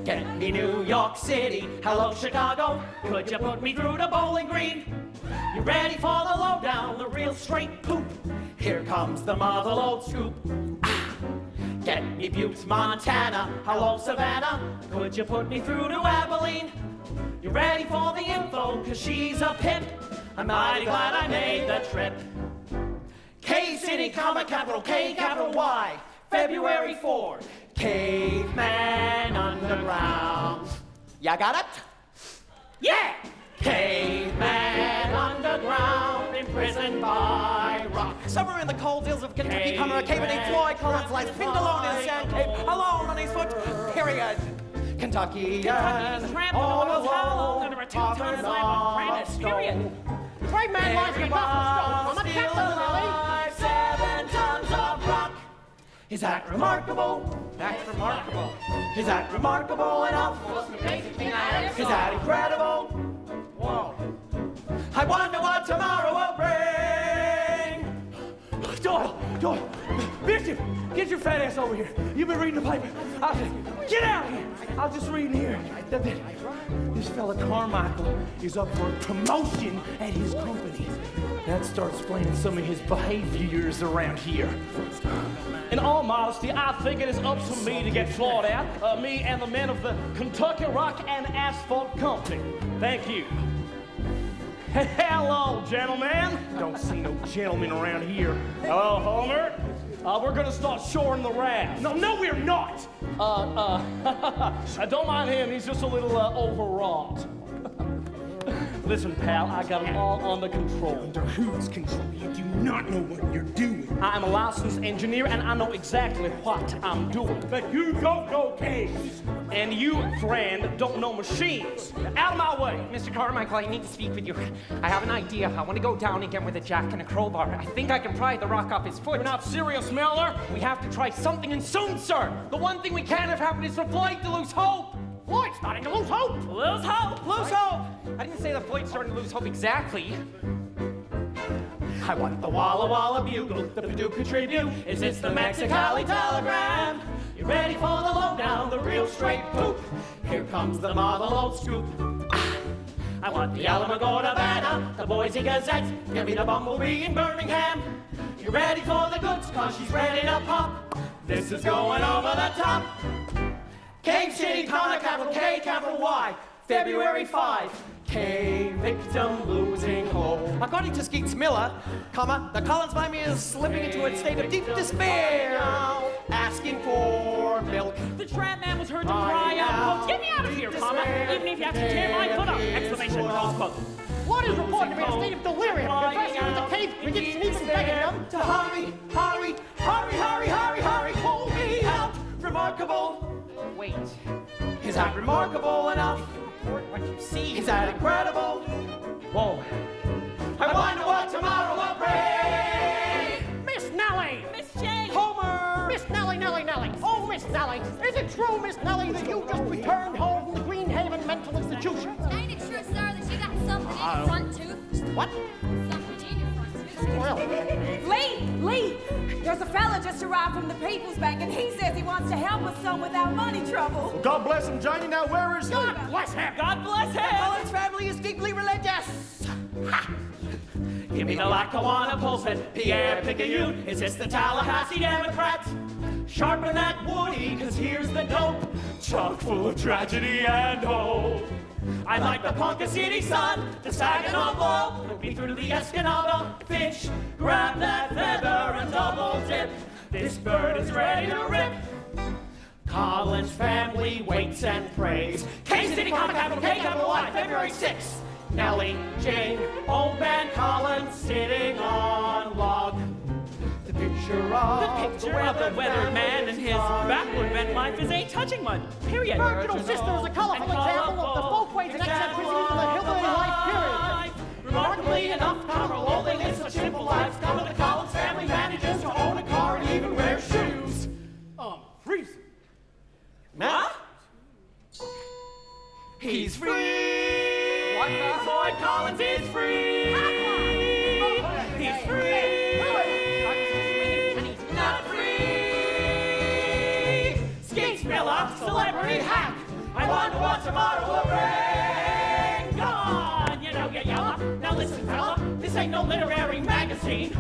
[SPEAKER 16] Get me New York City, hello Chicago, could you put me through to Bowling Green? You ready for the lowdown, the real straight poop? Here comes the mother lode scoop. Get me Butte, Montana, hello Savannah, could you put me through to Abilene? You ready for the info, cause she's a pimp, I'm mighty glad I made the trip. K-City, comma, capital K, capital Y, February 4, Caveman Underground. Ya got it? Yeah! Caveman underground, imprisoned by rock. Somewhere in the cold hills of Kentucky, coming a cave named Floyd Collins lies pinned alone in a sand cave, alone on his foot, period. Kentucky's
[SPEAKER 4] tramped on the hollow under a two-ton slab of granite, period. Great man lies in a buffalo stone, I'm a captain,
[SPEAKER 16] 7 tons of rock. Is that remarkable?
[SPEAKER 4] That's remarkable.
[SPEAKER 16] Is that remarkable enough? Is that incredible? Whoa. I wonder what tomorrow will bring.
[SPEAKER 4] Doyle, Bishop, get your fat ass over here. You've been reading the paper. Get out of here. I was just reading here that this fella Carmichael is up for a promotion at his company. That starts explaining some of his behaviors around here. In all modesty, I think it is up to me to get flawed out. Me and the men of the Kentucky Rock and Asphalt Company. Thank you. Hello, gentlemen. Don't see no gentlemen around here. Hello, Homer. We're gonna start shoring the raft. No, we're not. I don't mind him. He's just a little overwrought. Listen, pal, I got it all under control. Under whose control? You do not know what you're doing. I'm a licensed engineer, and I know exactly what I'm doing. But you don't know caves. And you, friend, don't know machines. Out of my way.
[SPEAKER 22] Mr. Carmichael, I need to speak with you. I have an idea. I want to go down again with a jack and a crowbar. I think I can pry the rock off his foot.
[SPEAKER 4] You're not serious, Miller?
[SPEAKER 22] We have to try something, and soon, sir. The one thing we can't have happen is for Floyd to lose hope.
[SPEAKER 4] Floyd's starting to lose hope.
[SPEAKER 22] Lose hope. Lose hope. I didn't say that Floyd's starting to lose hope exactly.
[SPEAKER 16] I want the Walla Walla Bugle, the Paducah Tribune. Is this the Mexicali Telegram? You ready for the lowdown, the real straight poop? Here comes the Marlowe scoop. I want the Alamogordo Banner, the Boise Gazette. Give me the Bumblebee in Birmingham. You ready for the goods, cause she's ready to pop. This is going over the top. Cave City, comma, capital K, capital Y, February 5. K victim losing hope. According to Skeets Miller, comma, the Collins family is slipping into a state of deep despair, asking for milk.
[SPEAKER 4] The trap man was heard to cry out, quote, get me out of here, comma, even if you have to tear my foot up, exclamation, close quote. What is reported to be a state of delirium? The professor in the cave begins even begging them
[SPEAKER 16] to hurry, hurry, hurry, hurry, hurry, hurry, pull me out. Remarkable.
[SPEAKER 22] Wait.
[SPEAKER 16] Is that remarkable enough?
[SPEAKER 22] What you see.
[SPEAKER 16] Is that incredible?
[SPEAKER 4] Whoa.
[SPEAKER 16] I wonder what tomorrow will bring.
[SPEAKER 4] Miss Nellie!
[SPEAKER 22] Miss Jane!
[SPEAKER 4] Homer! Miss Nellie. Oh, Miss Nellie, is it true, Miss Nellie, that you just returned home from the Greenhaven Mental Institution?
[SPEAKER 8] Ain't it true, sir, that you got something in your front tooth?
[SPEAKER 4] What?
[SPEAKER 8] Something in your front tooth.
[SPEAKER 4] Well,
[SPEAKER 10] Lee! There's
[SPEAKER 5] There's a fella just arrived from the People's Bank, and he says he wants to help us some with our money trouble.
[SPEAKER 12] Well, God bless him, Janie. Now, where is he?
[SPEAKER 5] God bless
[SPEAKER 22] him! God bless him!
[SPEAKER 4] Collins family is deeply religious.
[SPEAKER 6] Give me the Lackawanna pulpit, Pierre Picayune. Is this the Tallahassee Democrat? Sharpen that woody, cause here's the dope, chock full of tragedy and hope. I like the Ponca City Sun, the Saginaw Globe. Look me through the Escanaba Finch. Grab that feather and double dip. This bird is ready to rip. Collins family waits and prays. K-City, comma, capital K, capital Y, February 6th. Nellie, Jane, old man Collins sitting on log. The picture of
[SPEAKER 22] the weathered man and his backward bent life is a touching one. Period.
[SPEAKER 4] Virginal sister is a colorful example of the folkways and eccentricities of the hillbilly life period.
[SPEAKER 6] Remarkably enough, Carmel, all they live such simple lives. Some of the Collins family manages to own a car and even wear shoes.
[SPEAKER 4] Freezing.
[SPEAKER 6] What? He's free! Floyd Collins is free! He's free! And he's not free! Skates Miller, celebrity hack! I wonder what tomorrow will bring! Gone! You know, you yella! Now listen, fella, this ain't no literary magazine!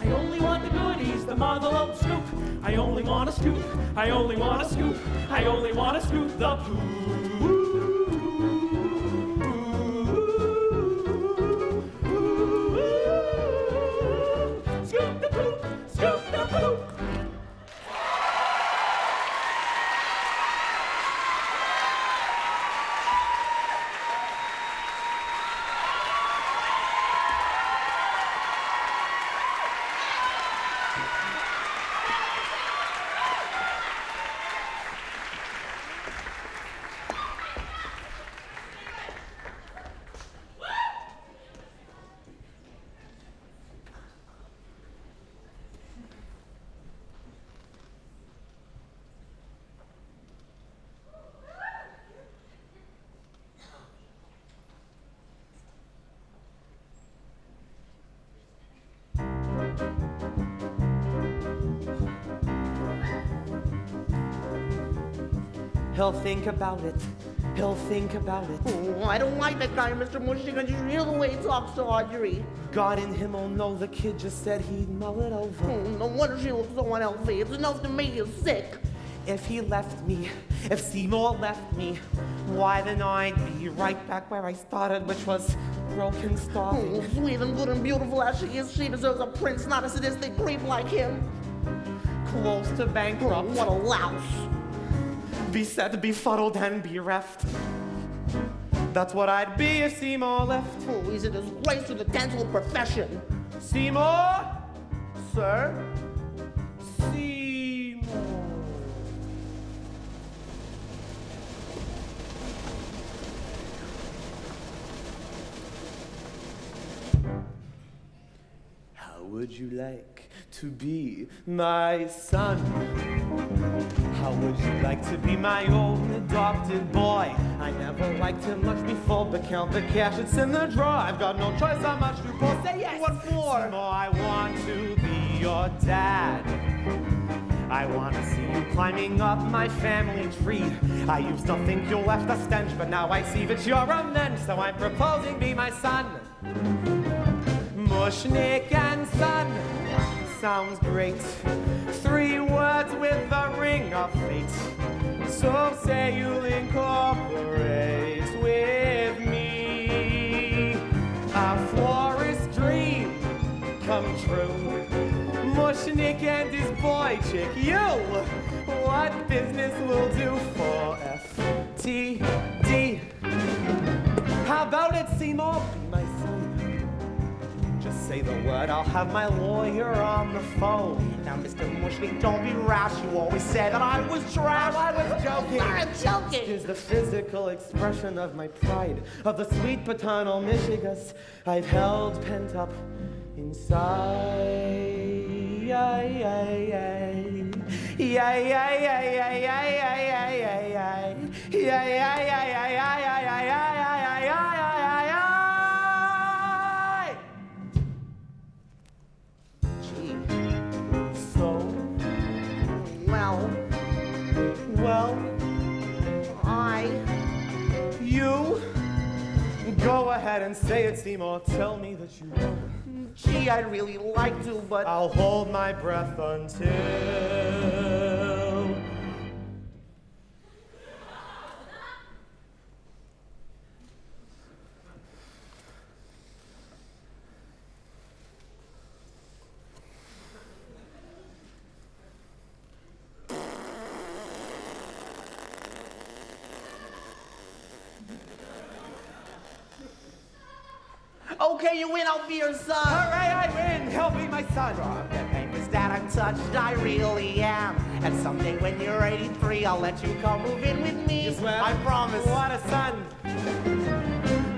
[SPEAKER 6] I only want the goodies, the motherlode scoop. I only want to scoop, I only want to scoop, I only want to scoop the poo. Scoop the poop, scoop the poop.
[SPEAKER 22] He'll think about it. He'll think about it.
[SPEAKER 4] Oh, I don't like that guy, Mr. Mushing. I just hear the way he talks to Audrey.
[SPEAKER 22] God in him will know the kid just said he'd mull it over.
[SPEAKER 4] Oh, no wonder she looks so unhealthy. It's enough to make you sick.
[SPEAKER 22] If he left me, if Seymour left me, why then I'd be right back where I started, which was broken, starving.
[SPEAKER 4] Oh, sweet and good and beautiful as she is, she deserves a prince, not a sadistic creep like him.
[SPEAKER 22] Close to bankrupt.
[SPEAKER 4] Oh, what a louse.
[SPEAKER 22] Beset, befuddled, and bereft. That's what I'd be if Seymour left.
[SPEAKER 4] Oh, he's a disgrace to the dental profession.
[SPEAKER 22] Seymour?
[SPEAKER 4] Sir?
[SPEAKER 22] Seymour. How would you like to be my son? How would you like to be my own adopted boy? I never liked him much before, but count the cash, it's in the drawer. I've got no choice, how much to pour. Say yes!
[SPEAKER 4] What for?
[SPEAKER 22] Seymour, I want to be your dad. I want to see you climbing up my family tree. I used to think you left a stench, but now I see that you're a mensch, so I'm proposing be my son. Mushnick and son. Sounds great. 3 words with a ring of fate. So say you'll incorporate with me. A florist dream come true. Mushnick and his boy chick, you. What business will do for FTD? How about it, Seymour? Be my son. Just say the word, I'll have my lawyer on the phone.
[SPEAKER 4] Now, Mr. Mushnick, don't be rash. You always said that I was trash.
[SPEAKER 22] I was joking.
[SPEAKER 4] I'm joking.
[SPEAKER 22] Is the physical expression of my pride, of the sweet paternal mishigas I've held pent up inside. So ahead and say it, Seymour. Tell me that you will.
[SPEAKER 20] Gee, I'd really like to, but
[SPEAKER 22] I'll hold my breath until...
[SPEAKER 20] Okay, you win, I'll be your son.
[SPEAKER 22] All right, I win. Help me, my son.
[SPEAKER 20] The famous that I'm touched, I really am. And someday when you're 83, I'll let you come move in with me.
[SPEAKER 22] You swear?
[SPEAKER 20] I promise.
[SPEAKER 22] What a son.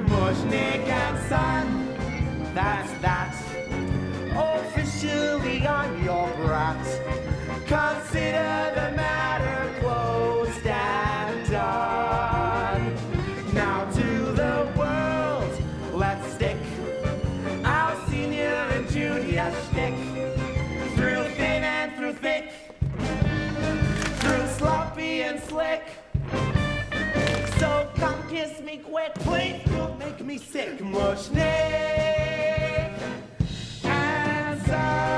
[SPEAKER 22] Mushnik and son.
[SPEAKER 20] That's that. Officially, I'm your brat. Consider the matter closed and done. Now to the world, let's stick our senior and junior shtick. Through thin and through thick, through sloppy and slick. So come kiss me quick,
[SPEAKER 22] Please don't make me sick. Mushnik and son.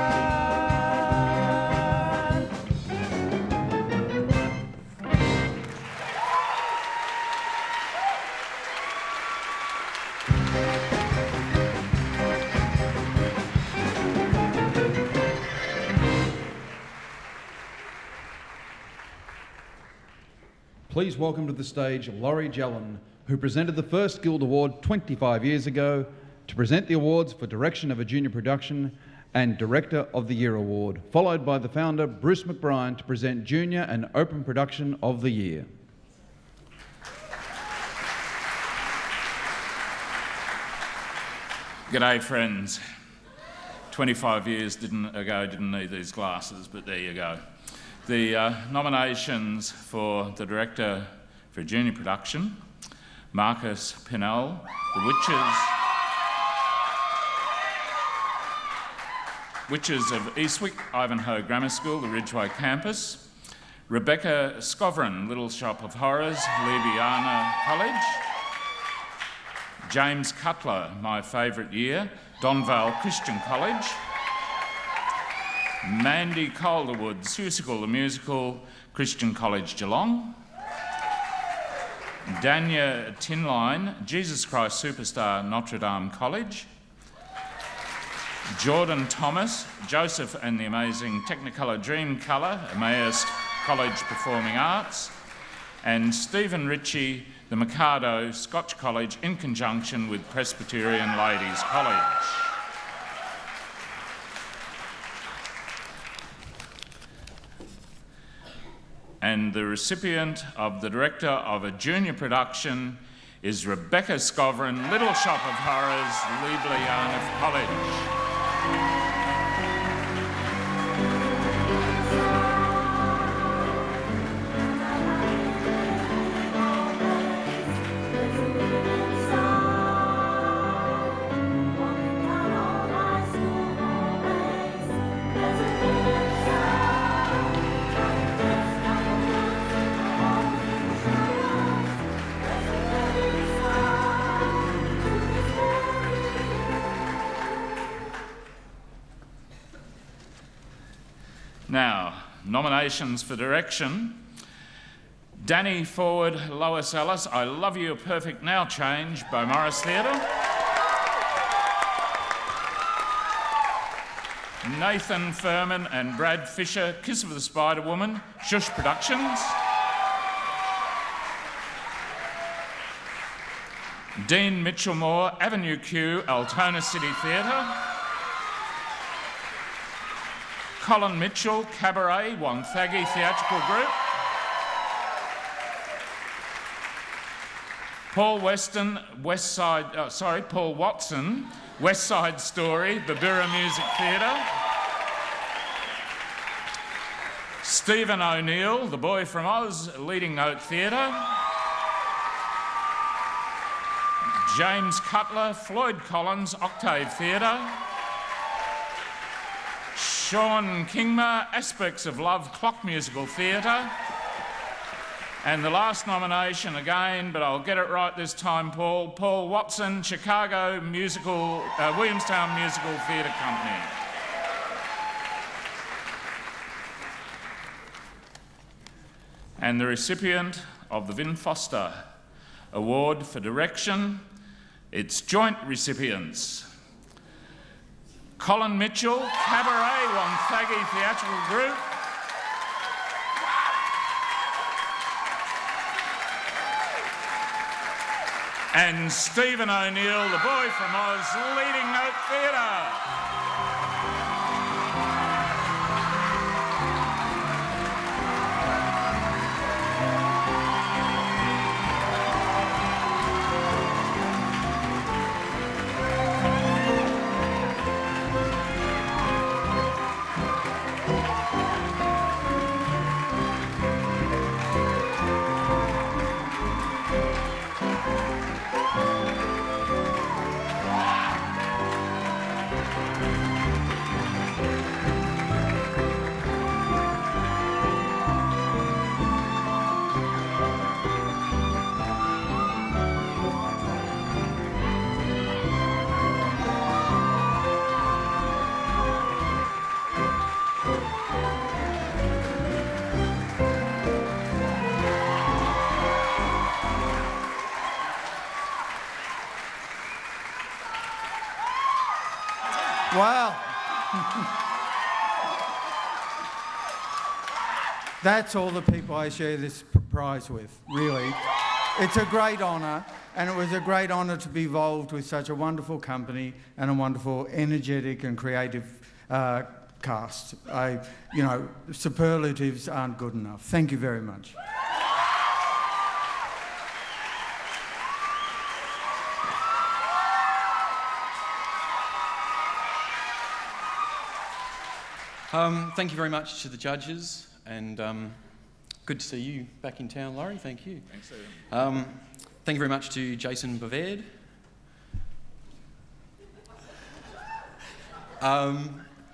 [SPEAKER 1] Please welcome to the stage Laurie Jellin, who presented the first Guild Award 25 years ago, to present the awards for Direction of a Junior Production and Director of the Year Award, followed by the founder Bruce McBrien to present Junior and Open Production of the Year.
[SPEAKER 9] G'day friends. 25 years ago didn't need these glasses, but there you go. The nominations for the Director for Junior Production, Marcus Pinnell, The Witches of Eastwick, Ivanhoe Grammar School, the Ridgeway campus, Rebecca Scovran, Little Shop of Horrors, Leviana College, James Cutler, my favourite year, Donvale Christian College, Mandy Calderwood, Seussical the Musical, Christian College Geelong, Dania Tinline, Jesus Christ Superstar, Notre Dame College, Jordan Thomas, Joseph and the Amazing Technicolor Dreamcolour, Emmaus College Performing Arts, and Stephen Ritchie, the Mikado Scotch College in conjunction with Presbyterian Ladies College. And the recipient of the Director of a Junior Production is Rebecca Scovran, Little Shop of Horrors, Ljubljana College. Now, nominations for direction. Danny Forward, Lois Ellis, I Love You, A Perfect Now Change, Beaumaris Theatre. Nathan Firmin and Brad Fischer, Kiss of the Spider Woman, Shush Productions. Dean Mitchell-Moore, Avenue Q, Altona City Theatre. Colin Mitchell, Cabaret, Wonthaggi Theatrical Group. Paul Watson, West Side Story, Babura Music Theatre. Stephen O'Neill, The Boy from Oz, Leading Note Theatre. James Cutler, Floyd Collins, Octave Theatre. Sean Kingma, Aspects of Love, Clock Musical Theatre. And the last nomination again, but I'll get it right this time, Paul. Paul Watson, Chicago Williamstown Musical Theatre Company. And the recipient of the Vin Foster Award for Direction, it's joint recipients. Colin Mitchell, Cabaret Wonthaggi Theatrical Group. And Stephen O'Neill, the boy from Oz, Leading Note Theatre.
[SPEAKER 11] Wow. That's all the people I share this prize with, really. It's a great honour, and it was a great honour to be involved with such a wonderful company and a wonderful, energetic and creative cast. Superlatives aren't good enough. Thank you very much.
[SPEAKER 13] Thank you very much to the judges, and good to see you back in town, Laurie. Thank you.
[SPEAKER 9] Thanks, Stephen.
[SPEAKER 13] Thank you very much to Jason Bavard.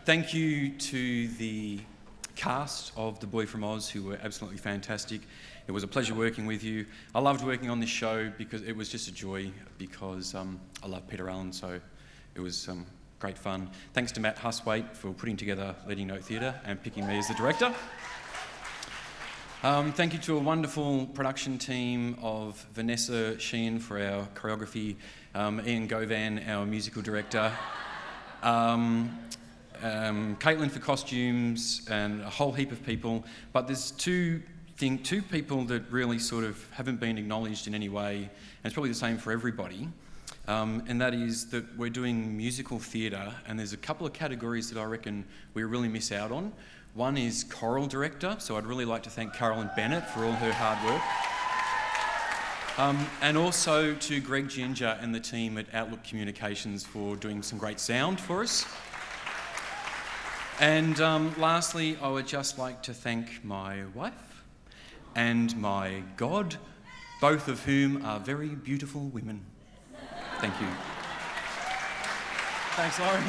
[SPEAKER 13] Thank you to the cast of The Boy from Oz, who were absolutely fantastic. It was a pleasure working with you. I loved working on this show because it was just a joy, because I love Peter Allen, so it was great fun. Thanks to Matt Huswaite for putting together Leading Note Theatre and picking me as the director. Thank you to a wonderful production team of Vanessa Sheehan for our choreography, Ian Govan, our musical director, Caitlin for costumes, and a whole heap of people. But there's two people that really sort of haven't been acknowledged in any way, and it's probably the same for everybody. And that is that we're doing musical theatre, and there's a couple of categories that I reckon we really miss out on. One is choral director, so I'd really like to thank Carolyn Bennett for all her hard work. And also to Greg Ginger and the team at Outlook Communications for doing some great sound for us. And lastly, I would just like to thank my wife and my God, both of whom are very beautiful women. Thank you. Thanks, Laurie.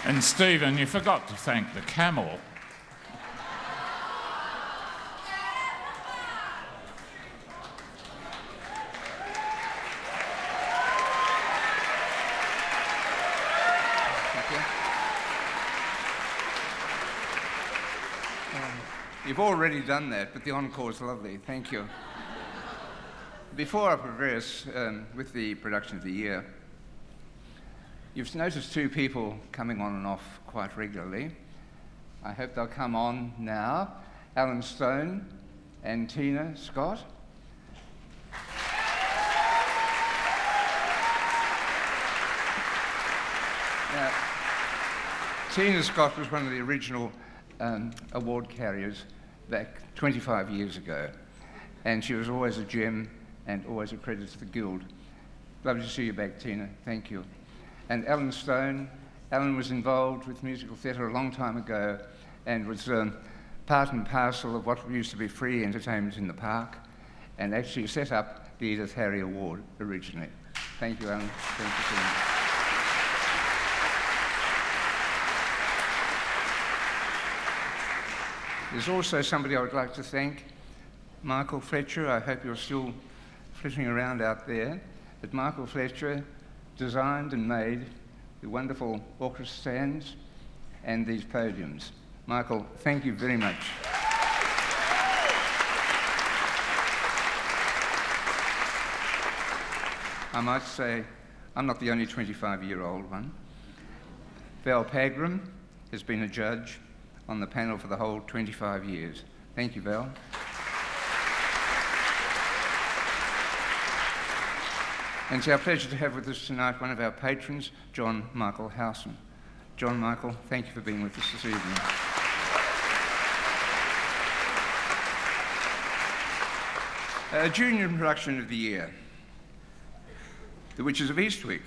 [SPEAKER 9] And Stephen, you forgot to thank the camel.
[SPEAKER 23] You've already done that, but the encore's lovely. Thank you. Before I progress with the production of the year, you've noticed two people coming on and off quite regularly. I hope they'll come on now. Alan Stone and Tina Scott. Now, Tina Scott was one of the original award carriers back 25 years ago, and she was always a gem and always a credit to the Guild. Lovely to see you back, Tina. Thank you. And Alan Stone. Alan was involved with musical theatre a long time ago and was part and parcel of what used to be free entertainment in the park, and actually set up the Edith Harry Award originally. Thank you, Alan. Thank you, Tina. There's also somebody I would like to thank, Michael Fletcher. I hope you're still flittering around out there. But Michael Fletcher designed and made the wonderful orchestra stands and these podiums. Michael, thank you very much. I might say I'm not the only 25-year-old one. Val Pagram has been a judge on the panel for the whole 25 years. Thank you, Val. And it's our pleasure to have with us tonight one of our patrons, John Michael Howson. John Michael, thank you for being with us this evening. Junior production of the year. The Witches of Eastwick,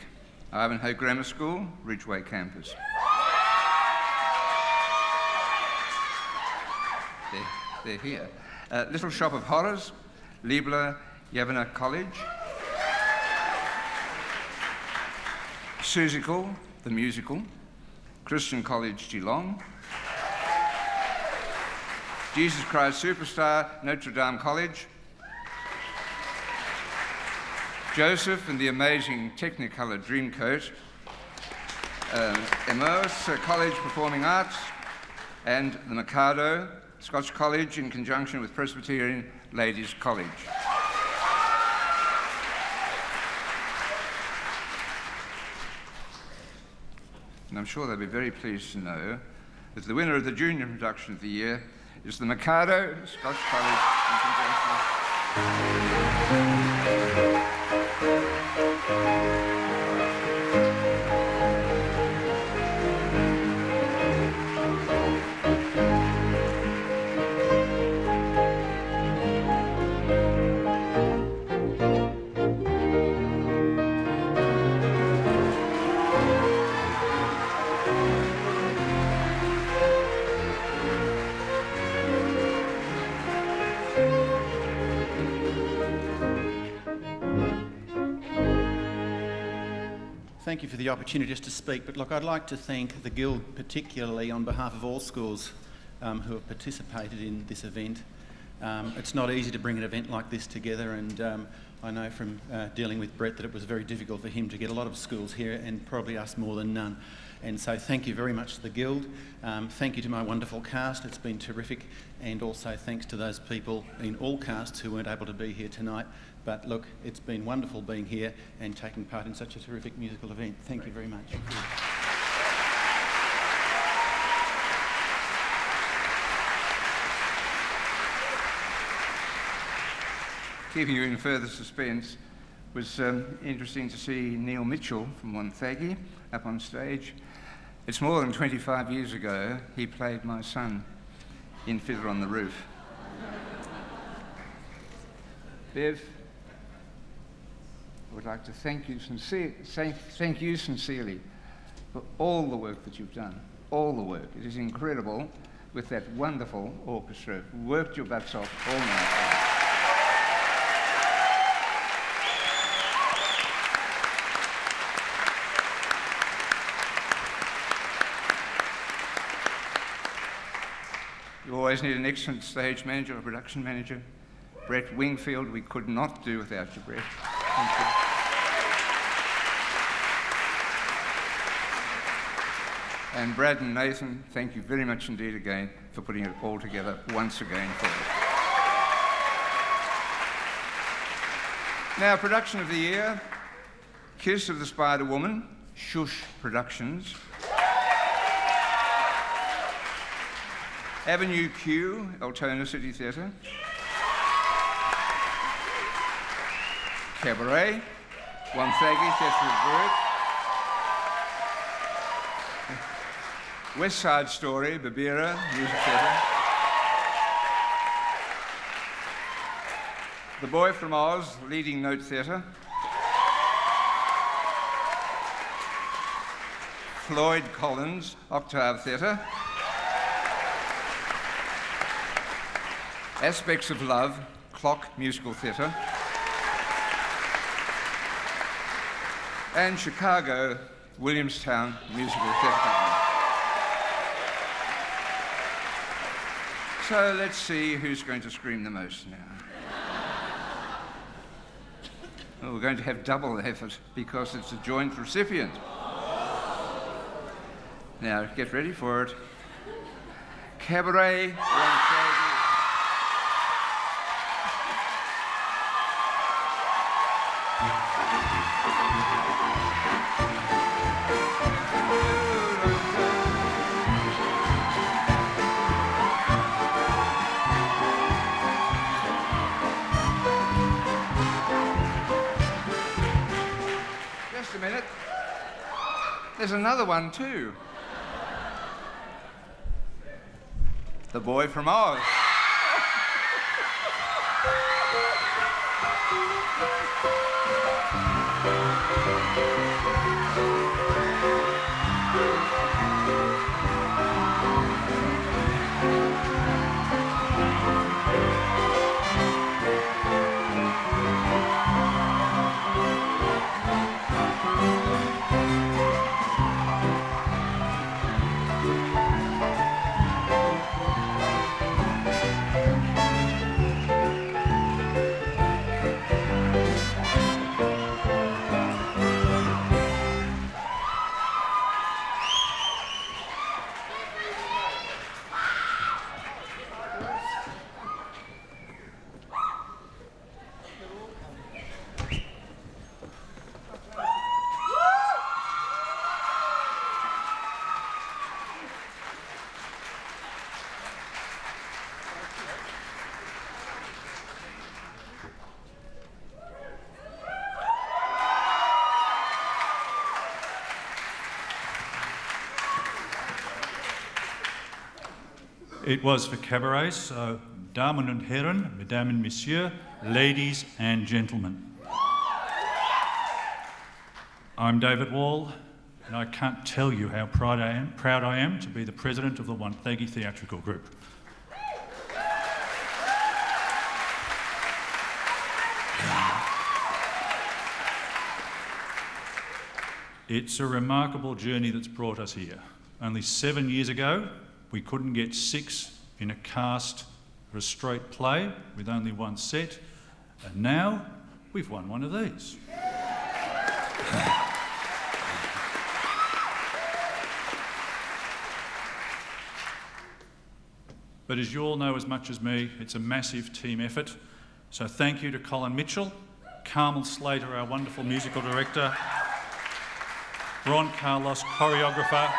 [SPEAKER 23] Ivanhoe Grammar School, Ridgeway Campus. They're here. Little Shop of Horrors, Liebler Yavana College. Susical, the musical, Christian College, Geelong. Jesus Christ Superstar, Notre Dame College. Joseph and the amazing Technicolor Dreamcoat, Emmaus College Performing Arts, and the Mikado, Scotch College in conjunction with Presbyterian Ladies College. And I'm sure they'll be very pleased to know that the winner of the junior production of the year is the Mikado, Scotch College in conjunction.
[SPEAKER 14] Thank you for the opportunity just to speak, but look, I'd like to thank the Guild particularly on behalf of all schools who have participated in this event. It's not easy to bring an event like this together, and I know from dealing with Brett that it was very difficult for him to get a lot of schools here, and probably us more than none. And so thank you very much to the Guild. Thank you to my wonderful cast, it's been terrific, and also thanks to those people in all casts who weren't able to be here tonight. But look, it's been wonderful being here and taking part in such a terrific musical event. Thank you very much.
[SPEAKER 23] Keeping you in further suspense, was interesting to see Neil Mitchell from Wonthaggi up on stage. It's more than 25 years ago he played my son in Fiddler on the Roof. Bev, I would like to thank you sincerely for all the work that you've done, all the work. It is incredible with that wonderful orchestra. Worked your butts off all night. You always need an excellent stage manager or production manager. Brett Wingfield, we could not do without you, Brett. Thank you. And Brad and Nathan, thank you very much indeed again for putting it all together once again for us. Now, production of the year, Kiss of the Spider Woman, Shush Productions. Avenue Q, Altona City Theatre. Cabaret, Wonthaggi Theatre of Bird. West Side Story, Babira Music Theatre. The Boy from Oz, Leading Note Theatre. Floyd Collins, Octave Theatre. Aspects of Love, Clock Musical Theatre. And Chicago, Williamstown Musical Theatre Company. So let's see who's going to scream the most now. Well, we're going to have double effort because it's a joint recipient. Now, get ready for it. Cabaret. Just a minute. There's another one too. The Boy from Oz.
[SPEAKER 1] It was for cabaret, so Damen und Herren, Mesdames and Messieurs, ladies and gentlemen. I'm David Wall, and I can't tell you how proud I am to be the president of the Wonthaggi Theatrical Group. It's a remarkable journey that's brought us here. Only 7 years ago, we couldn't get 6 in a cast for a straight play with only one set, and now we've won one of these. But as you all know as much as me, it's a massive team effort. So thank you to Colin Mitchell, Carmel Slater, our wonderful musical director, Ron Carlos, choreographer,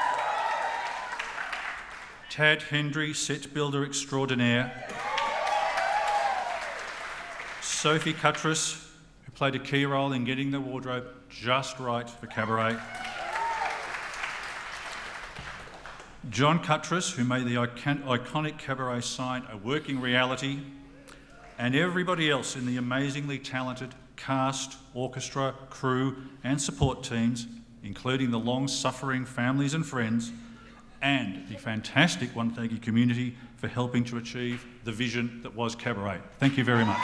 [SPEAKER 1] Tad Hendry, set builder extraordinaire, Sophie Cuttress, who played a key role in getting the wardrobe just right for cabaret, John Cuttress, who made the iconic cabaret sign a working reality, and everybody else in the amazingly talented cast, orchestra, crew and support teams, including the long-suffering families and friends, and the fantastic Wonthaggi community for helping to achieve the vision that was cabaret. Thank you very much.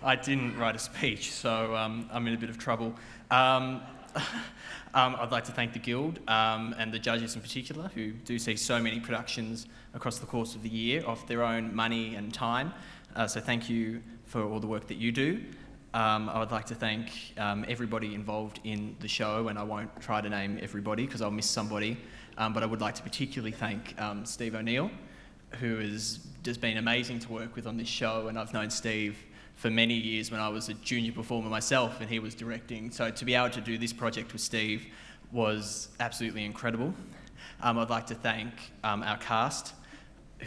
[SPEAKER 17] I didn't write a speech, so I'm in a bit of trouble. I'd like to thank the Guild and the judges in particular, who do see so many productions across the course of the year off their own money and time. So thank you for all the work that you do. I would like to thank everybody involved in the show, and I won't try to name everybody because I'll miss somebody, but I would like to particularly thank Steve O'Neill, who has just been amazing to work with on this show, and I've known Steve for many years when I was a junior performer myself and he was directing. So to be able to do this project with Steve was absolutely incredible. I'd like to thank our cast,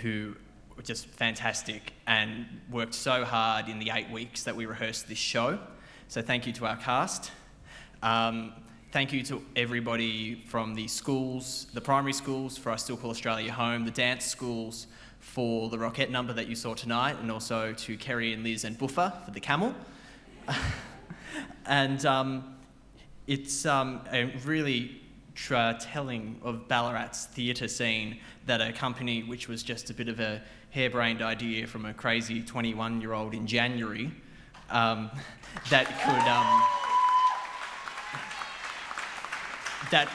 [SPEAKER 17] who were just fantastic and worked so hard in the 8 weeks that we rehearsed this show. So thank you to our cast. Thank you to everybody from the schools, the primary schools for I Still Call Australia Home, the dance schools for the Rockette number that you saw tonight, and also to Kerry and Liz and Buffer for the camel. And it's a really telling of Ballarat's theatre scene that a company which was just a bit of a harebrained idea from a crazy 21-year-old in January that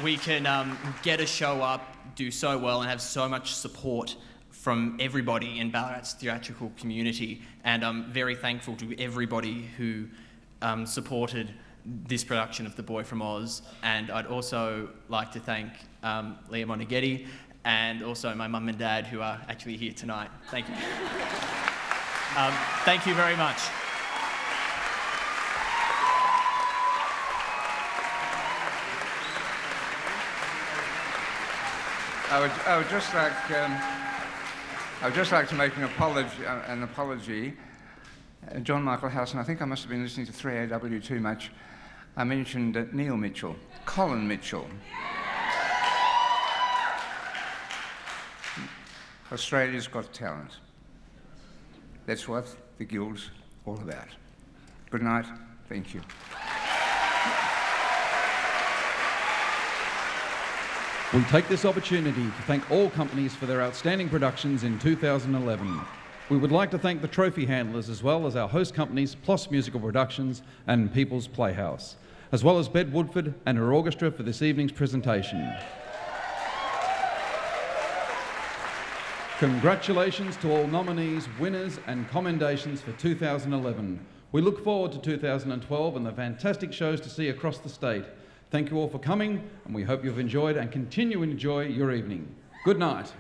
[SPEAKER 17] we can get a show up, do so well, and have so much support from everybody in Ballarat's theatrical community. And I'm very thankful to everybody who supported this production of The Boy from Oz. And I'd also like to thank Leah Monaghetti and also my mum and dad, who are actually here tonight. Thank you. Thank you very much.
[SPEAKER 23] I would just like to make an apology. John Michael Howson, I think I must have been listening to 3AW too much. I mentioned Neil Mitchell, Colin Mitchell. Australia's Got Talent. That's what the Guild's all about. Good night. Thank you.
[SPEAKER 1] We take this opportunity to thank all companies for their outstanding productions in 2011. We would like to thank the trophy handlers as well as our host companies, PLOS Musical Productions and People's Playhouse, as well as Bed Woodford and her orchestra for this evening's presentation. Congratulations to all nominees, winners and commendations for 2011. We look forward to 2012 and the fantastic shows to see across the state. Thank you all for coming, and we hope you've enjoyed and continue to enjoy your evening. Good night.